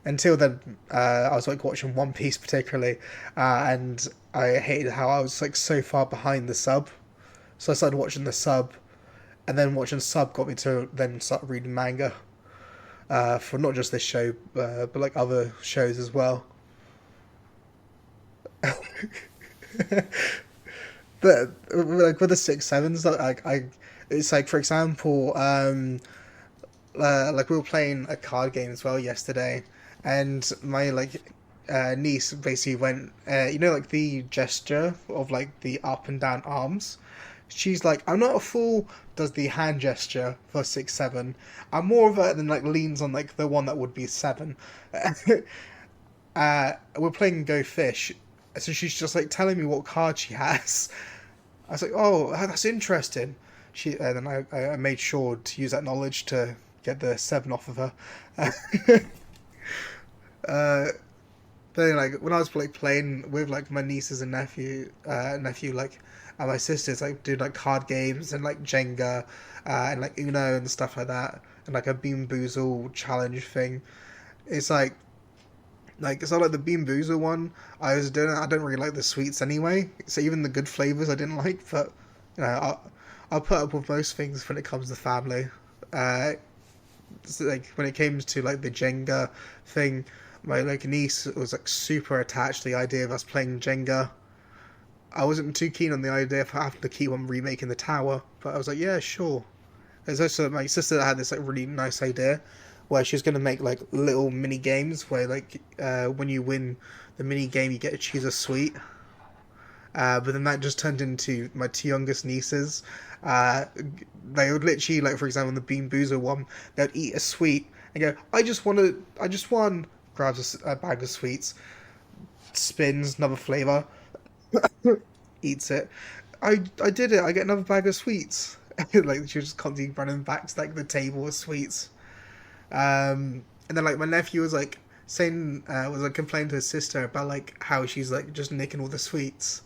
Until then, I was like watching One Piece particularly, and I hated how I was like so far behind the sub. So I started watching the sub, and then watching sub got me to then start reading manga for not just this show, but like other shows as well. But like with the 6-7s, like it's like for example, like we were playing a card game as well yesterday, and my like niece basically went, you know, like the gesture of like the up and down arms. She's like, I'm not a fool. Does the hand gesture for 6-7? I'm more of a than like leans on like the one that would be 7. We're playing Go Fish, so she's just like telling me what card she has. I was like, oh, that's interesting. Then I made sure to use that knowledge to get the 7 off of her. uh, but then, like when I was like playing with like my nieces and nephew like and my sisters like doing like card games and like Jenga, and like Uno and stuff like that, and like a Bean Boozle challenge thing. It's like it's not like the Bean Boozle one. I was doing. I don't really like the sweets anyway. So even the good flavors I didn't like. But you know, I'll put up with most things when it comes to family. So, like when it came to like the Jenga thing, my like niece was like super attached to the idea of us playing Jenga. I wasn't too keen on the idea of having to keep on remaking the tower, but I was like, yeah, sure. There's also my sister that had this like really nice idea where she was going to make like little mini games where like when you win the mini game you get to choose a sweet. But then that just turned into my two youngest nieces. Uh, they would literally like, for example, the Bean Boozer one, they'd eat a sweet and go, I just won. Grabs a bag of sweets, spins another flavor, eats it. I did it. I get another bag of sweets. Like she was just constantly running back to like the table of sweets. And then like my nephew was like saying was like complaining to his sister about like how she's like just nicking all the sweets.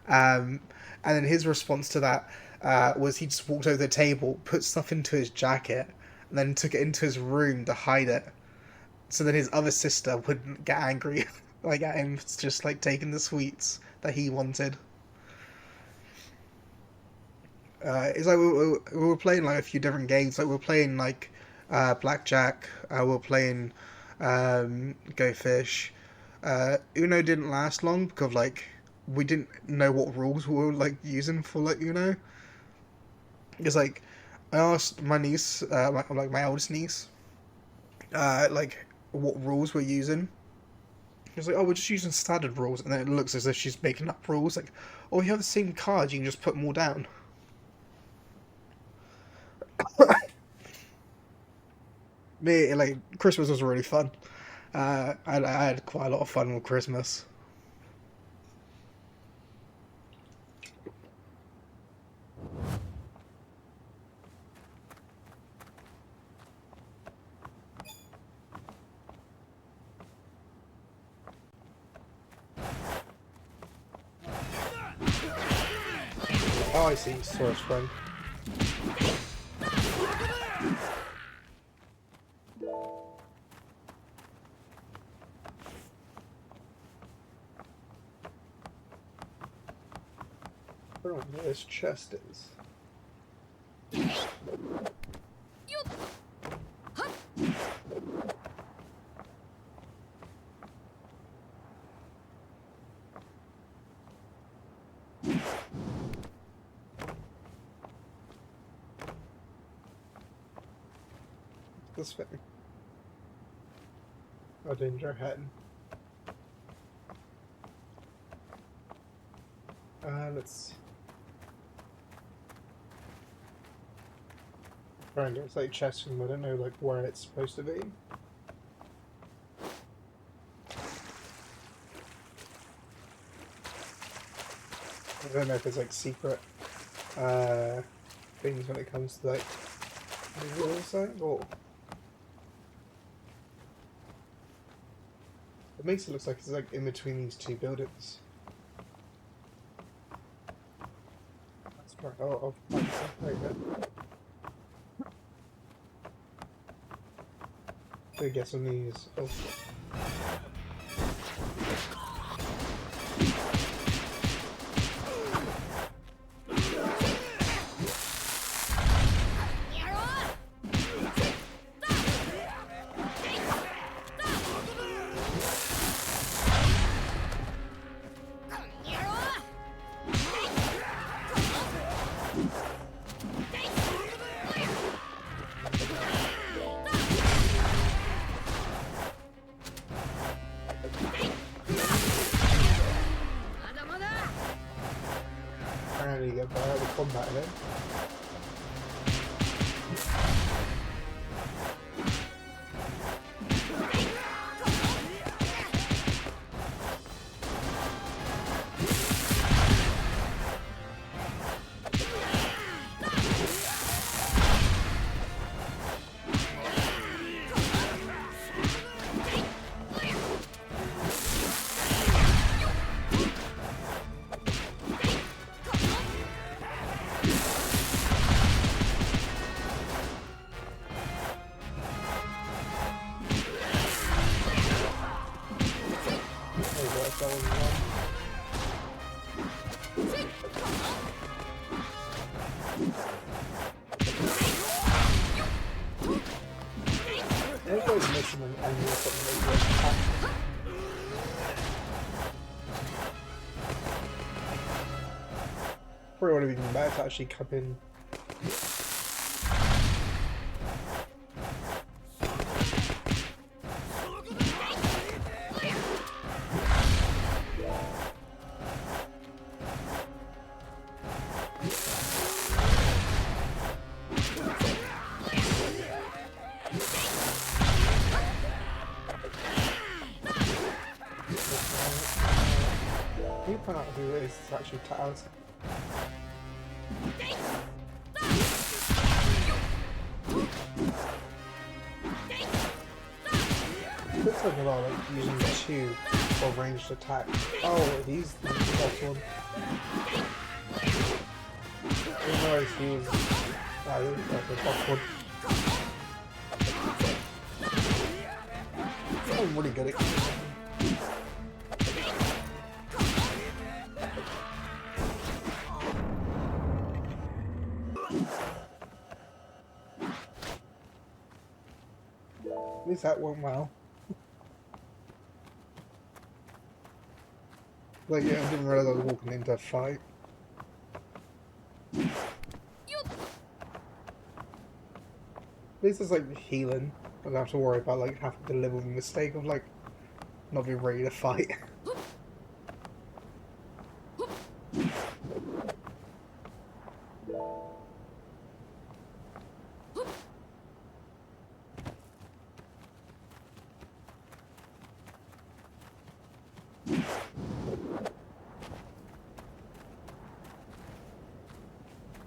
And then his response to that was he just walked over the table, put stuff into his jacket, and then took it into his room to hide it. So then his other sister wouldn't get angry like at him just like taking the sweets that he wanted. It's like we were playing like a few different games. Like we were playing like blackjack. We were playing Go Fish. Uno didn't last long because like we didn't know what rules we were like using for like Uno. Because like I asked my niece, my eldest niece, like what rules we're using. She was like, "Oh, we're just using standard rules," and then it looks as if she's making up rules. Like, "Oh, you have the same cards, you can just put them all down." Me, like Christmas was really fun. I had quite a lot of fun with Christmas. Oh, I see. Source friend. I don't know where this chest is. This thing. Oh, danger head. Let's try and get like chest and I don't know like where it's supposed to be. I don't know if there's like secret things when it comes to like the rules thing or it makes it look like it's like in between these two buildings. Let's try. Oh, there you go. I guess on these. Oh. Apparently you get better at the combat here. Everybody's missing an enemy or something like that. Probably would have been better to actually come in. Can you find out who it is that's actually Taos? Looks like a lot like using two for ranged attack. Oh, he's the best one. I didn't realize he was the top one. I'm really good at At least that went well. Like, yeah, I didn't realize I was walking into a fight. At least it's like healing. I don't have to worry about like having to live with the mistake of like not being ready to fight.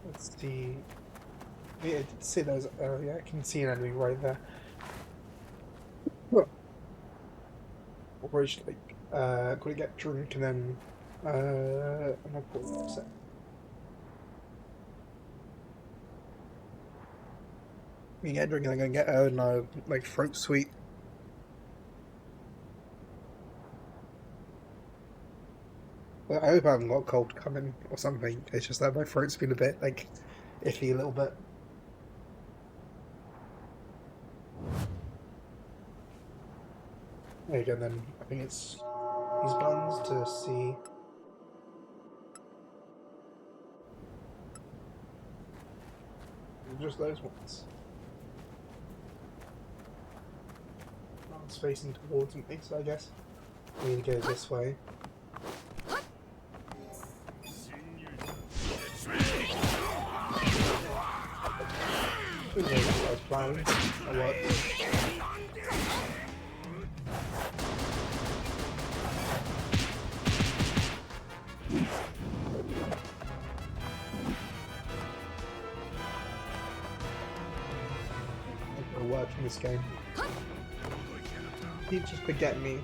Let's see. Yeah, I did see those earlier. I can see an enemy right there. Well, or just like gotta get drunk and then and I'll put that set. You get drunk and I'm gonna get no like throat sweet. But I hope I haven't got a cold coming or something. It's just that my throat's been a bit like iffy a little bit. There you go then. I think it's these buttons to see. Just those ones. It's facing towards me, so I guess I need to go this way. I was planning. Or what? A word from this game. You just forget me.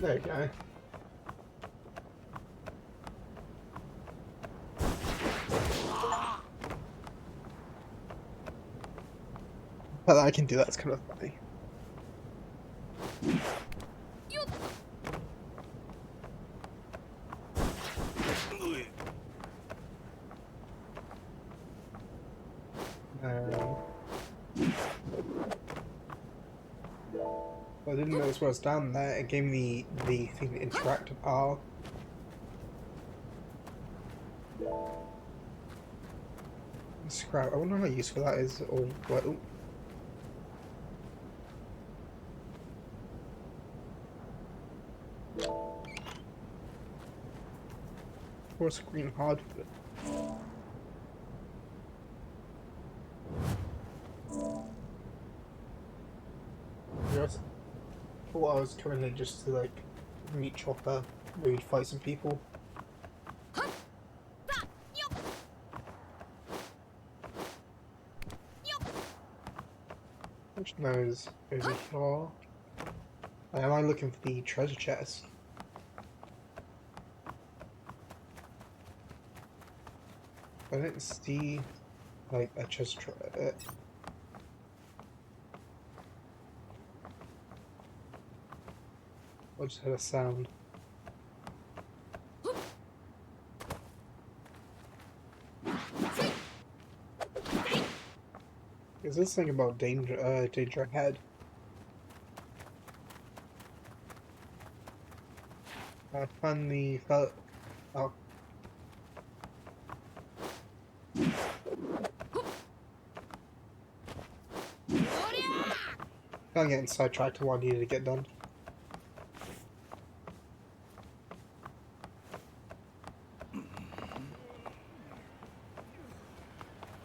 There you go. But I can do that's kind of funny. I didn't notice what was down there. It gave me the thing to interact with R. Scrap. I wonder how useful that is, or what. Ooh. Or screen hard. Yes. Thought I was coming in just to like meet Chopper, maybe fight some people. Which knows over here. Am I looking for the treasure chest? I didn't see like a chest. I just heard a sound. Is this thing about danger? Danger ahead. I found the oh. I'm getting sidetracked to what I needed to get done.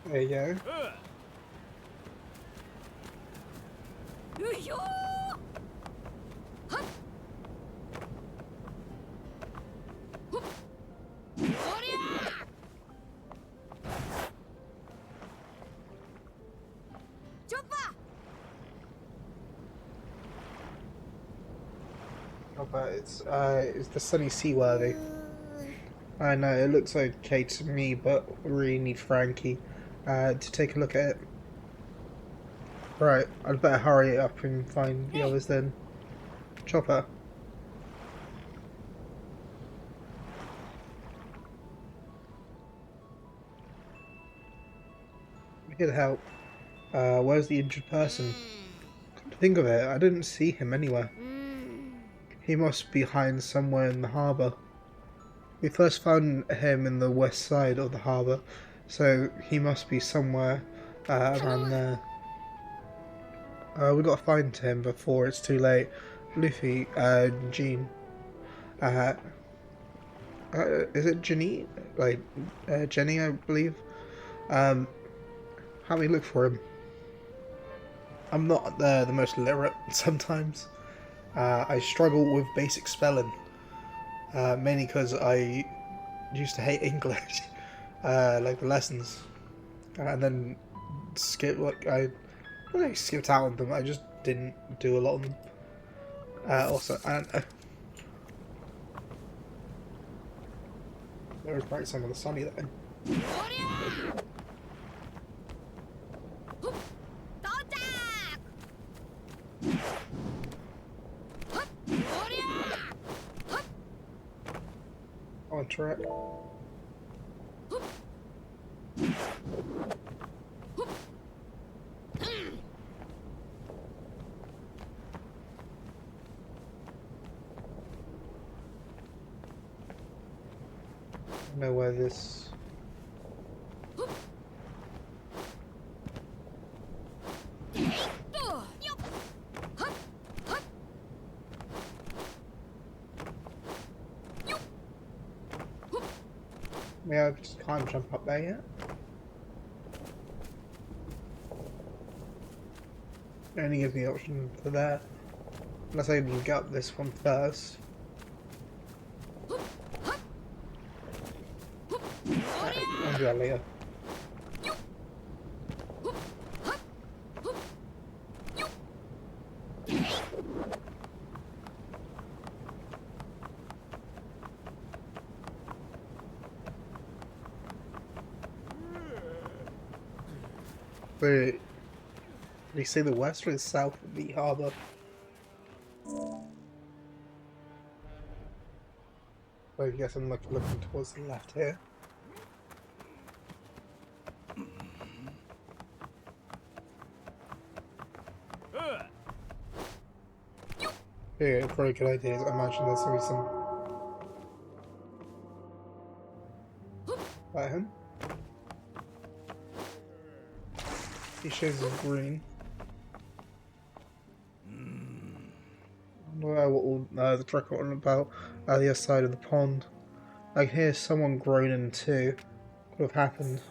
There you go. Oh, but it's the sunny seaworthy. I know it looks okay to me, but we really need Frankie to take a look at it. Right, I'd better hurry up and find the others then. Chopper. Here to help. Where's the injured person? Come to think of it, I didn't see him anywhere. He must be behind somewhere in the harbour. We first found him in the west side of the harbour, so he must be somewhere around there. We gotta find him before it's too late. Luffy, Jean. Is it Jenny? Like, Jenny, I believe. How do we look for him? I'm not the most literate sometimes. I struggle with basic spelling. Mainly because I used to hate English, like the lessons. And then I don't know, skipped out on them, I just didn't do a lot of them. Also, I don't know. There was probably some of the sunny then. On track. I know where this. Yeah, I just can't jump up there yet. It only gives me the option for that. Unless I can get up this one first. I'll do that later. Wait, did you say the west or the south of the harbour? I guess I'm looking towards the left here. Yeah, probably a good idea. I imagine there's gonna be some. That him? He shades of green. I don't know what all the truck are on about the other side of the pond. I can hear someone groaning too. Could have happened.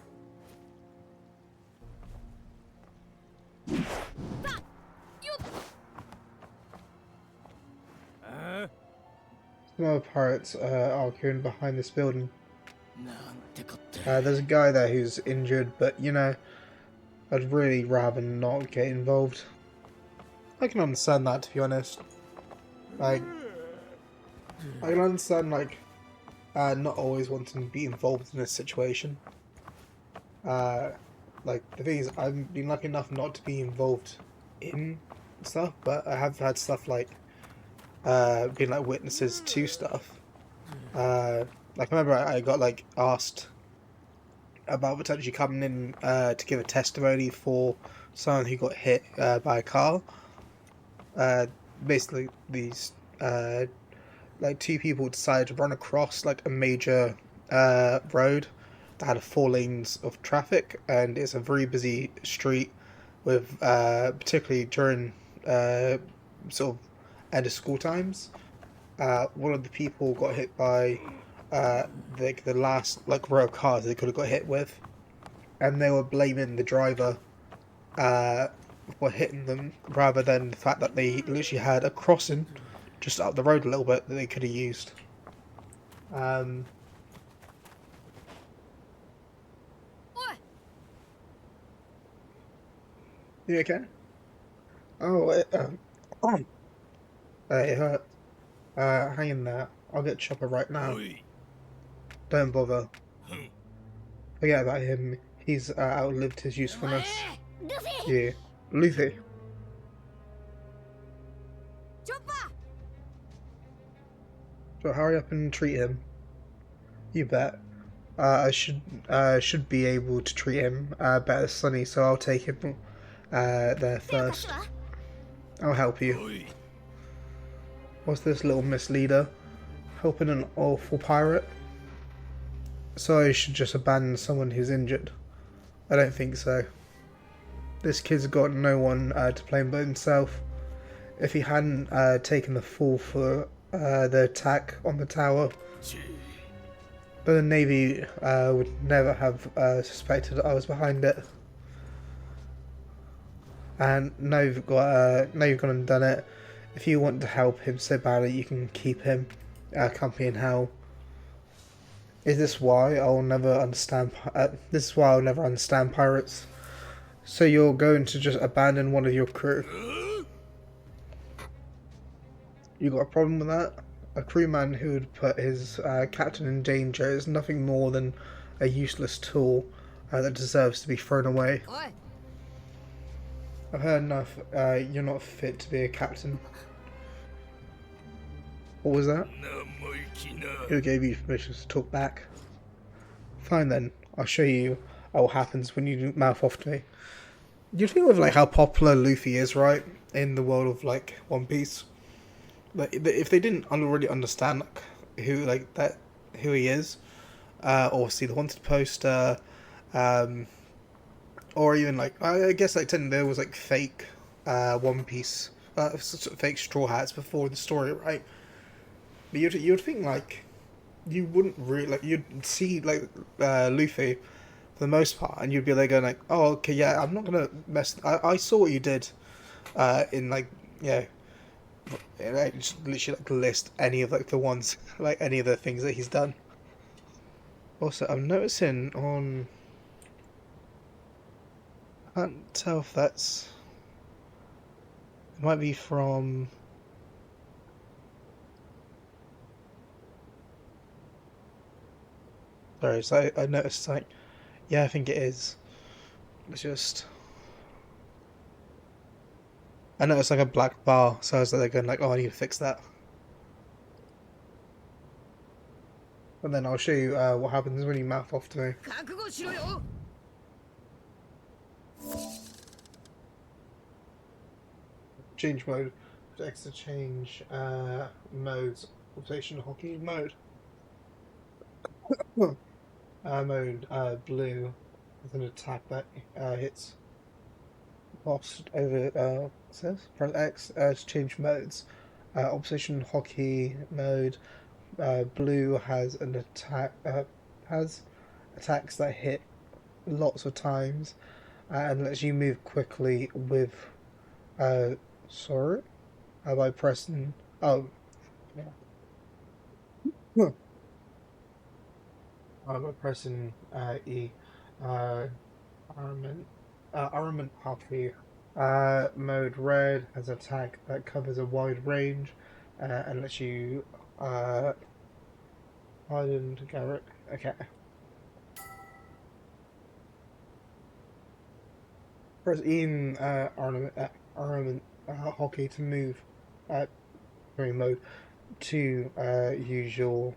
Some other pirates are arguing behind this building. There's a guy there who's injured, but you know, I'd really rather not get involved. I can understand that, to be honest. Like, I can understand, like, not always wanting to be involved in this situation. Like, the thing is, I've been lucky enough not to be involved in stuff, but I have had stuff like, being like witnesses to stuff. Like, I remember I got, like, asked about potentially coming in, to give a testimony for someone who got hit, by a car. Basically, these, like, two people decided to run across, like, a major, road that had 4 lanes of traffic, and it's a very busy street with, particularly during, sort of end of school times. One of the people got hit by, the last, like, row of cars they could have got hit with, and they were blaming the driver, for hitting them, rather than the fact that they literally had a crossing just up the road a little bit that they could have used. You okay? Oh, it hurt. Hang in there. I'll get Chopper right now. Don't bother. Forget about him. He's outlived his usefulness. Yeah. Luffy. So hurry up and treat him. You bet. I should be able to treat him better, Sonny. So I'll take him there 手を貸す first. わ I'll help you. What's this little misleader? Helping an awful pirate? So I should just abandon someone who's injured? I don't think so. This kid's got no one to blame but himself. If he hadn't taken the fall for the attack on the tower, but the Navy would never have suspected I was behind it. And now you've gone and done it. If you want to help him so badly, you can keep him company in hell. Is this why I'll never understand? This is why I'll never understand pirates. So you're going to just abandon one of your crew? You got a problem with that? A crewman who would put his captain in danger is nothing more than a useless tool that deserves to be thrown away. おい I've heard enough. You're not fit to be a captain. What was that? Who gave you permission to talk back? Fine then. I'll show you what happens when you mouth off to me. You think of like how popular Luffy is, right? In the world of like One Piece. Like if they didn't already understand like who he is, or see the wanted poster, or even like I guess like technically there was like fake One Piece, sort of fake Straw Hats before the story, right? But you'd think like you wouldn't really like you'd see like Luffy for the most part, and you'd be like going like, oh okay, yeah, I'm not gonna mess. I saw what you did, in like just literally like list any of like the ones like any of the things that he's done. Also, I'm noticing on. I can't tell if that's. It might be from. Sorry, so I noticed like, yeah, I think it is. It's just. I noticed like a black bar, so I was like going like, oh, I need to fix that. But then I'll show you what happens when you mouth off to me. 覚悟しろよ Change mode. Extra change modes. Rotation hockey mode. Mode blue with an attack that hits boss over says press X to change modes. Opposition hockey mode blue has an attack has attacks that hit lots of times and lets you move quickly with sorry by pressing by pressing E. Armament hockey mode red has an attack that covers a wide range and lets you hardened Garrett. Okay. Press E in armament hockey to move mode to use your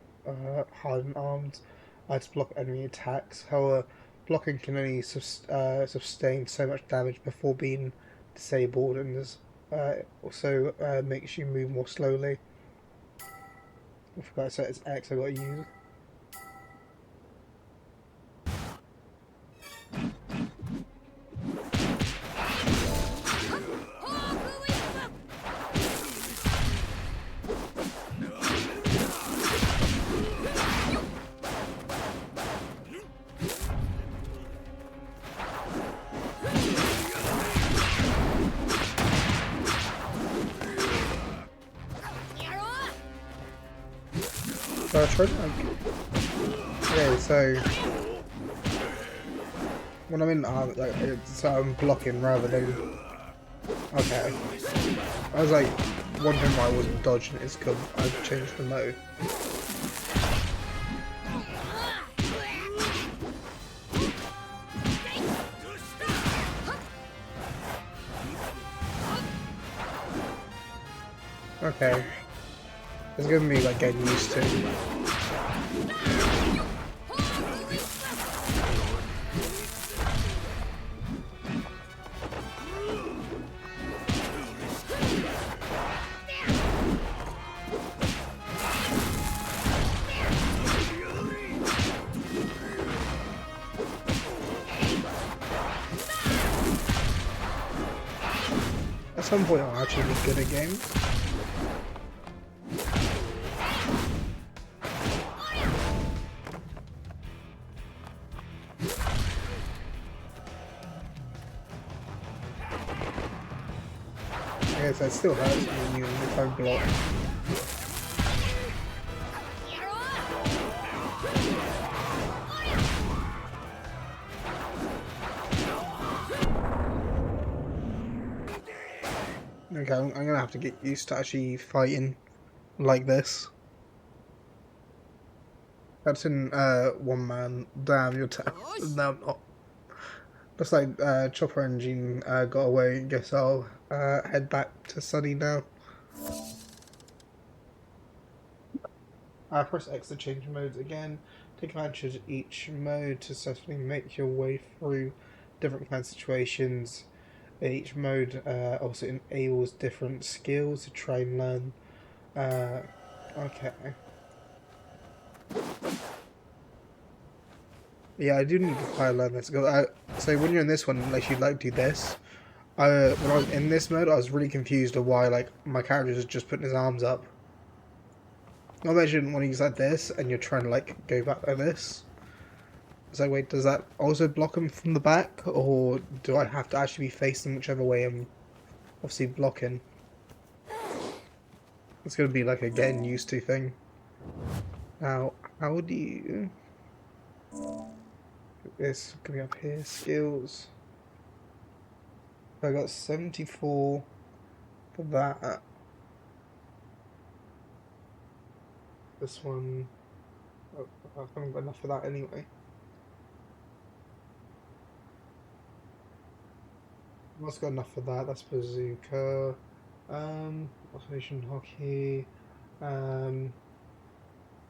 hardened arms to block enemy attacks. However, blocking can only sustain so much damage before being disabled, and this also makes you move more slowly. I forgot to set it's X I gotta use. So I tried okay, so when I'm in so I'm blocking rather than okay. I was like wondering why I wasn't dodging it, it's because I've changed the mode. Okay. It's gonna be like getting used to. some point I'll actually be good at games. I guess that still hurts when you if I block. Okay, I'm gonna have to get used to actually fighting like this. That's in one man. Damn, you're no, I'm not. Looks like Chopper and Jean got away. Guess I'll head back to Sunny now. Press X to change modes again. Take advantage of each mode to successfully make your way through different kind of situations. Each mode also enables different skills to try and learn. Okay. Yeah, I do need to try and learn this. So when you're in this one, like you like do this. When I was in this mode, I was really confused of why like my character is just putting his arms up. I imagine when he's like this and you're trying to like go back like this. So wait, does that also block him from the back, or do I have to actually be facing whichever way I'm obviously blocking? It's gonna be like a getting used to thing. Now, how do you? This coming up here, skills. I got 74 for that. This one, oh, I haven't got enough for that anyway. I've got enough for that. That's bazooka. Observation hockey.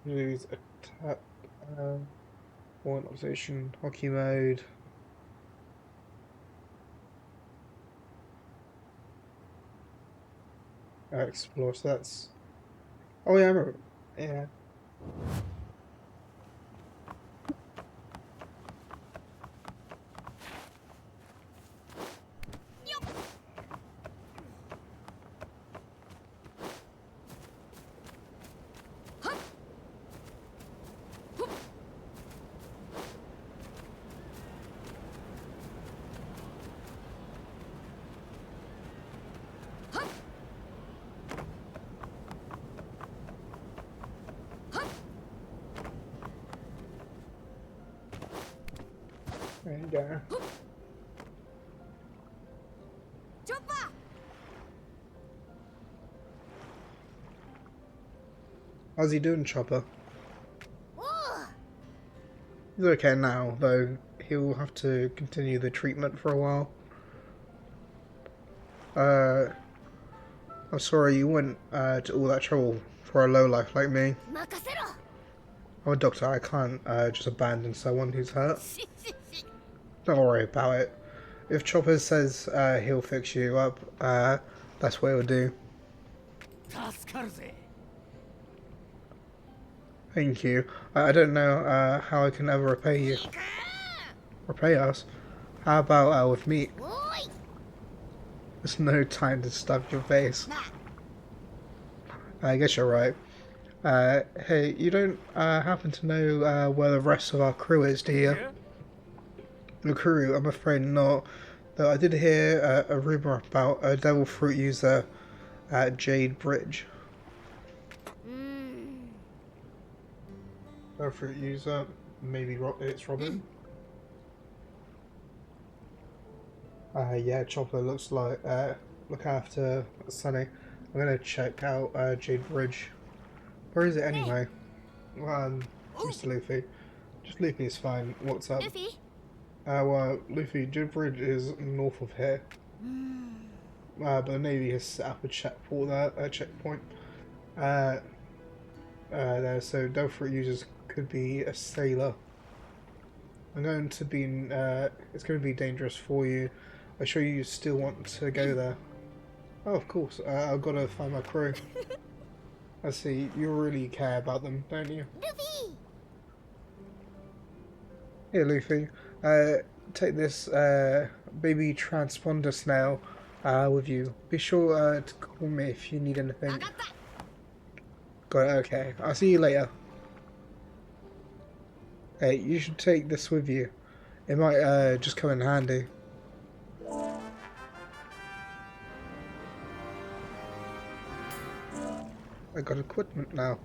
Use attack. One observation hockey mode. Explore. So that's. Oh yeah, I remember. Yeah. There you go. How's he doing, Chopper? He's okay now, though he'll have to continue the treatment for a while. I'm sorry you went to all that trouble for a lowlife like me. I'm a doctor, I can't just abandon someone who's hurt. Don't worry about it. If Chopper says he'll fix you up, that's what he'll do. Thank you. I don't know how I can ever repay you. Repay us? How about with meat? There's no time to stuff your face. I guess you're right. Hey, you don't happen to know where the rest of our crew is, do you? The crew, I'm afraid not. Though I did hear a rumor about a devil fruit user at Jade Bridge. Devil fruit user, maybe it's Robin. Yeah, Chopper looks like look after Sunny. I'm gonna check out Jade Bridge. Where is it anyway? Mr. Luffy. Just Luffy is fine. What's up? Luffy? Well, Luffy, Jade Bridge is north of here. But the Navy has set up a checkpoint there, so devil fruit users could be a sailor. I'm going to be it's going to be dangerous for you. I'm sure you still want to go there. Oh, of course. I've got to find my crew. I see. You really care about them, don't you? Luffy! Here, Luffy. Take this baby transponder snail. with you. Be sure to call me if you need anything. 分かった。 Got it, okay. I'll see you later. Hey, you should take this with you. It might just come in handy. I got equipment now.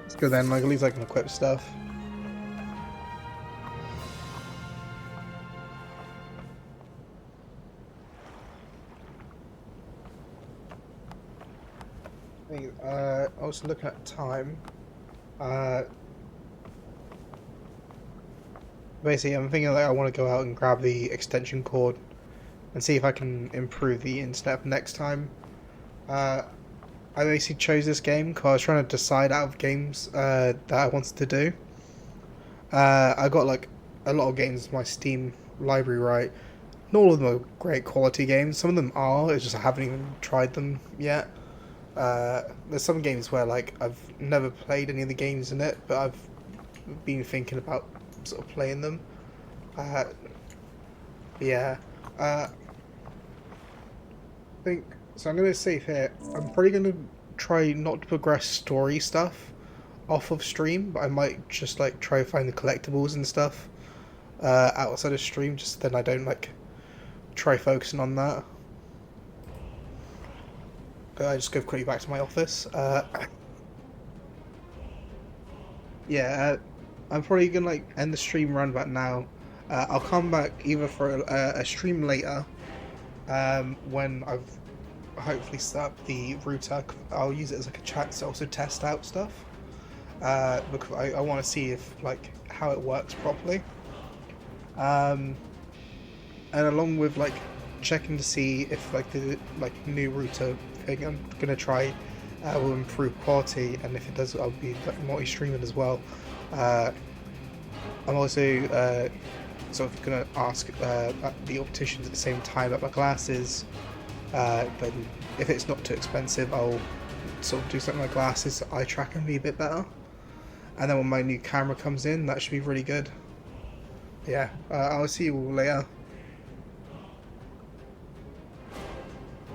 Let's go then, like at least I can equip stuff. I was looking at time. Basically, I'm thinking that I want to go out and grab the extension cord and see if I can improve the internet next time. I basically chose this game because I was trying to decide out of games that I wanted to do. I got like a lot of games in my Steam library, right? Not all of them are great quality games. Some of them are, it's just I haven't even tried them yet. There's some games where like I've never played any of the games in it, but I've been thinking about sort of playing them. Yeah. I think so. I'm gonna save here. I'm probably gonna try not to progress story stuff off of stream, but I might just like try to find the collectibles and stuff outside of stream, just then I don't like try focusing on that. But I just go quickly back to my office. Yeah, I'm probably gonna like end the stream around about now. I'll come back either for a stream later, when I've hopefully set up the router. I'll use it as like a chat to also test out stuff. Because I want to see if like how it works properly. And along with like checking to see if like the new router thing I'm gonna try will improve quality, and if it does, I'll be like, multi-streaming as well. I'm also sort of gonna ask the opticians at the same time about my glasses. But if it's not too expensive, I'll sort of do something like glasses so eye tracking be a bit better. And then when my new camera comes in, that should be really good. Yeah, I'll see you all later.